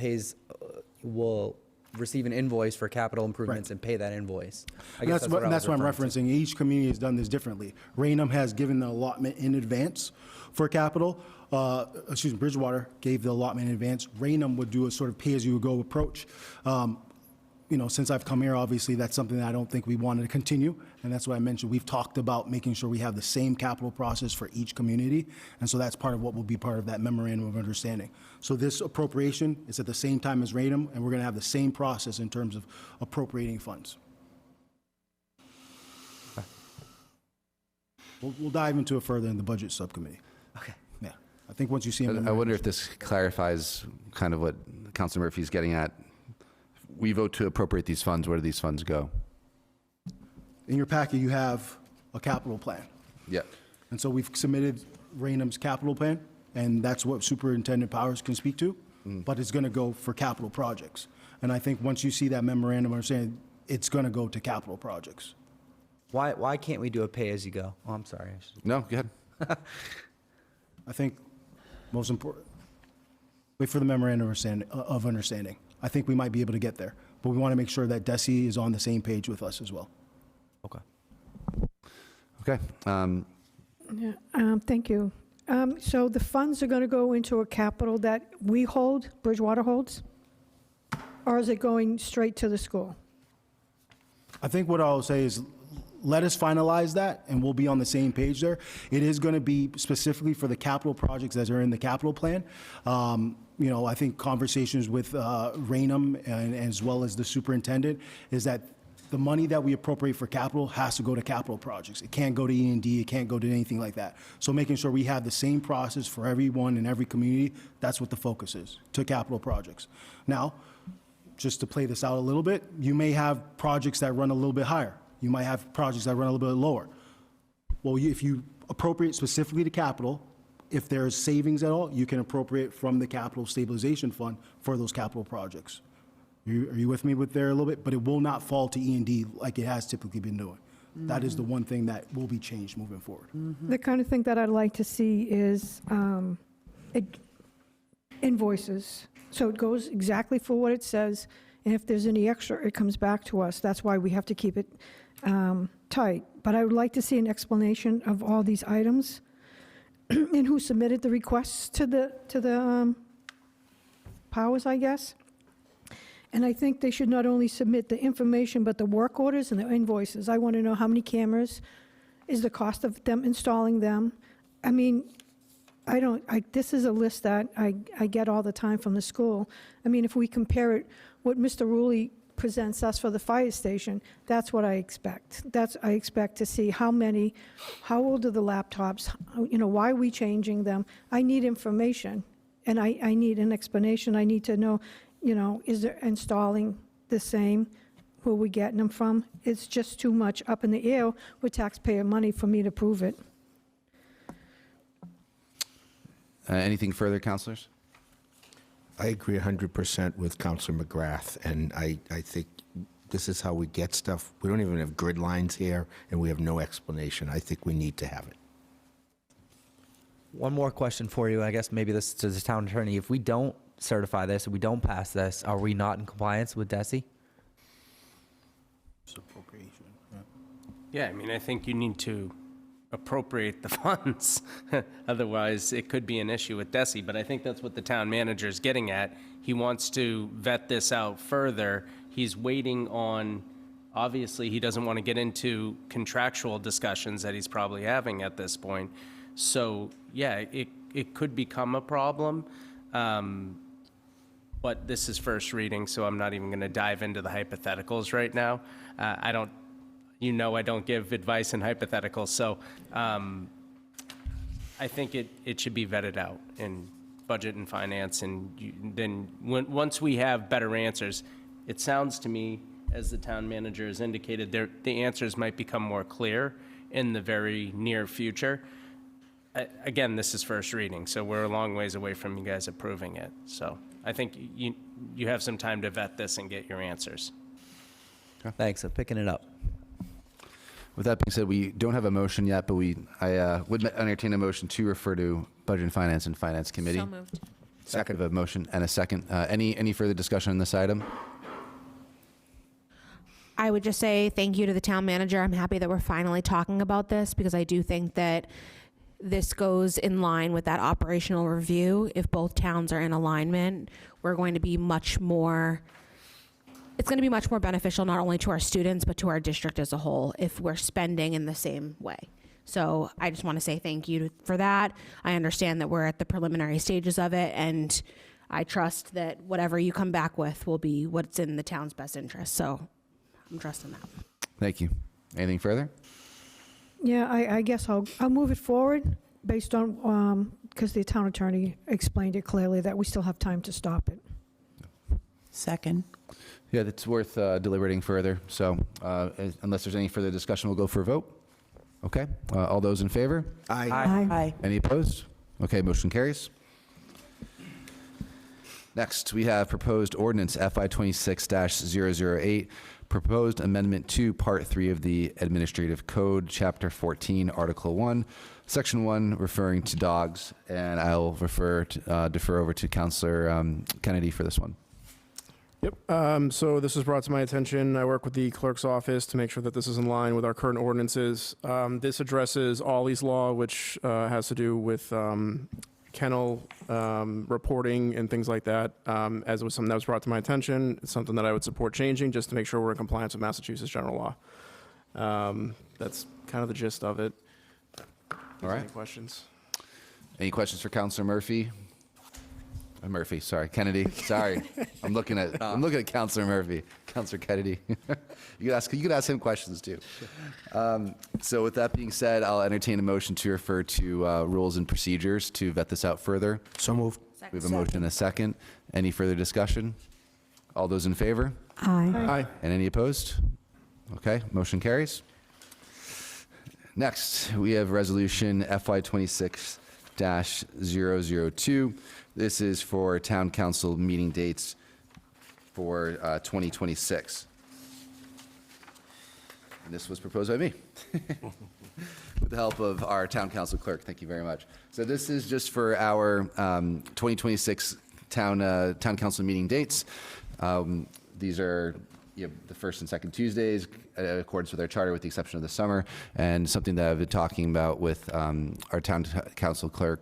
will receive an invoice for capital improvements and pay that invoice. I guess That's what I'm referencing. Each community has done this differently. Raynham has given the allotment in advance for capital. Bridgewater gave the allotment in advance. Raynham would do a sort of pay-as-you-go approach. Since I've come here, obviously, that's something that I don't think we wanted to continue, and that's what I mentioned. We've talked about making sure we have the same capital process for each community, and so that's part of what will be part of that memorandum of understanding. So this appropriation is at the same time as Raynham, and we're going to have the same process in terms of appropriating funds. We'll dive into it further in the budget subcommittee. Okay. Yeah, I think once you see I wonder if this clarifies kind of what Councilor Murphy's getting at. We vote to appropriate these funds. Where do these funds go? In your packet, you have a capital plan. Yep. And so we've submitted Raynham's capital plan, and that's what Superintendent Powers can speak to, but it's going to go for capital projects. And I think once you see that memorandum of understanding, it's going to go to capital projects. Why can't we do a pay-as-you-go? Oh, I'm sorry. No, go ahead. I think most important, wait for the memorandum of understanding. I think we might be able to get there, but we want to make sure that DESI is on the same page with us as well. Okay. Okay. Thank you. So the funds are going to go into a capital that we hold, Bridgewater holds? Or is it going straight to the school? I think what I'll say is let us finalize that, and we'll be on the same page there. It is going to be specifically for the capital projects that are in the capital plan. I think conversations with Raynham and as well as the superintendent is that the money that we appropriate for capital has to go to capital projects. It can't go to E&D. It can't go to anything like that. So making sure we have the same process for everyone in every community, that's what the focus is, to capital projects. Now, just to play this out a little bit, you may have projects that run a little bit higher. You might have projects that run a little bit lower. Well, if you appropriate specifically to capital, if there's savings at all, you can appropriate from the capital stabilization fund for those capital projects. Are you with me with there a little bit? But it will not fall to E&D like it has typically been doing. That is the one thing that will be changed moving forward. The kind of thing that I'd like to see is invoices. So it goes exactly for what it says, and if there's any extra, it comes back to us. That's why we have to keep it tight. But I would like to see an explanation of all these items and who submitted the requests to the powers, I guess. And I think they should not only submit the information, but the work orders and the invoices. I want to know how many cameras, is the cost of them installing them. I mean, this is a list that I get all the time from the school. I mean, if we compare it, what Mr. Rulli presents us for the fire station, that's what I expect. I expect to see how old are the laptops, why are we changing them? I need information, and I need an explanation. I need to know, is there installing the same? Who are we getting them from? It's just too much up in the air with taxpayer money for me to prove it. Anything further, councilors? I agree 100% with Councilor McGrath, and I think this is how we get stuff. We don't even have grid lines here, and we have no explanation. I think we need to have it. One more question for you, I guess maybe this is to the town attorney. If we don't certify this, if we don't pass this, are we not in compliance with DESI? It's appropriation. Yeah, I mean, I think you need to appropriate the funds. Otherwise, it could be an issue with DESI, but I think that's what the town manager is getting at. He wants to vet this out further. He's waiting on, obviously, he doesn't want to get into contractual discussions that he's probably having at this point. So, yeah, it could become a problem. But this is first reading, so I'm not even going to dive into the hypotheticals right now. I don't give advice in hypotheticals, so I I think it should be vetted out in budget and finance, and then once we have better answers, it sounds to me, as the town manager has indicated, the answers might become more clear in the very near future. Again, this is first reading, so we're a long ways away from you guys approving it. So I think you have some time to vet this and get your answers. Thanks, I'm picking it up. With that being said, we don't have a motion yet, but I would entertain a motion to refer to Budget and Finance Committee. So moved. Second. We have a motion and a second. Any further discussion on this item? I would just say thank you to the town manager. I'm happy that we're finally talking about this because I do think that this goes in line with that operational review. If both towns are in alignment, we're going to be much more, it's going to be much more beneficial not only to our students, but to our district as a whole if we're spending in the same way. So I just want to say thank you for that. I understand that we're at the preliminary stages of it, and I trust that whatever you come back with will be what's in the town's best interest. So I'm trusting that. Thank you. Anything further? Yeah, I guess I'll move it forward based on, because the town attorney explained it clearly that we still have time to stop it. Second. Yeah, it's worth deliberating further. So unless there's any further discussion, we'll go for a vote. Okay. All those in favor? Aye. Aye. Any opposed? Okay, motion carries. Next, we have proposed ordinance FY 26-008, proposed amendment to Part 3 of the Administrative Code, Chapter 14, Article 1, Section 1, referring to dogs. And I'll defer over to Councilor Kennedy for this one. Yep. So this was brought to my attention. I work with the clerk's office to make sure that this is in line with our current ordinances. This addresses Ollie's Law, which has to do with kennel reporting and things like that. As it was something that was brought to my attention, it's something that I would support changing just to make sure we're in compliance with Massachusetts general law. That's kind of the gist of it. All right. Any questions? Any questions for Councilor Murphy? Kennedy. Sorry, I'm looking at Councilor Murphy, Councilor Kennedy. you could ask him questions too. So with that being said, I'll entertain a motion to refer to rules and procedures to vet this out further. So moved. We have a motion and a second. Any further discussion? All those in favor? Aye. Aye. And any opposed? Okay, motion carries. Next, we have resolution FY 26-002. This is for town council meeting dates for 2026. And this was proposed by me with the help of our town council clerk. Thank you very much. So this is just for our 2026 town council meeting dates. These are the first and second Tuesdays, in accordance with our charter, with the exception of the summer, and something that I've been talking about with our town council clerk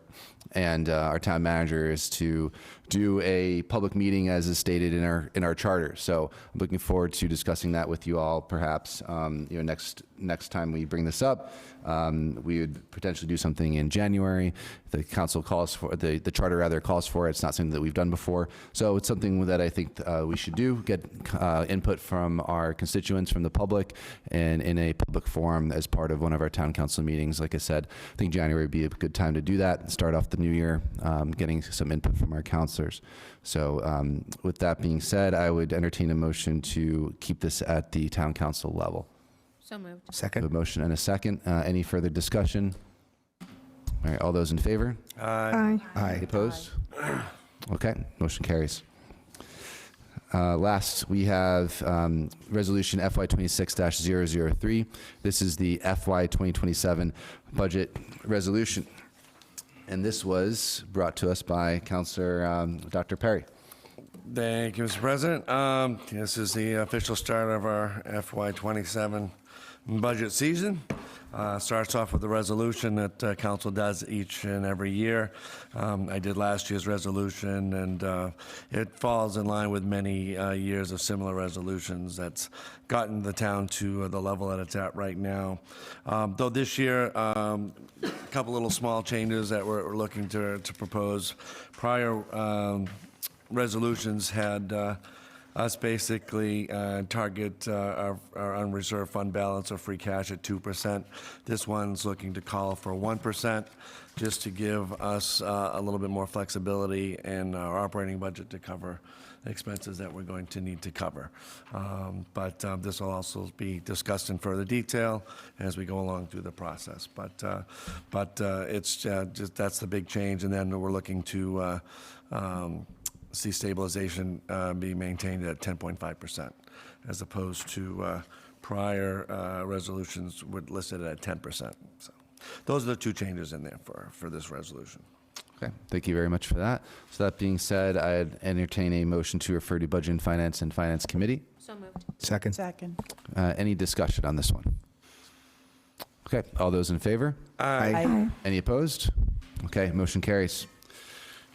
and our town manager is to do a public meeting as is stated in our charter. So I'm looking forward to discussing that with you all. Perhaps next time we bring this up, we would potentially do something in January. The council calls for the charter rather calls for it. It's not something that we've done before, so it's something that I think we should do. Get input from our constituents, from the public, and in a public forum as part of one of our town council meetings. Like I said, I think January would be a good time to do that and start off the new year, getting some input from our councilors. So with that being said, I would entertain a motion to keep this at the town council level. So moved. Second. A motion and a second. Any further discussion? All right, all those in favor? Aye. Any opposed? Okay, motion carries. Last, we have resolution FY 26-003. This is the FY 2027 budget resolution. And this was brought to us by Councilor Dr. Perry. Thank you, Mr. President. This is the official start of our FY27 budget season. Starts off with the resolution that council does each and every year. I did last year's resolution, and it falls in line with many years of similar resolutions that's gotten the town to the level that it's at right now. Though this year, a couple little small changes that we're looking to propose. Prior resolutions had us basically target our unreserved fund balance or free cash at 2%. This one's looking to call for 1%, just to give us a little bit more flexibility in our operating budget to cover expenses that we're going to need to cover. But this will also be discussed in further detail as we go along through the process. But it's just, that's the big change, and then we're looking to see stabilization be maintained at 10.5%, as opposed to prior resolutions would listed at 10%. So those are the two changes in there for this resolution. Okay, thank you very much for that. So that being said, I'd entertain a motion to refer to Budget and Finance Committee. So moved. Second. Second. Any discussion on this one? Okay, all those in favor? Aye. Any opposed? Okay, motion carries.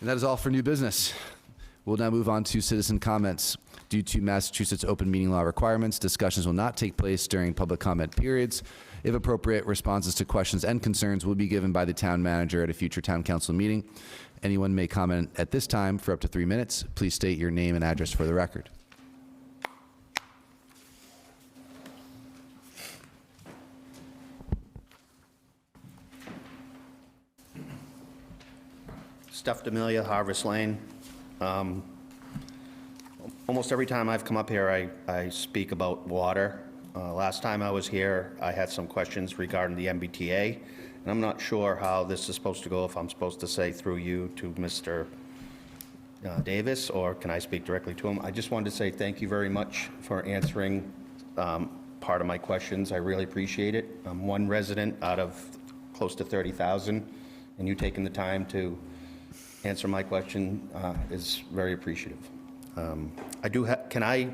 And that is all for new business. We'll now move on to citizen comments. Due to Massachusetts open meeting law requirements, discussions will not take place during public comment periods. If appropriate, responses to questions and concerns will be given by the town manager at a future town council meeting. Anyone may comment at this time for up to 3 minutes. Please state your name and address for the record. Steph D'Amelia, Harvest Lane. Almost every time I've come up here, I speak about water. Last time I was here, I had some questions regarding the MBTA, and I'm not sure how this is supposed to go, if I'm supposed to say through you to Mr. Davis, or can I speak directly to him? I just wanted to say thank you very much for answering part of my questions. I really appreciate it. I'm one resident out of close to 30,000, and you taking the time to answer my question is very appreciative. Can I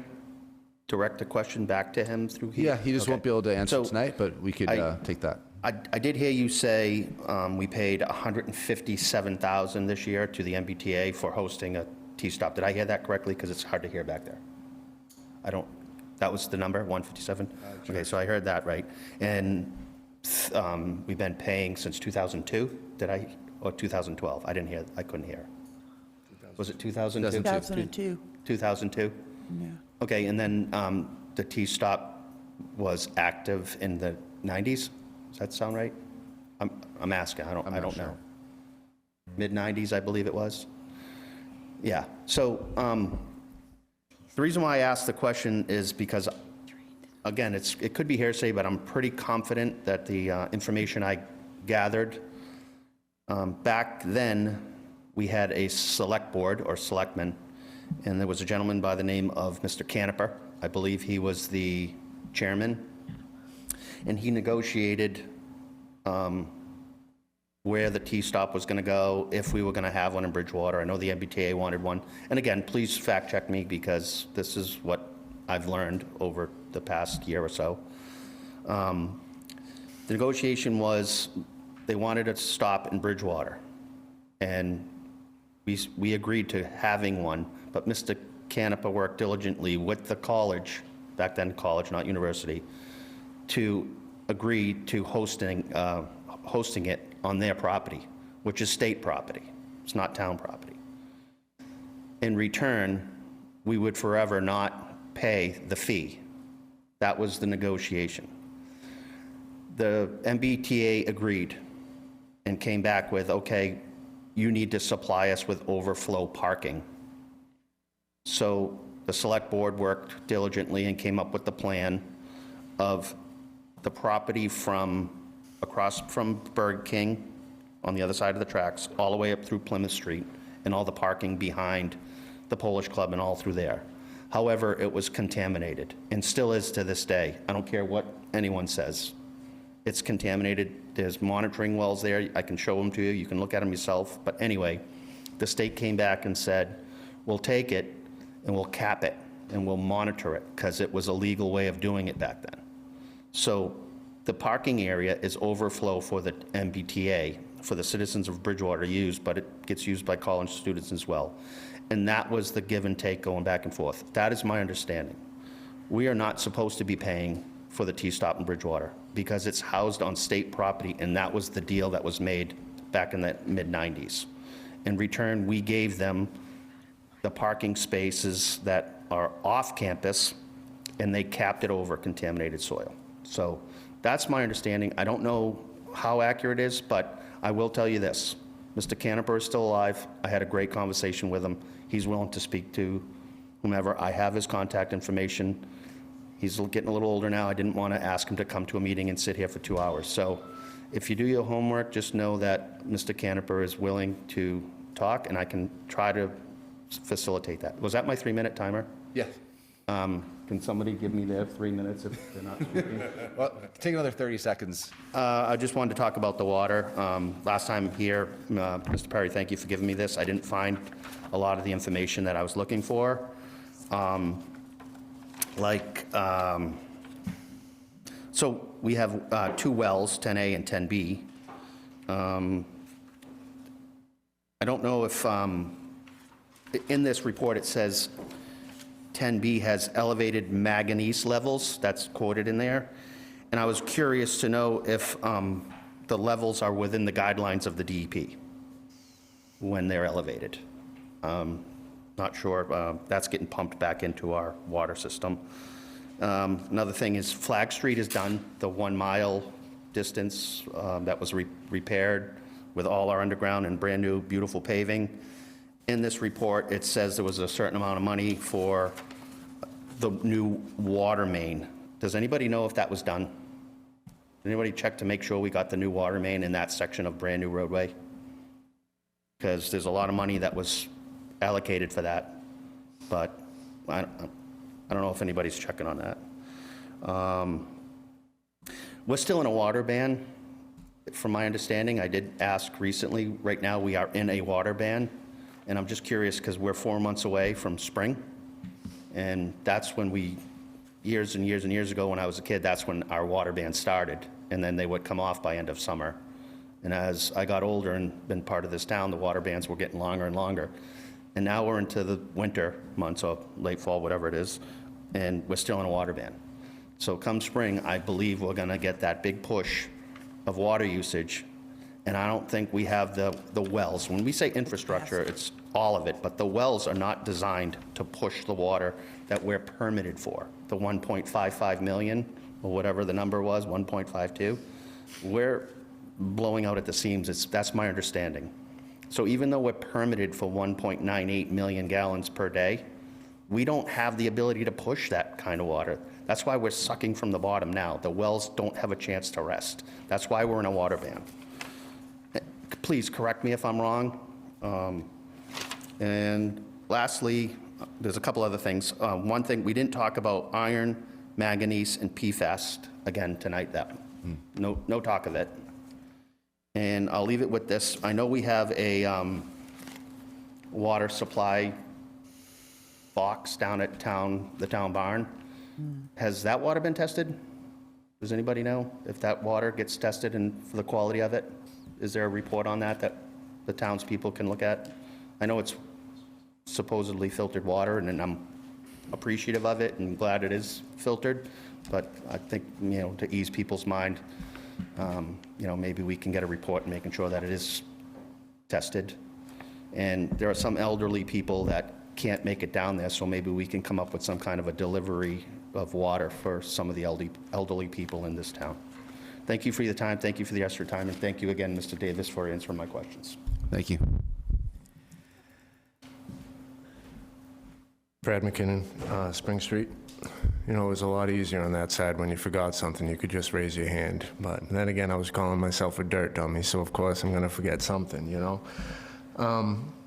direct a question back to him through here? Yeah, he just won't be able to answer tonight, but we could take that. I did hear you say we paid $157,000 this year to the MBTA for hosting a T-stop. Did I hear that correctly? Because it's hard to hear back there. That was the number, 157? Sure. Okay, so I heard that right. And we've been paying since 2002, or 2012? I couldn't hear. Was it 2002? 2002. 2002? Yeah. Okay, and then the T-stop was active in the 90s? Does that sound right? I'm asking, I don't know. Mid-90s, I believe it was? Yeah, so the reason why I asked the question is because, again, it could be hearsay, but I'm pretty confident that the information I gathered, back then, we had a select board or selectmen, and there was a gentleman by the name of Mr. Caniper. I believe he was the chairman, and he negotiated where the T-stop was going to go, if we were going to have one in Bridgewater. I know the MBTA wanted one. And again, please fact check me, because this is what I've learned over the past year or so. The negotiation was they wanted a stop in Bridgewater, and we agreed to having one, but Mr. Canepa worked diligently with the college, back then college, not university, to agree to hosting it on their property, which is state property. It's not town property. In return, we would forever not pay the fee. That was the negotiation. The MBTA agreed and came back with, okay, you need to supply us with overflow parking. So the select board worked diligently and came up with the plan of the property from across from Burger King on the other side of the tracks, all the way up through Plymouth Street, and all the parking behind the Polish Club and all through there. However, it was contaminated, and still is to this day. I don't care what anyone says. It's contaminated. There's monitoring wells there. I can show them to you. You can look at them yourself. But anyway, the state came back and said, we'll take it and we'll cap it and we'll monitor it, because it was a legal way of doing it back then. So the parking area is overflow for the MBTA, for the citizens of Bridgewater to use, but it gets used by college students as well. And that was the give and take going back and forth. That is my understanding. We are not supposed to be paying for the T-stop in Bridgewater, because it's housed on state property, and that was the deal that was made back in the mid-90s. In return, we gave them the parking spaces that are off campus, and they capped it over contaminated soil. So that's my understanding. I don't know how accurate it is, but I will tell you this. Mr. Caneper is still alive. I had a great conversation with him. He's willing to speak to whomever. I have his contact information. He's getting a little older now. I didn't want to ask him to come to a meeting and sit here for 2 hours. So if you do your homework, just know that Mr. Caneper is willing to talk, and I can try to facilitate that. Was that my 3-minute timer? Yes. Can somebody give me their 3 minutes if they're not speaking? Well, take another 30 seconds. I just wanted to talk about the water. Last time here, Mr. Perry, thank you for giving me this. I didn't find a lot of the information that I was looking for. So we have 2 wells, 10A and 10B. I don't know if, in this report it says 10B has elevated manganese levels, that's quoted in there. And I was curious to know if the levels are within the guidelines of the DEP when they're elevated. Not sure, that's getting pumped back into our water system. Another thing is Flag Street is done, the 1 mile distance that was repaired with all our underground and brand new beautiful paving. In this report, it says there was a certain amount of money for the new water main. Does anybody know if that was done? Anybody check to make sure we got the new water main in that section of brand new roadway? Because there's a lot of money that was allocated for that, but I don't know if anybody's checking on that. We're still in a water ban, from my understanding. I did ask recently. Right now, we are in a water ban, and I'm just curious because we're 4 months away from spring, and that's when we, years and years and years ago when I was a kid, that's when our water ban started, and then they would come off by end of summer. And as I got older and been part of this town, the water bans were getting longer and longer. And now we're into the winter months, or late fall, whatever it is, and we're still in a water ban. So come spring, I believe we're gonna get that big push of water usage, and I don't think we have the wells. When we say infrastructure, it's all of it, but the wells are not designed to push the water that we're permitted for. The 1.55 million, or whatever the number was, 1.52, we're blowing out at the seams. That's my understanding. So even though we're permitted for 1.98 million gallons per day, we don't have the ability to push that kind of water. That's why we're sucking from the bottom now. The wells don't have a chance to rest. That's why we're in a water ban. Please correct me if I'm wrong. And lastly, there's a couple other things. One thing, we didn't talk about iron, manganese, and PFAS again tonight. No talk of it. And I'll leave it with this. I know we have a water supply box down at the town barn. Has that water been tested? Does anybody know if that water gets tested and for the quality of it? Is there a report on that the townspeople can look at? I know it's supposedly filtered water, and I'm appreciative of it and glad it is filtered, but I think, to ease people's mind, maybe we can get a report making sure that it is tested. And there are some elderly people that can't make it down there, so maybe we can come up with some kind of a delivery of water for some of the elderly people in this town. Thank you for your time. Thank you for the extra time. And thank you again, Mr. Davis, for answering my questions. Thank you. Brad McKinnon, Spring Street. It was a lot easier on that side when you forgot something. You could just raise your hand. But then again, I was calling myself a dirt dummy, so of course I'm going to forget something,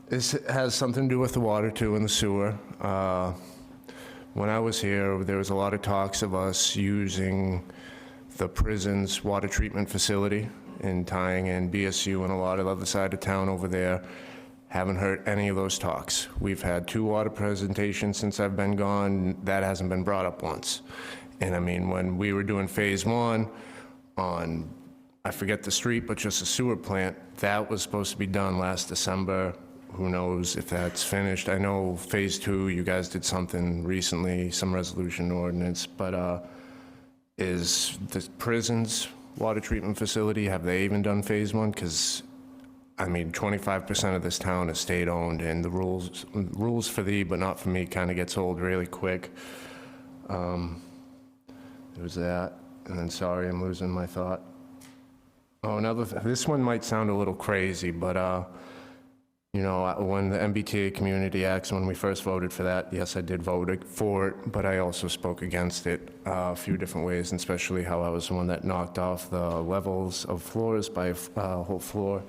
This has something to do with the water, too, and the sewer. When I was here, there was a lot of talks of us using the prison's water treatment facility and tying in BSU and a lot of the other side of town over there. Haven't heard any of those talks. We've had 2 water presentations since I've been gone. That hasn't been brought up once. And I mean, when we were doing phase 1 on, I forget the street, but just a sewer plant, that was supposed to be done last December. Who knows if that's finished? I know phase 2, you guys did something recently, some resolution ordinance, but is the prison's water treatment facility, have they even done phase 1? Because I mean, 25% of this town is state-owned, and the rules for thee, but not for me, kind of gets old really quick. There was that, and then, sorry, I'm losing my thought. Oh, this one might sound a little crazy, but, you know, when the MBTA Community Acts, when we first voted for that, yes, I did vote for it, but I also spoke against it a few different ways, and especially how I was the one that knocked off the levels of floors by a whole floor.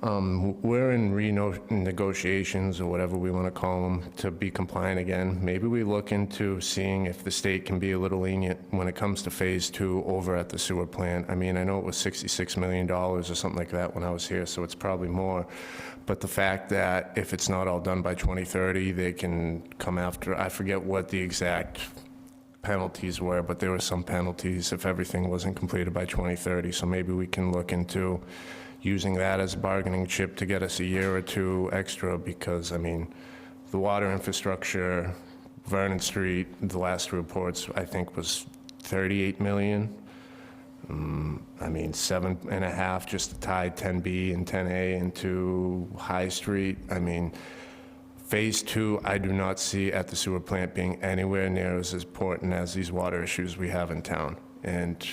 We're in renegotiations, or whatever we want to call them, to be compliant again. Maybe we look into seeing if the state can be a little lenient when it comes to phase 2 over at the sewer plant. I mean, I know it was $66 million or something like that when I was here, so it's probably more. But the fact that if it's not all done by 2030, they can come after, I forget what the exact penalties were, but there were some penalties if everything wasn't completed by 2030. So maybe we can look into using that as a bargaining chip to get us a year or two extra, because, I mean, the water infrastructure, Vernon Street, the last reports, I think, was 38 million. I mean, 7.5 just to tie 10B and 10A into High Street. I mean, phase 2, I do not see at the sewer plant being anywhere near as important as these water issues we have in town. And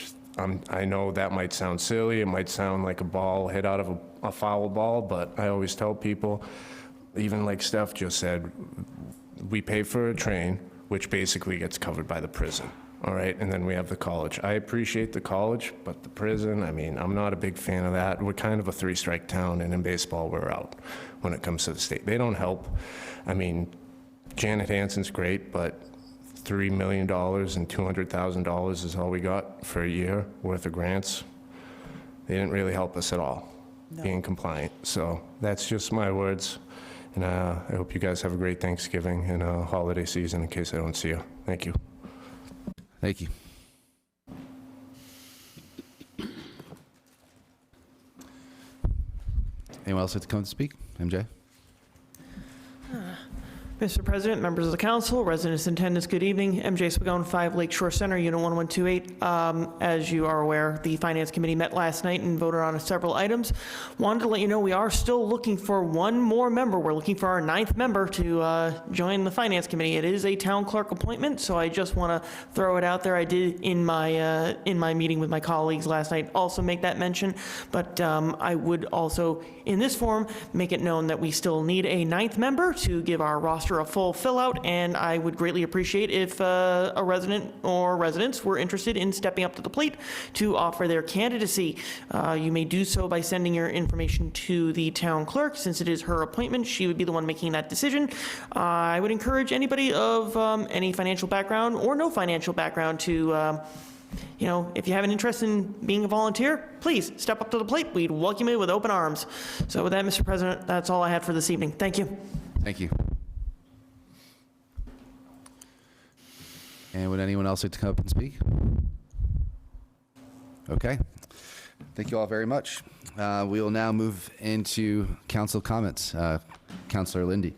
I know that might sound silly, it might sound like a ball hit out of a foul ball, but I always tell people, even like Steph just said, we pay for a train, which basically gets covered by the prison, all right? And then we have the college. I appreciate the college, but the prison, I mean, I'm not a big fan of that. We're kind of a 3-strike town, and in baseball, we're out when it comes to the state. They don't help. I mean, Janet Hansen's great, but $3 million and $200,000 is all we got for a year worth of grants. They didn't really help us at all being compliant. So that's just my words. And I hope you guys have a great Thanksgiving and a holiday season in case I don't see you. Thank you. Thank you. Anyone else like to come to speak? MJ? Mr. President, members of the council, residents in attendance, good evening. MJ Spagone, 5 Lakeshore Center, Unit 1128. As you are aware, the Finance Committee met last night and voted on several items. Wanted to let you know we are still looking for one more member. We're looking for our 9th member to join the Finance Committee. It is a town clerk appointment, so I just want to throw it out there. I did in my meeting with my colleagues last night also make that mention, but I would also, in this forum, make it known that we still need a 9th member to give our roster a full fill out, and I would greatly appreciate if a resident or residents were interested in stepping up to the plate to offer their candidacy. You may do so by sending your information to the town clerk. Since it is her appointment, she would be the one making that decision. I would encourage anybody of any financial background or no financial background to you know, if you have an interest in being a volunteer, please step up to the plate. We'd welcome you with open arms. So with that, Mr. President, that's all I had for this evening. Thank you. Thank you. And would anyone else like to come up and speak? Okay. Thank you all very much. We will now move into council comments. Councilor Lindy.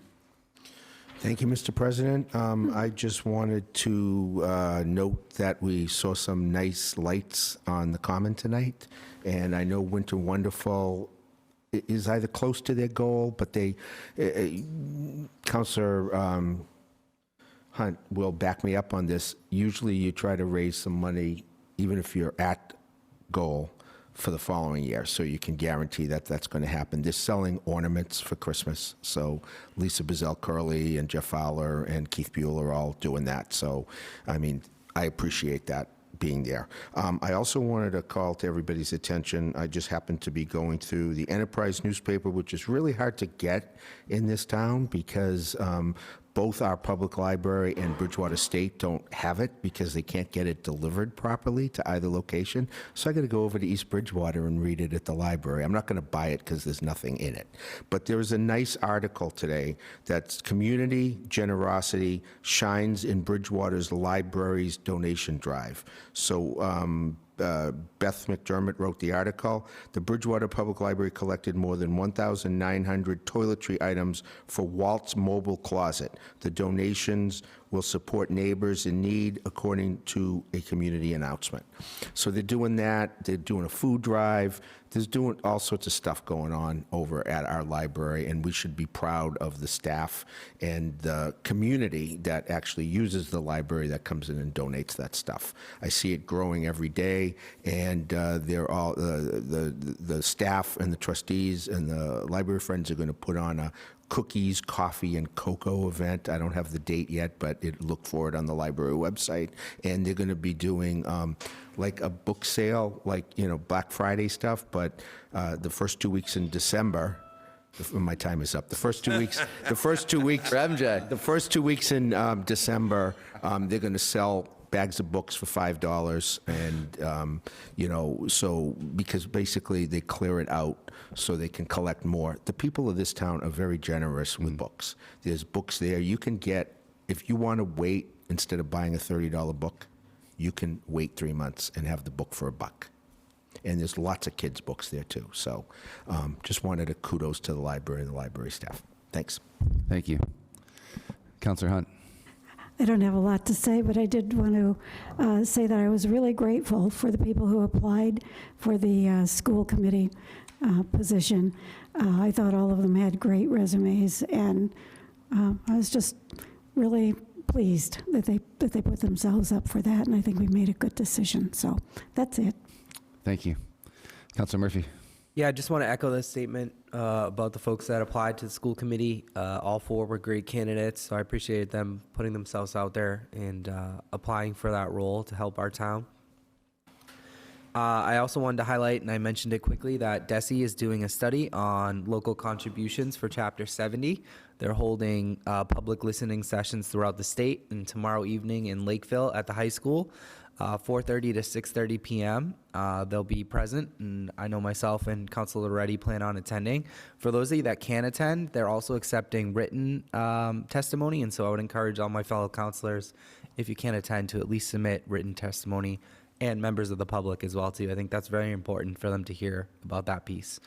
Thank you, Mr. President. I just wanted to note that we saw some nice lights on the Common tonight, and I know Winter Wonderful is either close to their goal, but they, Councilor Hunt will back me up on this. Usually you try to raise some money, even if you're at goal, for the following year, so you can guarantee that that's going to happen. They're selling ornaments for Christmas, so Lisa Bazell Curley and Jeff Fowler and Keith Buell are all doing that. So, I mean, I appreciate that being there. I also wanted to call to everybody's attention. I just happened to be going through the Enterprise newspaper, which is really hard to get in this town because both our public library and Bridgewater State don't have it because they can't get it delivered properly to either location. So I got to go over to East Bridgewater and read it at the library. I'm not going to buy it because there's nothing in it. But there was a nice article today that's community generosity shines in Bridgewater's library's donation drive. So Beth McDermott wrote the article. The Bridgewater Public Library collected more than 1,900 toiletry items for Walt's Mobile Closet. The donations will support neighbors in need according to a community announcement. So they're doing that. They're doing a food drive. There's doing all sorts of stuff going on over at our library, and we should be proud of the staff and the community that actually uses the library that comes in and donates that stuff. I see it growing every day, and they're all the staff and the trustees and the library friends are going to put on a cookies, coffee, and cocoa event. I don't have the date yet, but look for it on the library website. And they're going to be doing like a book sale, like, Black Friday stuff, but the first 2 weeks in December, my time is up. The first 2 weeks, the first 2 weeks in December, they're going to sell bags of books for $5, and so because basically they clear it out so they can collect more. The people of this town are very generous with books. There's books there you can get if you want to wait. Instead of buying a $30 book, you can wait 3 months and have the book for $1. And there's lots of kids' books there too. So just wanted to kudos to the library and the library staff. Thanks. Thank you. Councilor Hunt. I don't have a lot to say, but I did want to say that I was really grateful for the people who applied for the school committee position. I thought all of them had great resumes, and I was just really pleased that they put themselves up for that, and I think we made a good decision. So that's it. Thank you. Councilor Murphy. Yeah, I just want to echo this statement about the folks that applied to the school committee. All 4 were great candidates, so I appreciate them putting themselves out there and applying for that role to help our town. I also wanted to highlight, and I mentioned it quickly, that DESE is doing a study on local contributions for Chapter 70. They're holding public listening sessions throughout the state, and tomorrow evening in Lakeville at the high school, 4:30 to 6:30 p.m. They'll be present, and I know myself and Councilor Reddy plan on attending. For those of you that can attend, they're also accepting written testimony, and so I would encourage all my fellow councilors, if you can attend, to at least submit written testimony, and members of the public as well too. I think that's very important for them to hear about that piece.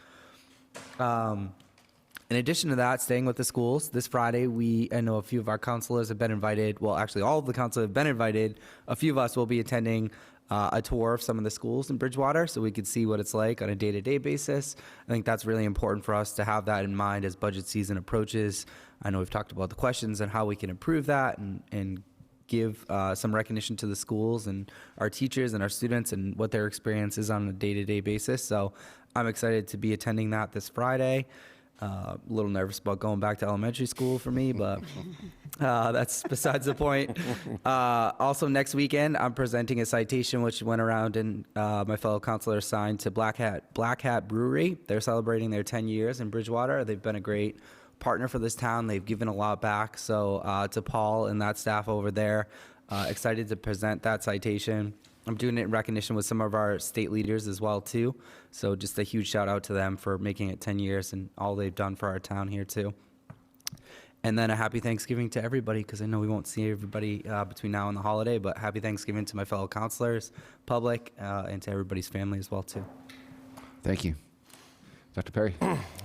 In addition to that, staying with the schools, this Friday, I know a few of our counselors have been invited. Well, actually, all of the counselors have been invited. A few of us will be attending a tour of some of the schools in Bridgewater so we could see what it's like on a day-to-day basis. I think that's really important for us to have that in mind as budget season approaches. I know we've talked about the questions and how we can improve that and give some recognition to the schools and our teachers and our students and what their experience is on a day-to-day basis. So I'm excited to be attending that this Friday. A little nervous about going back to elementary school for me, but that's besides the point. Also, next weekend, I'm presenting a citation which went around and my fellow counselor signed to Black Hat Brewery. They're celebrating their 10 years in Bridgewater. They've been a great partner for this town. They've given a lot back. So to Paul and that staff over there, excited to present that citation. I'm doing it in recognition with some of our state leaders as well too. So just a huge shout out to them for making it 10 years and all they've done for our town here too. And then a happy Thanksgiving to everybody, because I know we won't see everybody between now and the holiday, but happy Thanksgiving to my fellow counselors, public, and to everybody's family as well too. Thank you. Dr. Perry.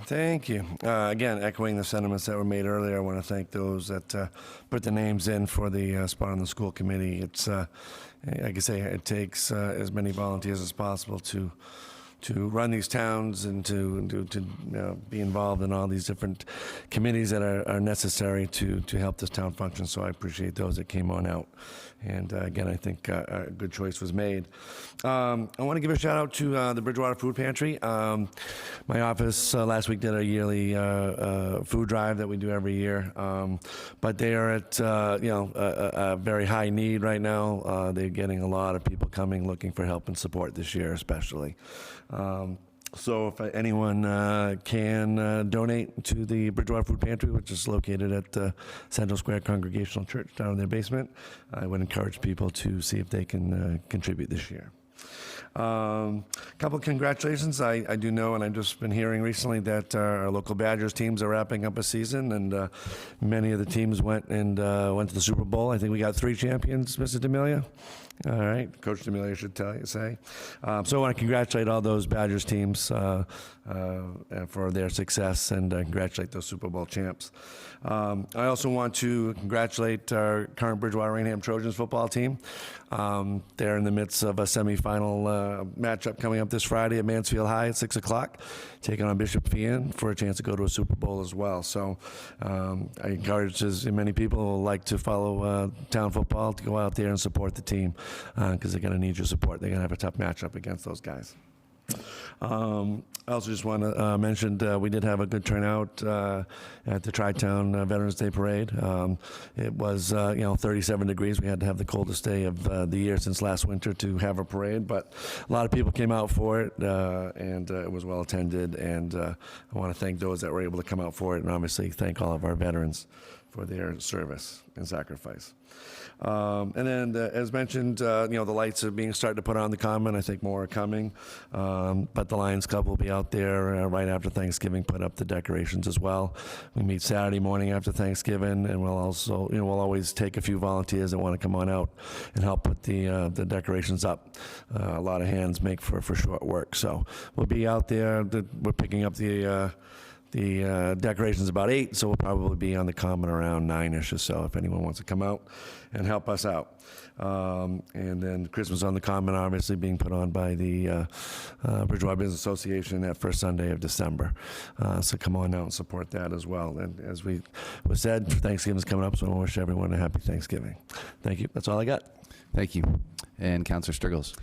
Thank you. Again, echoing the sentiments that were made earlier, I want to thank those that put the names in for the spot on the school committee. It's, like I say, it takes as many volunteers as possible to run these towns and to be involved in all these different committees that are necessary to help this town function. So I appreciate those that came on out. And again, I think a good choice was made. I want to give a shout out to the Bridgewater Food Pantry. My office last week did a yearly food drive that we do every year. But they are at a very high need right now. They're getting a lot of people coming looking for help and support this year, especially. So if anyone can donate to the Bridgewater Food Pantry, which is located at Central Square Congregational Church down in their basement, I would encourage people to see if they can contribute this year. Couple of congratulations. I do know, and I've just been hearing recently that our local Badgers teams are wrapping up a season, and many of the teams went to the Super Bowl. I think we got 3 champions, Mr. D'Amelia. All right, Coach D'Amelio should say. So I want to congratulate all those Badgers teams for their success and congratulate those Super Bowl champs. I also want to congratulate our current Bridgewater Raynham Trojans football team. They're in the midst of a semifinal matchup coming up this Friday at Mansfield High at 6 o'clock, taking on Bishop Fian for a chance to go to a Super Bowl as well. So I encourage as many people who like to follow town football to go out there and support the team because they're going to need your support. They're going to have a tough matchup against those guys. I also just want to mention we did have a good turnout at the Tri-Town Veterans Day Parade. It was 37 degrees. We had to have the coldest day of the year since last winter to have a parade, but a lot of people came out for it, and it was well attended. And I want to thank those that were able to come out for it, and obviously thank all of our veterans for their service and sacrifice. And then, as mentioned, the lights are started to put on the common. I think more are coming. But the Lions Club will be out there right after Thanksgiving, put up the decorations as well. We meet Saturday morning after Thanksgiving, and we'll also, we'll always take a few volunteers that want to come on out and help put the decorations up. A lot of hands make for short work. So we'll be out there. We're picking up the decorations about 8, so we'll probably be on the common around 9-ish or so if anyone wants to come out and help us out. And then Christmas on the Common obviously being put on by the Bridgewater Business Association that first Sunday of December. So come on out and support that as well. And as we said, Thanksgiving's coming up, so I want to wish everyone a happy Thanksgiving. Thank you. That's all I got. Thank you. And Councilor Striggles.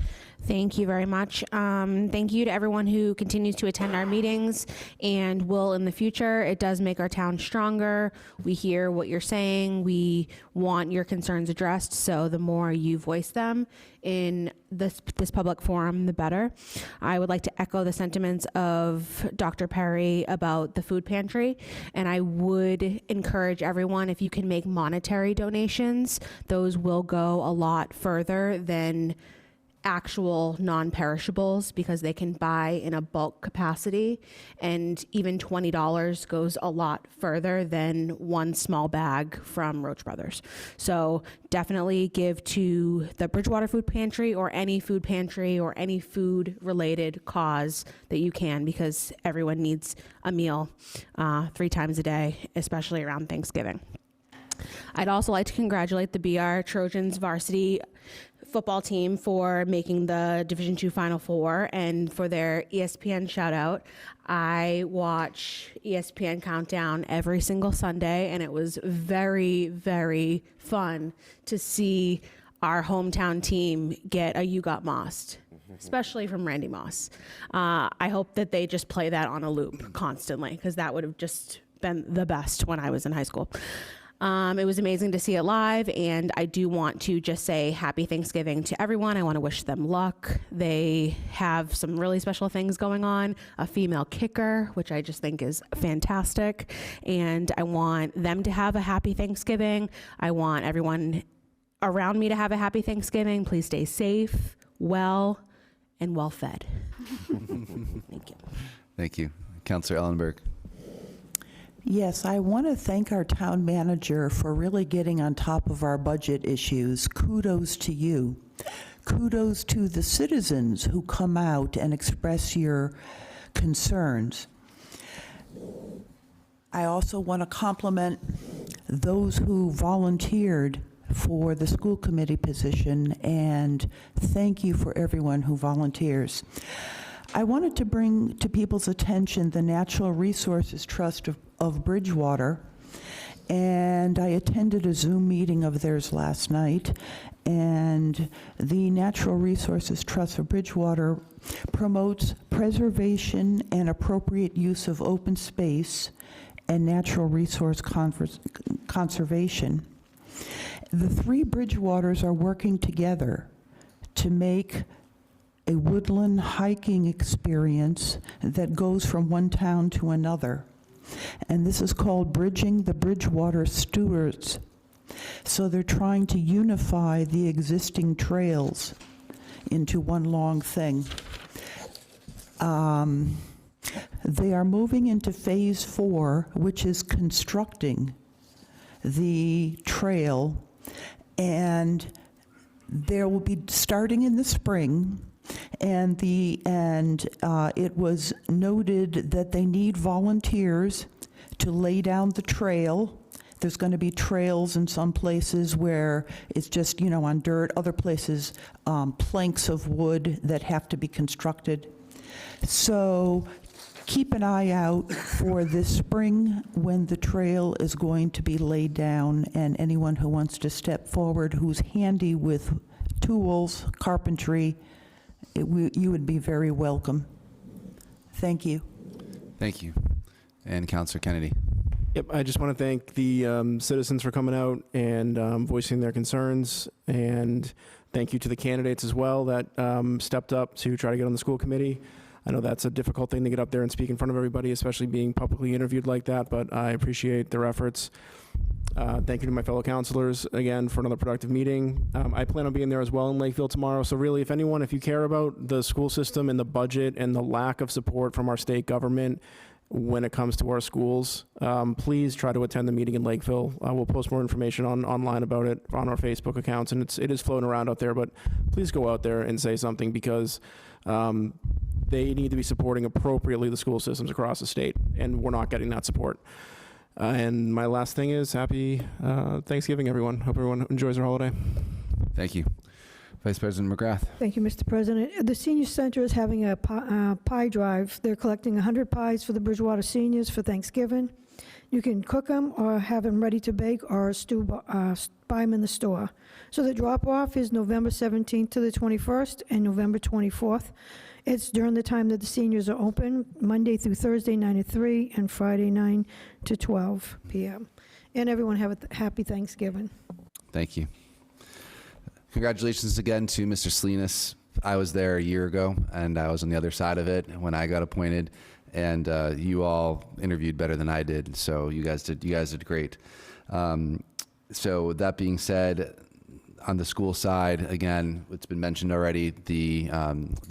Thank you very much. Thank you to everyone who continues to attend our meetings and will in the future. It does make our town stronger. We hear what you're saying. We want your concerns addressed, so the more you voice them in this public forum, the better. I would like to echo the sentiments of Dr. Perry about the food pantry, and I would encourage everyone, if you can make monetary donations, those will go a lot further than actual non-perishables because they can buy in a bulk capacity, and even $20 goes a lot further than one small bag from Roach Brothers. So definitely give to the Bridgewater Food Pantry or any food pantry or any food related cause that you can, because everyone needs a meal 3 times a day, especially around Thanksgiving. I'd also like to congratulate the BR Trojans varsity football team for making the Division II Final Four and for their ESPN shout out. I watch ESPN Countdown every single Sunday, and it was very, very fun to see our hometown team get a You Got Mossed, especially from Randy Moss. I hope that they just play that on a loop constantly, because that would have just been the best when I was in high school. It was amazing to see it live, and I do want to just say happy Thanksgiving to everyone. I want to wish them luck. They have some really special things going on, a female kicker, which I just think is fantastic, and I want them to have a happy Thanksgiving. I want everyone around me to have a happy Thanksgiving. Please stay safe, well, and well fed. Thank you. Thank you. Councilor Ellenberg. Yes, I want to thank our town manager for really getting on top of our budget issues. Kudos to you. Kudos to the citizens who come out and express your concerns. I also want to compliment those who volunteered for the school committee position, and thank you for everyone who volunteers. I wanted to bring to people's attention the Natural Resources Trust of Bridgewater, and I attended a Zoom meeting of theirs last night, and the Natural Resources Trust of Bridgewater promotes preservation and appropriate use of open space and natural resource conservation. The 3 Bridgewaters are working together to make a woodland hiking experience that goes from one town to another. And this is called Bridging the Bridgewater Stewards. So they're trying to unify the existing trails into one long thing. They are moving into phase 4, which is constructing the trail, and There will be, starting in the spring, and it was noted that they need volunteers to lay down the trail. There's going to be trails in some places where it's just, on dirt, other places, planks of wood that have to be constructed. So keep an eye out for this spring when the trail is going to be laid down, and anyone who wants to step forward who's handy with tools, carpentry, you would be very welcome. Thank you. Thank you. And Councilor Kennedy. Yep, I just want to thank the citizens for coming out and voicing their concerns, and thank you to the candidates as well that stepped up to try to get on the school committee. I know that's a difficult thing to get up there and speak in front of everybody, especially being publicly interviewed like that, but I appreciate their efforts. Thank you to my fellow councilors, again, for another productive meeting. I plan on being there as well in Lakeville tomorrow, so really, if you care about the school system and the budget and the lack of support from our state government when it comes to our schools, please try to attend the meeting in Lakeville. We'll post more information online about it on our Facebook accounts, and it is floating around out there, but please go out there and say something, because they need to be supporting appropriately the school systems across the state, and we're not getting that support. And my last thing is happy Thanksgiving, everyone. Hope everyone enjoys their holiday. Thank you. Vice President McGrath. Thank you, Mr. President. The Senior Center is having a pie drive. They're collecting 100 pies for the Bridgewater seniors for Thanksgiving. You can cook them or have them ready to bake, or buy them in the store. So the drop-off is November 17th to the 21st and November 24th. It's during the time that the seniors are open, Monday through Thursday, 9 to 3, and Friday, 9 to 12 p.m. And everyone have a happy Thanksgiving. Thank you. Congratulations again to Mr. Selines. I was there a year ago, and I was on the other side of it when I got appointed, and you all interviewed better than I did, so you guys did great. So with that being said, on the school side, again, it's been mentioned already, the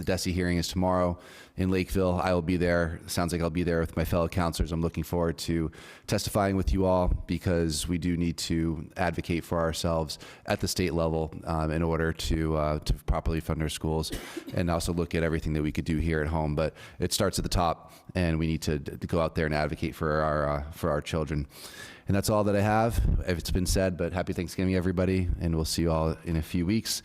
DESE hearing is tomorrow in Lakeville. I will be there. Sounds like I'll be there with my fellow counselors. I'm looking forward to testifying with you all, because we do need to advocate for ourselves at the state level in order to properly fund our schools, and also look at everything that we could do here at home. But it starts at the top, and we need to go out there and advocate for our children. And that's all that I have, if it's been said, but happy Thanksgiving, everybody, and we'll see you all in a few weeks.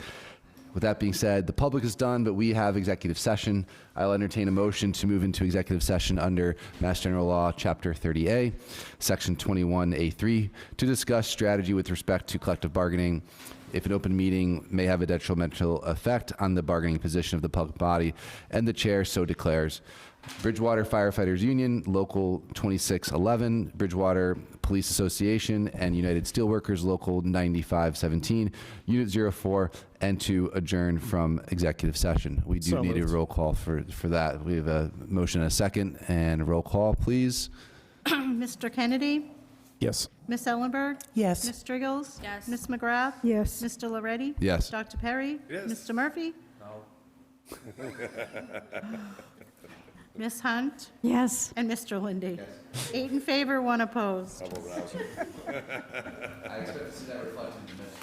With that being said, the public is done, but we have executive session. I'll entertain a motion to move into executive session under Mass General Law, Chapter 30A, Section 21A3, to discuss strategy with respect to collective bargaining. If an open meeting may have a detrimental effect on the bargaining position of the public body, and the chair so declares. Bridgewater Firefighters Union, Local 2611, Bridgewater Police Association, and United Steelworkers, Local 9517, Unit 04, and to adjourn from executive session. We do need a roll call for that. We have a motion and a second, and roll call, please. Mr. Kennedy? Yes. Ms. Ellenberg? Yes. Ms. Striggles? Yes. Ms. McGrath? Yes. Mr. Loretti? Yes. Dr. Perry? Yes. Mr. Murphy? No. Ms. Hunt? Yes. And Mr. Lindy? 8 in favor, 1 opposed. I expect to see that reflected in the minutes.